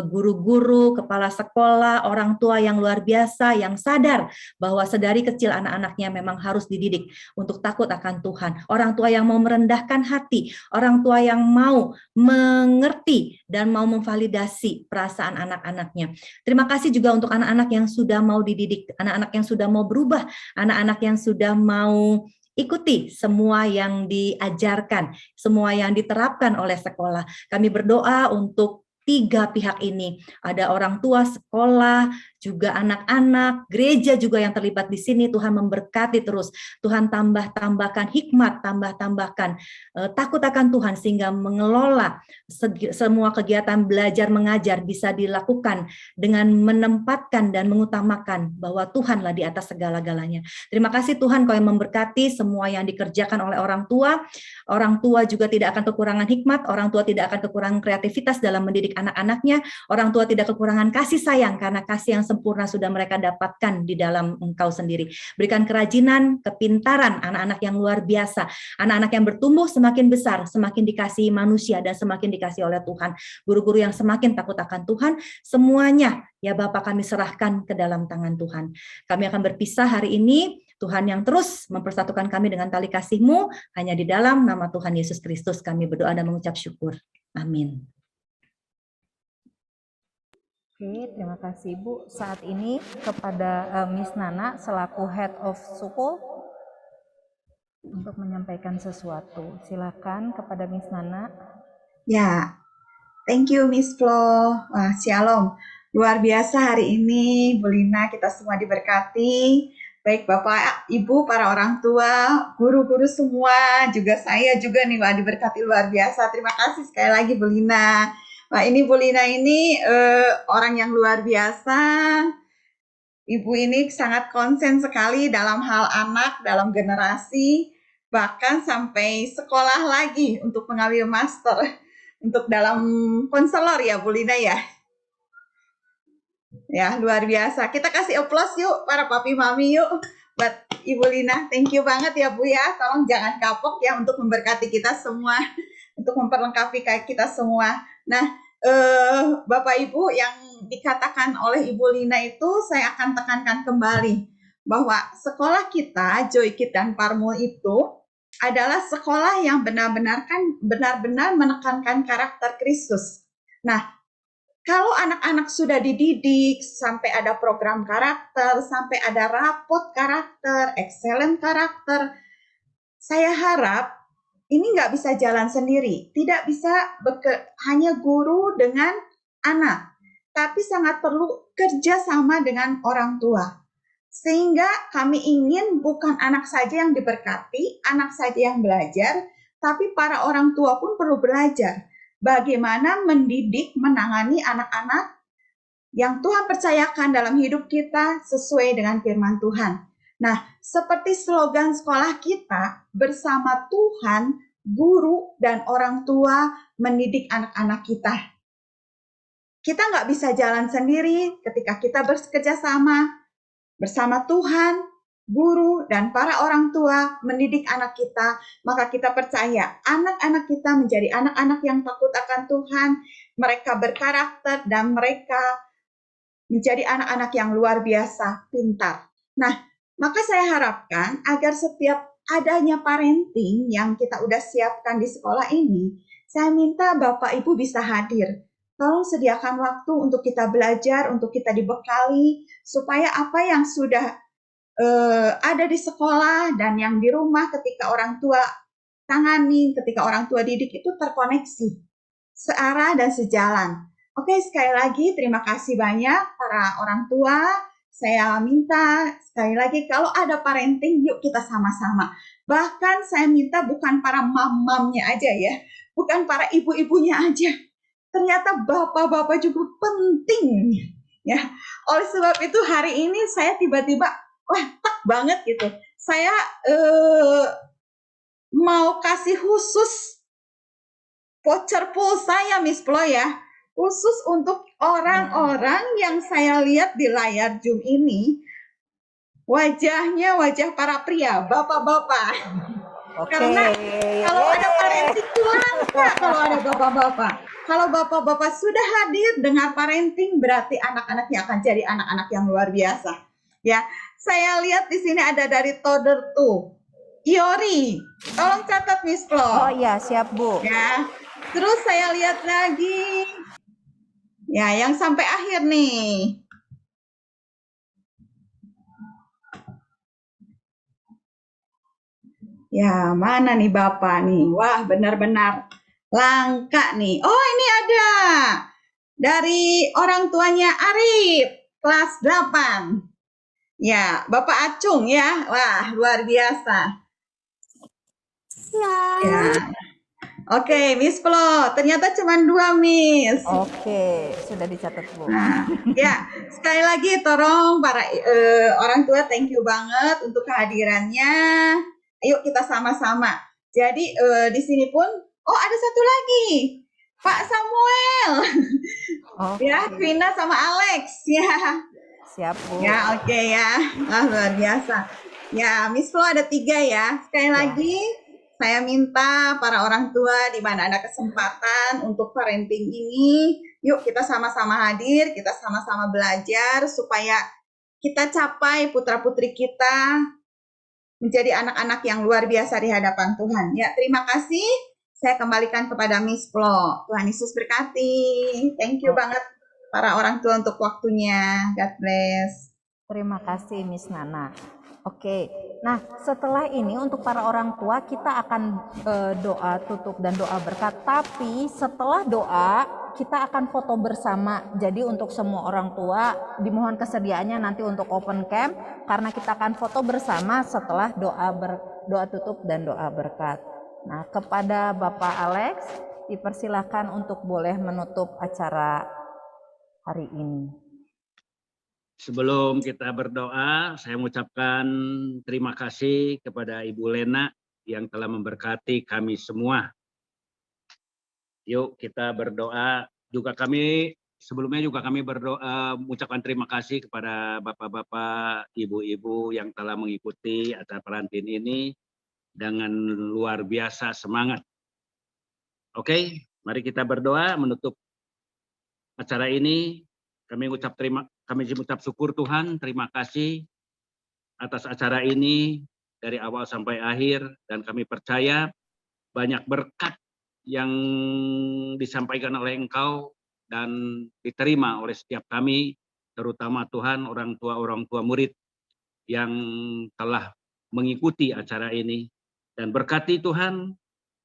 guru-guru, kepala sekolah, orang tua yang luar biasa, yang sadar bahwa sedari kecil anak-anaknya memang harus dididik untuk takut akan Tuhan. Orang tua yang mau merendahkan hati, orang tua yang mau mengerti dan mau memvalidasi perasaan anak-anaknya. Terima kasih juga untuk anak-anak yang sudah mau dididik, anak-anak yang sudah mau berubah, anak-anak yang sudah mau ikuti semua yang diajarkan, semua yang diterapkan oleh sekolah. Kami berdoa untuk 3 pihak ini, ada orang tua, sekolah, juga anak-anak, gereja juga yang terlibat di sini. Tuhan memberkati terus, Tuhan tambahkan hikmat, tambahkan takut akan Tuhan, sehingga mengelola semua kegiatan belajar mengajar bisa dilakukan dengan menempatkan dan mengutamakan bahwa Tuhanlah di atas segala-galanya. Terima kasih Tuhan, Kau yang memberkati semua yang dikerjakan oleh orang tua. Orang tua juga tidak akan kekurangan hikmat, orang tua tidak akan kekurangan kreativitas dalam mendidik anak-anaknya, orang tua tidak kekurangan kasih sayang karena kasih yang sempurna sudah mereka dapatkan di dalam Engkau sendiri. Berikan kerajinan, kepintaran anak-anak yang luar biasa, anak-anak yang bertumbuh semakin besar, semakin dikasihi manusia dan semakin dikasihi oleh Tuhan. Guru-guru yang semakin takut akan Tuhan, semuanya ya Bapak kami serahkan ke dalam tangan Tuhan. Kami akan berpisah hari ini. Tuhan yang terus mempersatukan kami dengan tali kasih-Mu, hanya di dalam nama Tuhan Yesus Kristus kami berdoa dan mengucap syukur. Amin. Oke, terima kasih Ibu. Saat ini kepada Miss Nana selaku Head of School untuk menyampaikan sesuatu. Silakan kepada Miss Nana. Ya, thank you Miss Flo. Wah, Shalom. Luar biasa hari ini, Bu Lina, kita semua diberkati. Baik Bapak, Ibu, para orang tua, guru-guru semua, juga saya juga nih, wah diberkati luar biasa. Terima kasih sekali lagi Bu Lina. Wah ini Bu Lina ini orang yang luar biasa. Ibu ini sangat konsen sekali dalam hal anak, dalam generasi, bahkan sampai sekolah lagi untuk mengambil master. Untuk dalam konselor ya Bu Lina ya. Ya, luar biasa. Kita kasih applause yuk, para papi mami yuk, buat Ibu Lina. Thank you banget ya Bu ya. Tolong jangan kapok ya untuk memberkati kita semua, untuk memperlengkapi kita semua. Nah, Bapak Ibu yang dikatakan oleh Ibu Lina itu saya akan tekankan kembali bahwa sekolah kita, Joy Kid dan Parmul itu adalah sekolah yang benar-benar menekankan karakter Kristus. Nah, kalau anak-anak sudah dididik, sampai ada program karakter, sampai ada rapot karakter, excellent karakter, saya harap ini nggak bisa jalan sendiri. Tidak bisa hanya guru dengan anak, tapi sangat perlu kerja sama dengan orang tua. Sehingga kami ingin bukan anak saja yang diberkati, anak saja yang belajar, tapi para orang tua pun perlu belajar. Bagaimana mendidik, menangani anak-anak yang Tuhan percayakan dalam hidup kita sesuai dengan firman Tuhan. Nah, seperti slogan sekolah kita, bersama Tuhan, guru, dan orang tua mendidik anak-anak kita. Kita nggak bisa jalan sendiri ketika kita bekerja sama bersama Tuhan, guru, dan para orang tua mendidik anak kita, maka kita percaya anak-anak kita menjadi anak-anak yang takut akan Tuhan, mereka berkarakter, dan mereka menjadi anak-anak yang luar biasa, pintar. Nah, maka saya harapkan agar setiap adanya parenting yang kita udah siapkan di sekolah ini, saya minta Bapak Ibu bisa hadir. Tolong sediakan waktu untuk kita belajar, untuk kita dibekali, supaya apa yang sudah ada di sekolah dan yang di rumah ketika orang tua tangani, ketika orang tua didik itu terkoneksi, searah dan sejalan. Oke, sekali lagi terima kasih banyak para orang tua. Saya minta sekali lagi kalau ada parenting, yuk kita sama-sama. Bahkan saya minta bukan para mamamnya aja ya, bukan para ibu-ibunya aja. Ternyata bapak-bapak juga penting ya. Oleh sebab itu hari ini saya tiba-tiba wah tak banget gitu. Saya mau kasih khusus voucher pulsa ya Miss Plo ya. Khusus untuk orang-orang yang saya lihat di layar Zoom ini. Wajahnya wajah para pria, bapak-bapak. Karena kalau ada parenting itu langka kalau ada bapak-bapak. Kalau bapak-bapak sudah hadir dengar parenting, berarti anak-anaknya akan jadi anak-anak yang luar biasa. Ya, saya lihat di sini ada dari Toddler 2. Iori, tolong catat Miss Flo. Oh iya, siap Bu. Ya, terus saya lihat lagi. Ya, yang sampai akhir nih. Ya, mana nih Bapak nih? Wah, benar-benar langka nih. Oh, ini ada. Dari orang tuanya Arif, kelas 8. Ya, Bapak Acung ya. Wah, luar biasa. Ya. Oke, Miss Flo. Ternyata cuma 2, Miss. Oke, sudah dicatat Bu. Nah, ya, sekali lagi tolong para orang tua, thank you banget untuk kehadirannya. Ayo kita sama-sama. Jadi di sini pun, oh ada satu lagi, Pak Samuel. Ya, Vina sama Alex. Ya. Siap Bu. Ya, oke ya. Ah, luar biasa. Ya, Miss Flo ada 3 ya. Sekali lagi, saya minta para orang tua di mana ada kesempatan untuk parenting ini, yuk kita sama-sama hadir, kita sama-sama belajar supaya kita capai putra-putri kita menjadi anak-anak yang luar biasa di hadapan Tuhan. Ya, terima kasih. Saya kembalikan kepada Miss Flo. Tuhan Yesus berkati. Thank you banget para orang tua untuk waktunya. God bless. Terima kasih Miss Nana. Oke, nah setelah ini untuk para orang tua kita akan doa tutup dan doa berkat. Tapi setelah doa kita akan foto bersama. Jadi untuk semua orang tua dimohon kesediaannya nanti untuk open cam karena kita akan foto bersama setelah doa tutup dan doa berkat. Nah kepada Bapak Alex dipersilakan untuk boleh menutup acara hari ini. Sebelum kita berdoa, saya mengucapkan terima kasih kepada Ibu Lena yang telah memberkati kami semua. Yuk kita berdoa. Juga kami sebelumnya juga kami berdoa mengucapkan terima kasih kepada bapak-bapak, ibu-ibu yang telah mengikuti acara parenting ini dengan luar biasa semangat. Oke, mari kita berdoa menutup acara ini. Kami mengucap syukur Tuhan, terima kasih atas acara ini dari awal sampai akhir, dan kami percaya banyak berkat yang disampaikan oleh Engkau dan diterima oleh setiap kami, terutama Tuhan orang tua murid yang telah mengikuti acara ini. Dan berkati Tuhan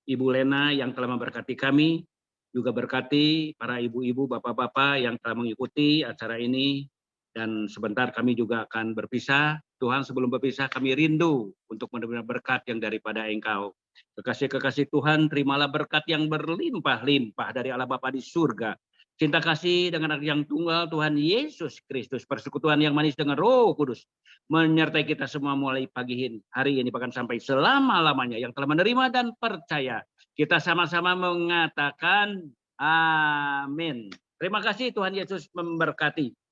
Ibu Lena yang telah memberkati kami, juga berkati para ibu-ibu, bapak-bapak yang telah mengikuti acara ini. Dan sebentar kami juga akan berpisah. Tuhan, sebelum berpisah kami rindu untuk menerima berkat yang daripada Engkau. Kekasih-kekasih Tuhan, terimalah berkat yang berlimpah-limpah dari Allah Bapa di surga. cinta kasih dengan anak yang tunggal Tuhan Yesus Kristus, persekutuan yang manis dengan Roh Kudus, menyertai kita semua mulai pagi hari ini bahkan sampai selama-lamanya. Yang telah menerima dan percaya, kita sama-sama mengatakan amin. Terima kasih, Tuhan Yesus memberkati.